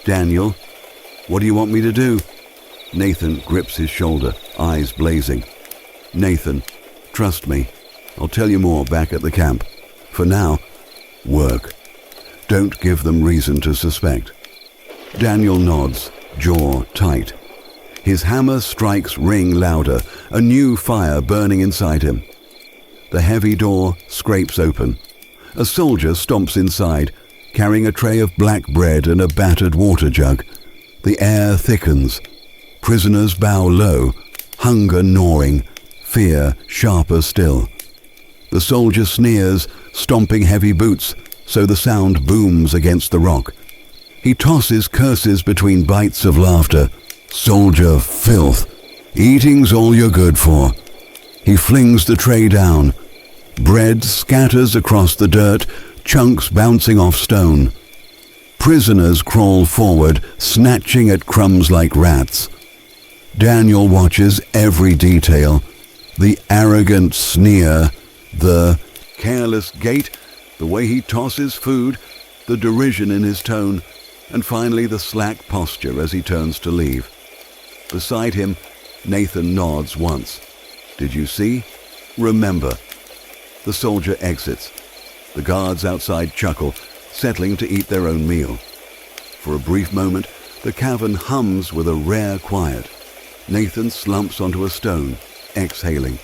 Daniel, what do you want me to do? Nathan grips his shoulder, eyes blazing. Nathan, trust me. I'll tell you more back at the camp. For now, work. Don't give them reason to suspect. Daniel nods, jaw tight. His hammer strikes ring louder, a new fire burning inside him. The heavy door scrapes open. A soldier stomps inside, carrying a tray of black bread and a battered water jug. The air thickens. Prisoners bow low, hunger gnawing, fear sharper still. The soldier sneers, stomping heavy boots, so the sound booms against the rock. He tosses curses between bites of laughter. Soldier filth. Eating's all you're good for. He flings the tray down. Bread scatters across the dirt, chunks bouncing off stone. Prisoners crawl forward, snatching at crumbs like rats. Daniel watches every detail. The arrogant sneer, the careless gait, the way he tosses food, the derision in his tone, and finally the slack posture as he turns to leave. Beside him, Nathan nods once. Did you see? Remember. The soldier exits. The guards outside chuckle, settling to eat their own meal. For a brief moment, the cavern hums with a rare quiet. Nathan slumps onto a stone, exhaling.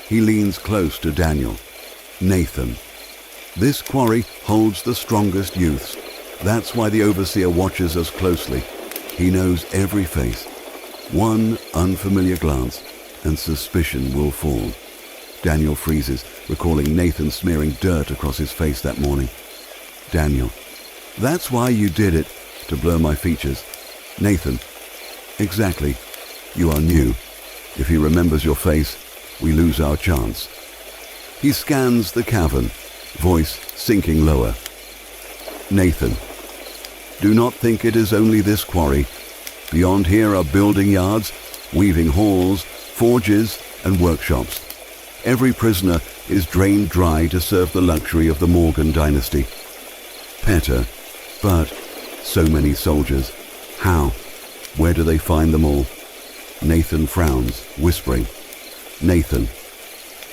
He leans close to Daniel. Nathan. This quarry holds the strongest youths. That's why the overseer watches us closely. He knows every face. One unfamiliar glance, and suspicion will fall. Daniel freezes, recalling Nathan smearing dirt across his face that morning. Daniel. That's why you did it, to blur my features. Nathan. Exactly. You are new. If he remembers your face, we lose our chance. He scans the cavern, voice sinking lower. Nathan. Do not think it is only this quarry. Beyond here are building yards, weaving halls, forges, and workshops. Every prisoner is drained dry to serve the luxury of the Morgan dynasty. Petter. But so many soldiers. How? Where do they find them all? Nathan frowns, whispering. Nathan.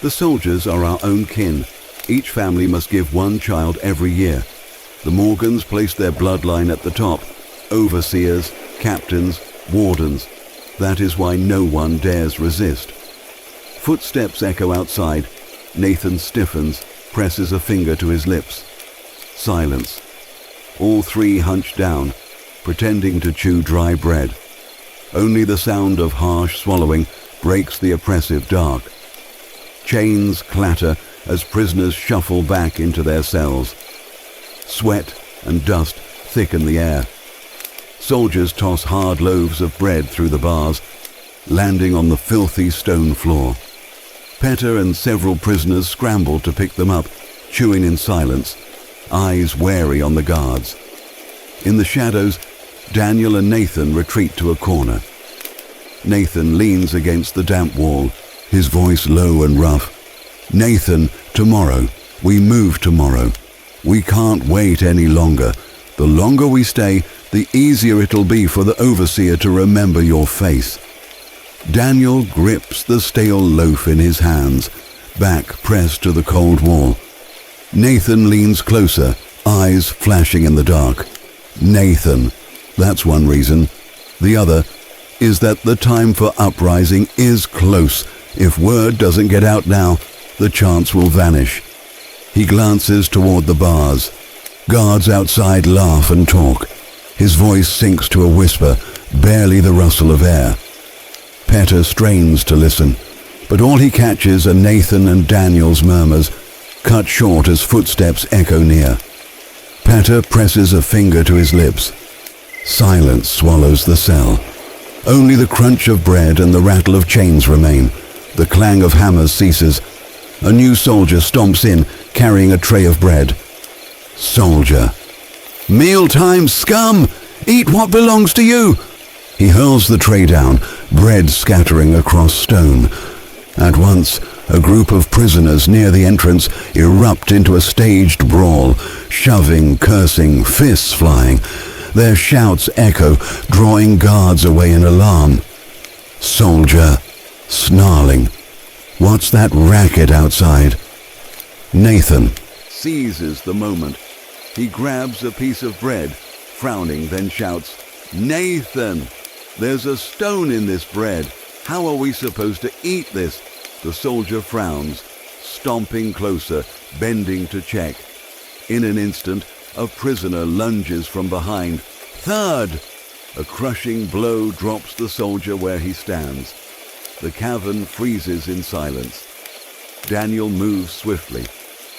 The soldiers are our own kin. Each family must give one child every year. The Morgans place their bloodline at the top. Overseers, captains, wardens. That is why no one dares resist. Footsteps echo outside. Nathan stiffens, presses a finger to his lips. Silence. All three hunch down, pretending to chew dry bread. Only the sound of harsh swallowing breaks the oppressive dark. Chains clatter as prisoners shuffle back into their cells. Sweat and dust thicken the air. Soldiers toss hard loaves of bread through the bars, landing on the filthy stone floor. Petter and several prisoners scramble to pick them up, chewing in silence, eyes wary on the guards. In the shadows, Daniel and Nathan retreat to a corner. Nathan leans against the damp wall, his voice low and rough. Nathan, tomorrow. We move tomorrow. We can't wait any longer. The longer we stay, the easier it'll be for the overseer to remember your face. Daniel grips the stale loaf in his hands, back pressed to the cold wall. Nathan leans closer, eyes flashing in the dark. Nathan. That's one reason. The other is that the time for uprising is close. If word doesn't get out now, the chance will vanish. He glances toward the bars. Guards outside laugh and talk. His voice sinks to a whisper, barely the rustle of air. Petter strains to listen, but all he catches are Nathan and Daniel's murmurs, cut short as footsteps echo near. Petter presses a finger to his lips. Silence swallows the cell. Only the crunch of bread and the rattle of chains remain. The clang of hammers ceases. A new soldier stomps in, carrying a tray of bread. Soldier. Mealtime, scum! Eat what belongs to you! He hurls the tray down, bread scattering across stone. At once, a group of prisoners near the entrance erupt into a staged brawl, shoving, cursing, fists flying. Their shouts echo, drawing guards away in alarm. Soldier, snarling. What's that racket outside? Nathan seizes the moment. He grabs a piece of bread, frowning, then shouts, Nathan! There's a stone in this bread. How are we supposed to eat this? The soldier frowns, stomping closer, bending to check. In an instant, a prisoner lunges from behind. Thud! A crushing blow drops the soldier where he stands. The cavern freezes in silence. Daniel moves swiftly.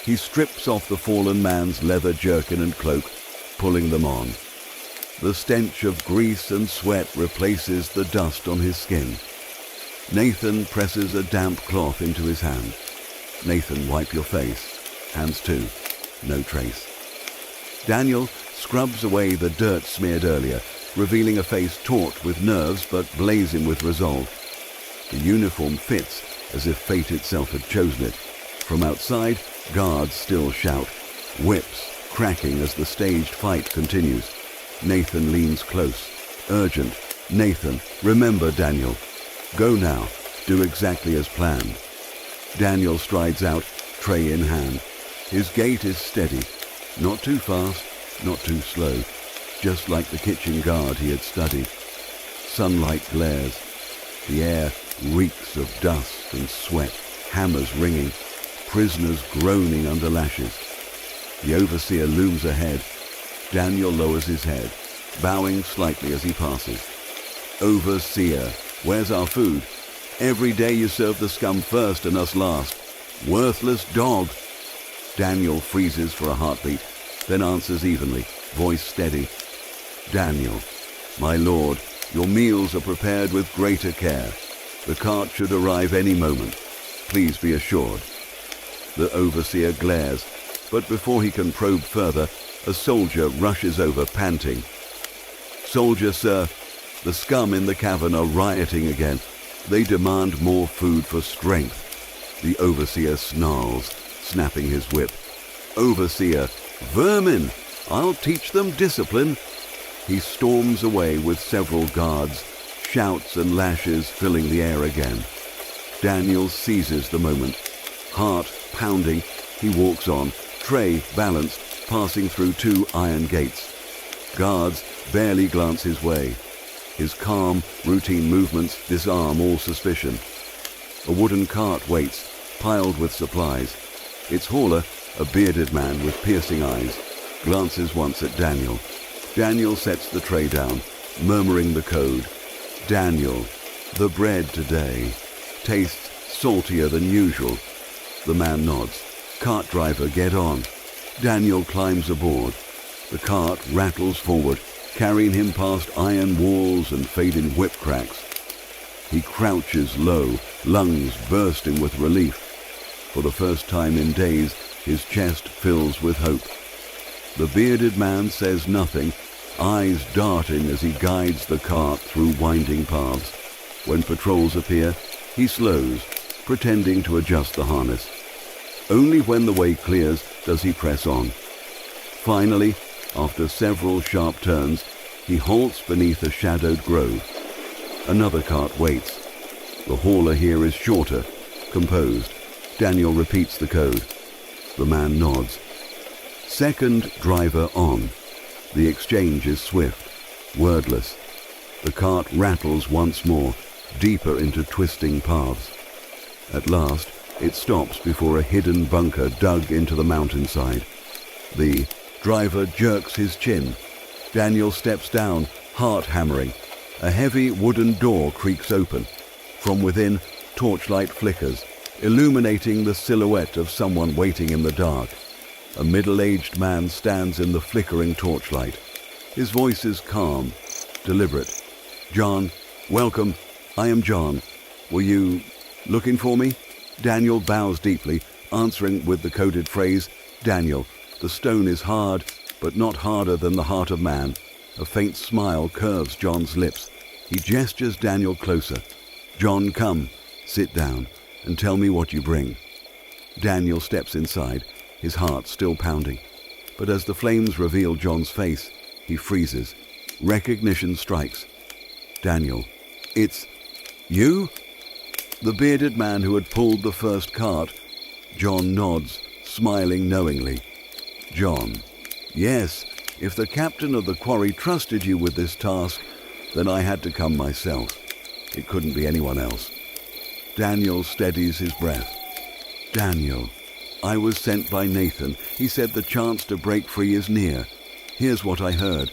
He strips off the fallen man's leather jerkin and cloak, pulling them on. The stench of grease and sweat replaces the dust on his skin. Nathan presses a damp cloth into his hand. Nathan, wipe your face. Hands too. No trace. Daniel scrubs away the dirt smeared earlier, revealing a face taut with nerves but blazing with resolve. The uniform fits as if fate itself had chosen it. From outside, guards still shout, whips cracking as the staged fight continues. Nathan leans close, urgent. Nathan, remember Daniel. Go now. Do exactly as planned. Daniel strides out, tray in hand. His gait is steady, not too fast, not too slow, just like the kitchen guard he had studied. Sunlight glares. The air reeks of dust and sweat, hammers ringing, prisoners groaning under lashes. The overseer looms ahead. Daniel lowers his head, bowing slightly as he passes. Overseer, where's our food? Every day you serve the scum first and us last. Worthless dog. Daniel freezes for a heartbeat, then answers evenly, voice steady. Daniel, my lord, your meals are prepared with greater care. The cart should arrive any moment. Please be assured. The overseer glares, but before he can probe further, a soldier rushes over, panting. Soldier, sir, the scum in the cavern are rioting again. They demand more food for strength. The overseer snarls, snapping his whip. Overseer, vermin! I'll teach them discipline. He storms away with several guards, shouts and lashes filling the air again. Daniel seizes the moment. Heart pounding, he walks on, tray balanced, passing through 2 iron gates. Guards barely glance his way. His calm, routine movements disarm all suspicion. A wooden cart waits, piled with supplies. Its hauler, a bearded man with piercing eyes, glances once at Daniel. Daniel sets the tray down, murmuring the code. Daniel, the bread today tastes saltier than usual. The man nods. Cart driver, get on. Daniel climbs aboard. The cart rattles forward, carrying him past iron walls and fading whip cracks. He crouches low, lungs bursting with relief. For the first time in days, his chest fills with hope. The bearded man says nothing, eyes darting as he guides the cart through winding paths. When patrols appear, he slows, pretending to adjust the harness. Only when the way clears does he press on. Finally, after several sharp turns, he halts beneath a shadowed grove. Another cart waits. The hauler here is shorter, composed. Daniel repeats the code. The man nods. Second driver on. The exchange is swift, wordless. The cart rattles once more, deeper into twisting paths. At last, it stops before a hidden bunker dug into the mountainside. The driver jerks his chin. Daniel steps down, heart hammering. A heavy wooden door creaks open. From within, torchlight flickers, illuminating the silhouette of someone waiting in the dark. A middle-aged man stands in the flickering torchlight. His voice is calm, deliberate. John, welcome. I am John. Were you looking for me? Daniel bows deeply, answering with the coded phrase, Daniel, the stone is hard, but not harder than the heart of man. A faint smile curves John's lips. He gestures Daniel closer. John, come, sit down, and tell me what you bring. Daniel steps inside, his heart still pounding. But as the flames reveal John's face, he freezes. Recognition strikes. Daniel, it's you? The bearded man who had pulled the first cart. John nods, smiling knowingly. John, yes, if the captain of the quarry trusted you with this task, then I had to come myself. It couldn't be anyone else. Daniel steadies his breath. Daniel, I was sent by Nathan. He said the chance to break free is near. Here's what I heard.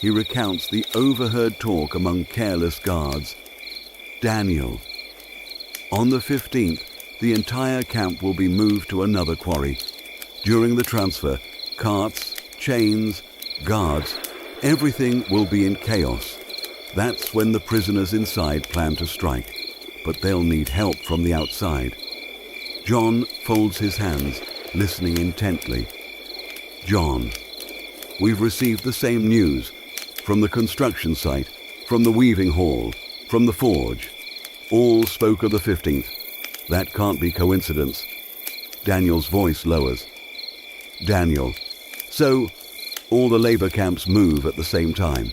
He recounts the overheard talk among careless guards. Daniel, on the 15th, the entire camp will be moved to another quarry. During the transfer, carts, chains, guards, everything will be in chaos. That's when the prisoners inside plan to strike, but they'll need help from the outside. John folds his hands, listening intently. John, we've received the same news from the construction site, from the weaving hall, from the forge. All spoke of the 15th. That can't be coincidence. Daniel's voice lowers. Daniel, so all the labor camps move at the same time.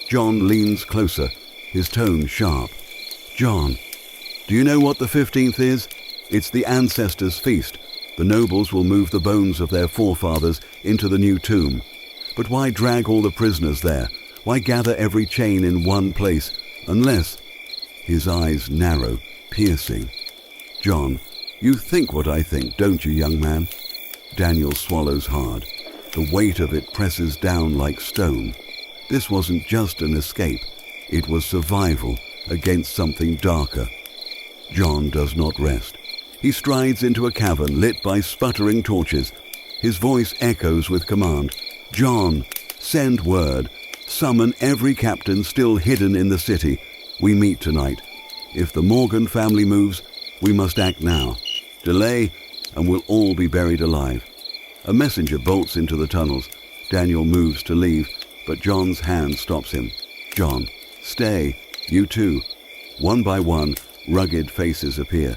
John leans closer, his tone sharp. John, do you know what the 15th is? It's the ancestors' feast. The nobles will move the bones of their forefathers into the new tomb. But why drag all the prisoners there? Why gather every chain in one place? Unless... His eyes narrow, piercing. John, you think what I think, don't you, young man? Daniel swallows hard. The weight of it presses down like stone. This wasn't just an escape. It was survival against something darker. John does not rest. He strides into a cavern lit by sputtering torches. His voice echoes with command. John, send word. Summon every captain still hidden in the city. We meet tonight. If the Morgan family moves, we must act now. Delay, and we'll all be buried alive. A messenger bolts into the tunnels. Daniel moves to leave, but John's hand stops him. John, stay. You too. One by one, rugged faces appear.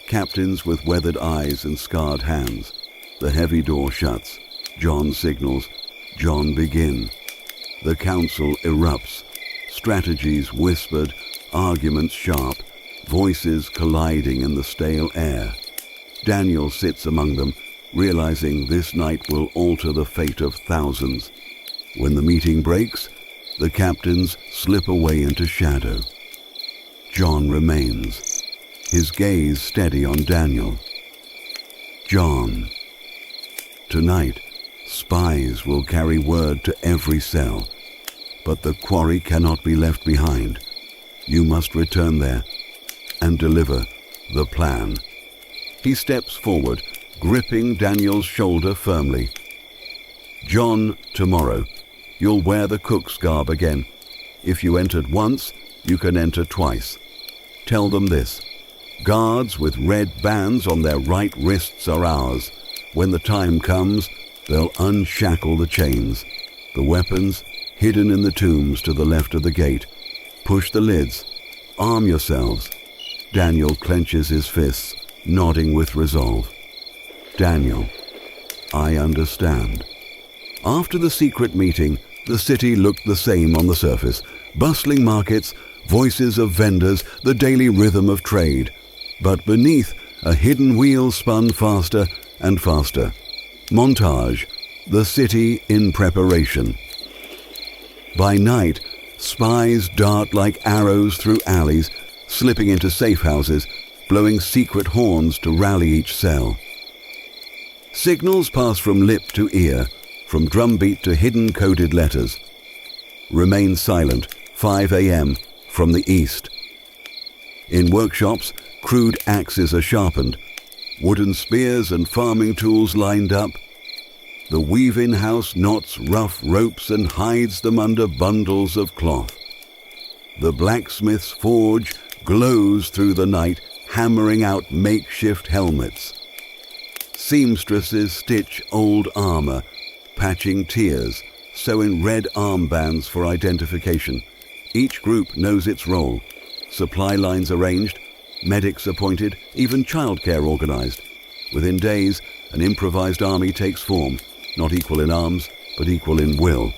Captains with weathered eyes and scarred hands. The heavy door shuts. John signals. John begin. The council erupts. Strategies whispered, arguments sharp, voices colliding in the stale air. Daniel sits among them, realizing this night will alter the fate of thousands. When the meeting breaks, the captains slip away into shadow. John remains, his gaze steady on Daniel. John. Tonight, spies will carry word to every cell, but the quarry cannot be left behind. You must return there and deliver the plan. He steps forward, gripping Daniel's shoulder firmly. John, tomorrow, you'll wear the cook's garb again. If you entered once, you can enter twice. Tell them this. Guards with red bands on their right wrists are ours. When the time comes, they'll unshackle the chains. The weapons, hidden in the tombs to the left of the gate. Push the lids. Arm yourselves. Daniel clenches his fists, nodding with resolve. Daniel, I understand. After the secret meeting, the city looked the same on the surface. Bustling markets, voices of vendors, the daily rhythm of trade. But beneath, a hidden wheel spun faster and faster. Montage, the city in preparation. By night, spies dart like arrows through alleys, slipping into safe houses, blowing secret horns to rally each cell. Signals pass from lip to ear, from drumbeat to hidden coded letters. Remain silent, 5 a.m., from the east. In workshops, crude axes are sharpened, wooden spears and farming tools lined up. The weave-in house knots rough ropes and hides them under bundles of cloth. The blacksmith's forge glows through the night, hammering out makeshift helmets. Seamstresses stitch old armor, patching tears, sewing red armbands for identification. Each group knows its role. Supply lines arranged, medics appointed, even childcare organized. Within days, an improvised army takes form, not equal in arms, but equal in will.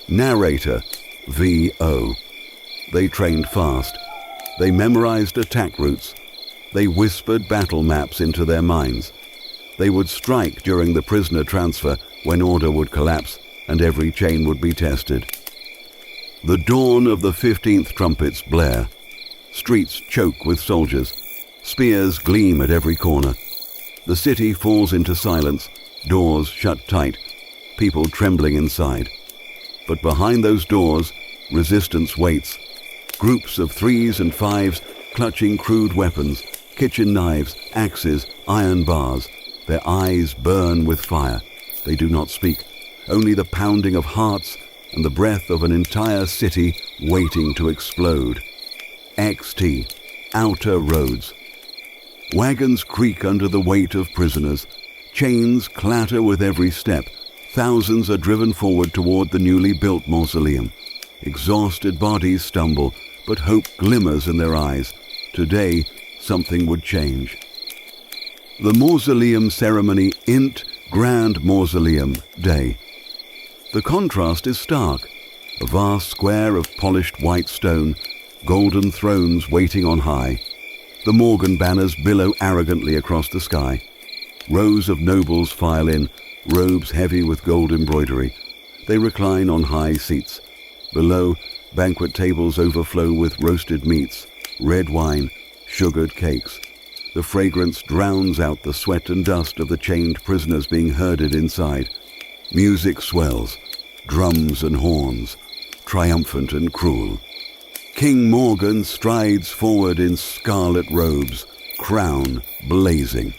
Narrator, V.O. They trained fast. They memorized attack routes. They whispered battle maps into their minds. They would strike during the prisoner transfer when order would collapse and every chain would be tested. The dawn of the 15th trumpets blare. Streets choke with soldiers. Spears gleam at every corner. The city falls into silence, doors shut tight, people trembling inside. But behind those doors, resistance waits. Groups of 3s and 5s clutching crude weapons, kitchen knives, axes, iron bars. Their eyes burn with fire. They do not speak, only the pounding of hearts and the breath of an entire city waiting to explode. XT, outer roads. Wagons creak under the weight of prisoners. Chains clatter with every step. Thousands are driven forward toward the newly built mausoleum. Exhausted bodies stumble, but hope glimmers in their eyes. Today, something would change. The mausoleum ceremony int Grand Mausoleum Day. The contrast is stark. A vast square of polished white stone, golden thrones waiting on high. The Morgan banners billow arrogantly across the sky. Rows of nobles file in, robes heavy with gold embroidery. They recline on high seats. Below, banquet tables overflow with roasted meats, red wine, sugared cakes. The fragrance drowns out the sweat and dust of the chained prisoners being herded inside. Music swells, drums and horns, triumphant and cruel. King Morgan strides forward in scarlet robes, crown blazing.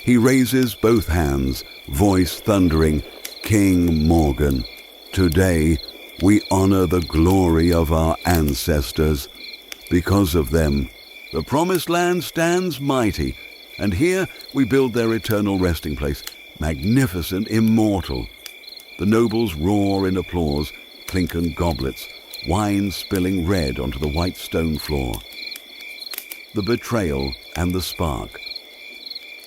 He raises both hands, voice thundering, King Morgan, today we honor the glory of our ancestors. Because of them, the Promised Land stands mighty, and here we build their eternal resting place, magnificent, immortal. The nobles roar in applause, clinking goblets, wine spilling red onto the white stone floor. The betrayal and the spark.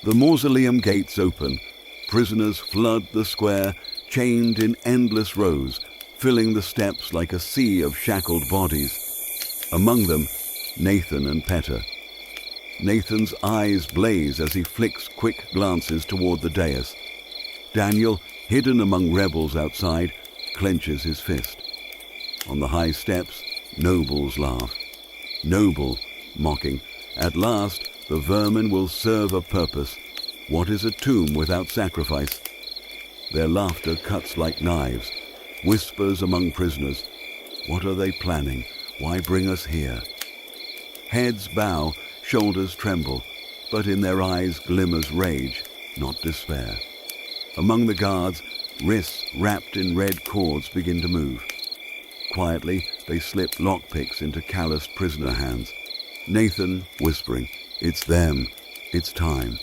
The mausoleum gates open. Prisoners flood the square, chained in endless rows, filling the steps like a sea of shackled bodies. Among them, Nathan and Peta. Nathan's eyes blaze as he flicks quick glances toward the dais. Daniel, hidden among rebels outside, clenches his fist. On the high steps, nobles laugh. Noble, mocking, at last the vermin will serve a purpose. What is a tomb without sacrifice? Their laughter cuts like knives, whispers among prisoners. What are they planning? Why bring us here? Heads bow, shoulders tremble, but in their eyes glimmers rage, not despair. Among the guards, wrists wrapped in red cords begin to move. Quietly, they slip lockpicks into calloused prisoner hands. Nathan whispering, "It's them. It's time."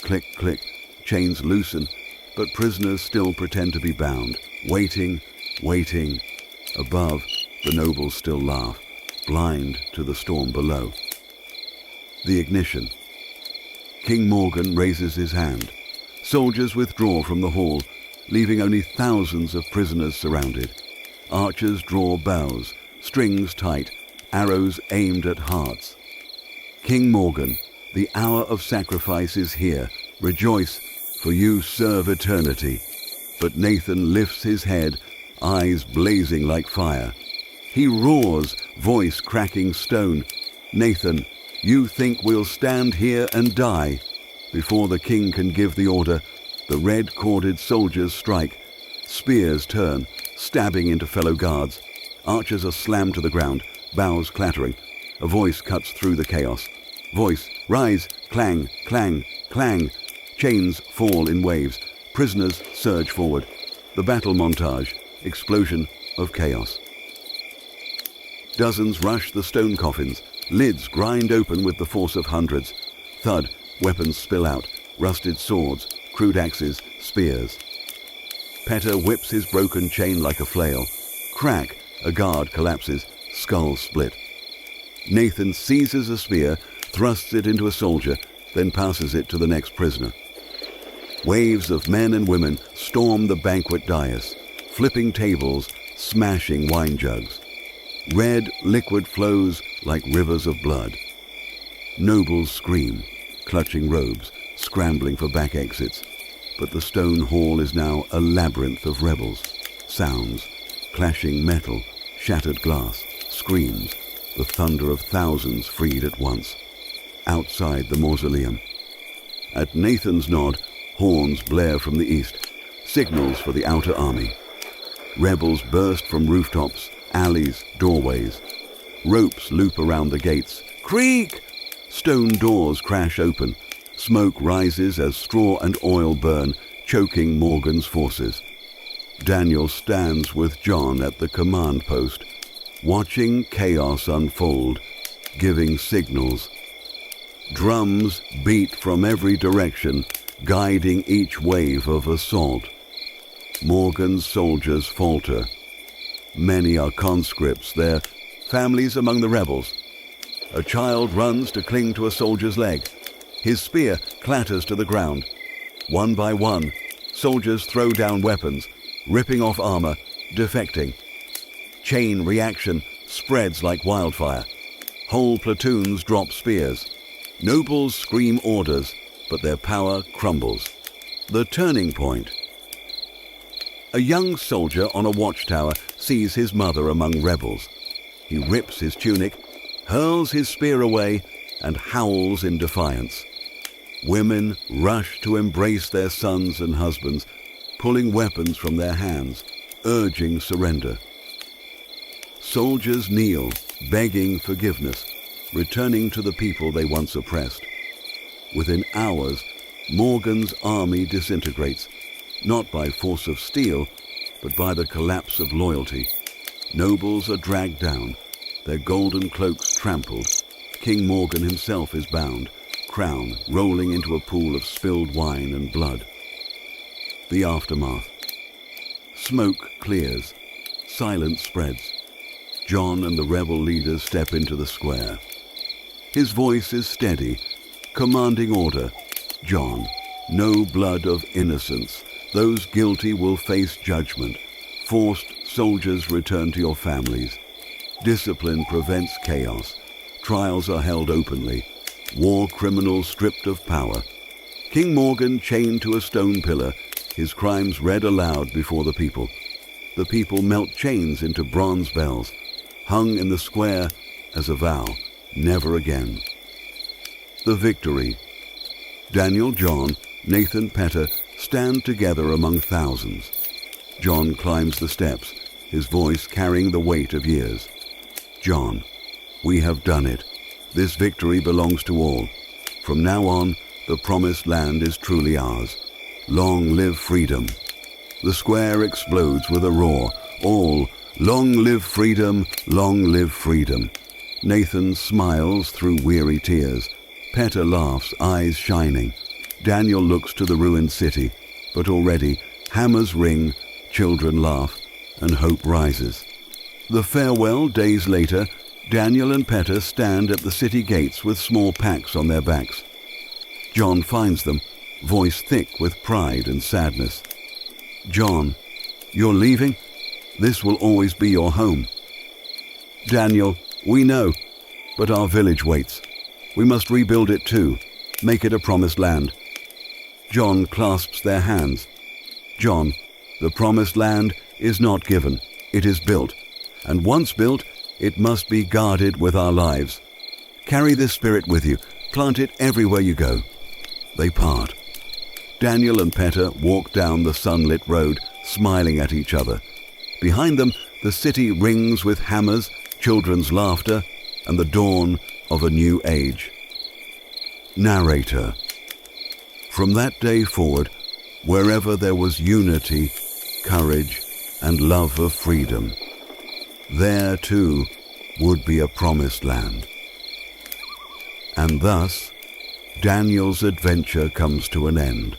Click, click, chains loosen, but prisoners still pretend to be bound. Waiting, waiting. Above, the nobles still laugh, blind to the storm below. The ignition. King Morgan raises his hand. Soldiers withdraw from the hall, leaving only thousands of prisoners surrounded. Archers draw bows, strings tight, arrows aimed at hearts. King Morgan, the hour of sacrifice is here. Rejoice, for you serve eternity. But Nathan lifts his head, eyes blazing like fire. He roars, voice cracking stone. "Nathan, you think we'll stand here and die?" Before the king can give the order, the red-corded soldiers strike. Spears turn, stabbing into fellow guards. Archers are slammed to the ground, bows clattering. A voice cuts through the chaos. Voice, rise, clang, clang, clang. Chains fall in waves. Prisoners surge forward. The battle montage, explosion of chaos. Dozens rush the stone coffins. Lids grind open with the force of hundreds. Thud, weapons spill out. Rusted swords, crude axes, spears. Peta whips his broken chain like a flail. Crack, a guard collapses, skull split. Nathan seizes a spear, thrusts it into a soldier, then passes it to the next prisoner. Waves of men and women storm the banquet dais, flipping tables, smashing wine jugs. Red liquid flows like rivers of blood. Nobles scream, clutching robes, scrambling for back exits. But the stone hall is now a labyrinth of rebels. Sounds, clashing metal, shattered glass, screams, the thunder of thousands freed at once. Outside the mausoleum. At Nathan's nod, horns blare from the east, signals for the outer army. Rebels burst from rooftops, alleys, doorways. Ropes loop around the gates. Creak! Stone doors crash open. Smoke rises as straw and oil burn, choking Morgan's forces. Daniel stands with John at the command post, watching chaos unfold, giving signals. Drums beat from every direction, guiding each wave of assault. Morgan's soldiers falter. Many are conscripts, their families among the rebels. A child runs to cling to a soldier's leg. His spear clatters to the ground. One by one, soldiers throw down weapons, ripping off armor, defecting. Chain reaction spreads like wildfire. Whole platoons drop spears. Nobles scream orders, but their power crumbles. The turning point. A young soldier on a watchtower sees his mother among rebels. He rips his tunic, hurls his spear away, and howls in defiance. Women rush to embrace their sons and husbands, pulling weapons from their hands, urging surrender. Soldiers kneel, begging forgiveness, returning to the people they once oppressed. Within hours, Morgan's army disintegrates, not by force of steel, but by the collapse of loyalty. Nobles are dragged down, their golden cloaks trampled. King Morgan himself is bound, crown rolling into a pool of spilled wine and blood. The aftermath. Smoke clears, silence spreads. John and the rebel leaders step into the square. His voice is steady, commanding order. John, no blood of innocence. Those guilty will face judgment. Forced soldiers return to your families. Discipline prevents chaos. Trials are held openly. War criminals stripped of power. King Morgan chained to a stone pillar, his crimes read aloud before the people. The people melt chains into bronze bells, hung in the square as a vow, never again. The victory. Daniel, John, Nathan, Petter stand together among thousands. John climbs the steps, his voice carrying the weight of years. John, we have done it. This victory belongs to all. From now on, the promised land is truly ours. Long live freedom. The square explodes with a roar. All, long live freedom, long live freedom. Nathan smiles through weary tears. Petter laughs, eyes shining. Daniel looks to the ruined city, but already hammers ring, children laugh, and hope rises. The farewell days later, Daniel and Petter stand at the city gates with small packs on their backs. John finds them, voice thick with pride and sadness. John, you're leaving? This will always be your home. Daniel, we know, but our village waits. We must rebuild it too, make it a promised land. John clasps their hands. John, the promised land is not given, it is built, and once built, it must be guarded with our lives. Carry this spirit with you, plant it everywhere you go. They part. Daniel and Petter walk down the sunlit road, smiling at each other. Behind them, the city rings with hammers, children's laughter, and the dawn of a new age. Narrator. From that day forward, wherever there was unity, courage, and love of freedom, there too would be a promised land. And thus, Daniel's adventure comes to an end.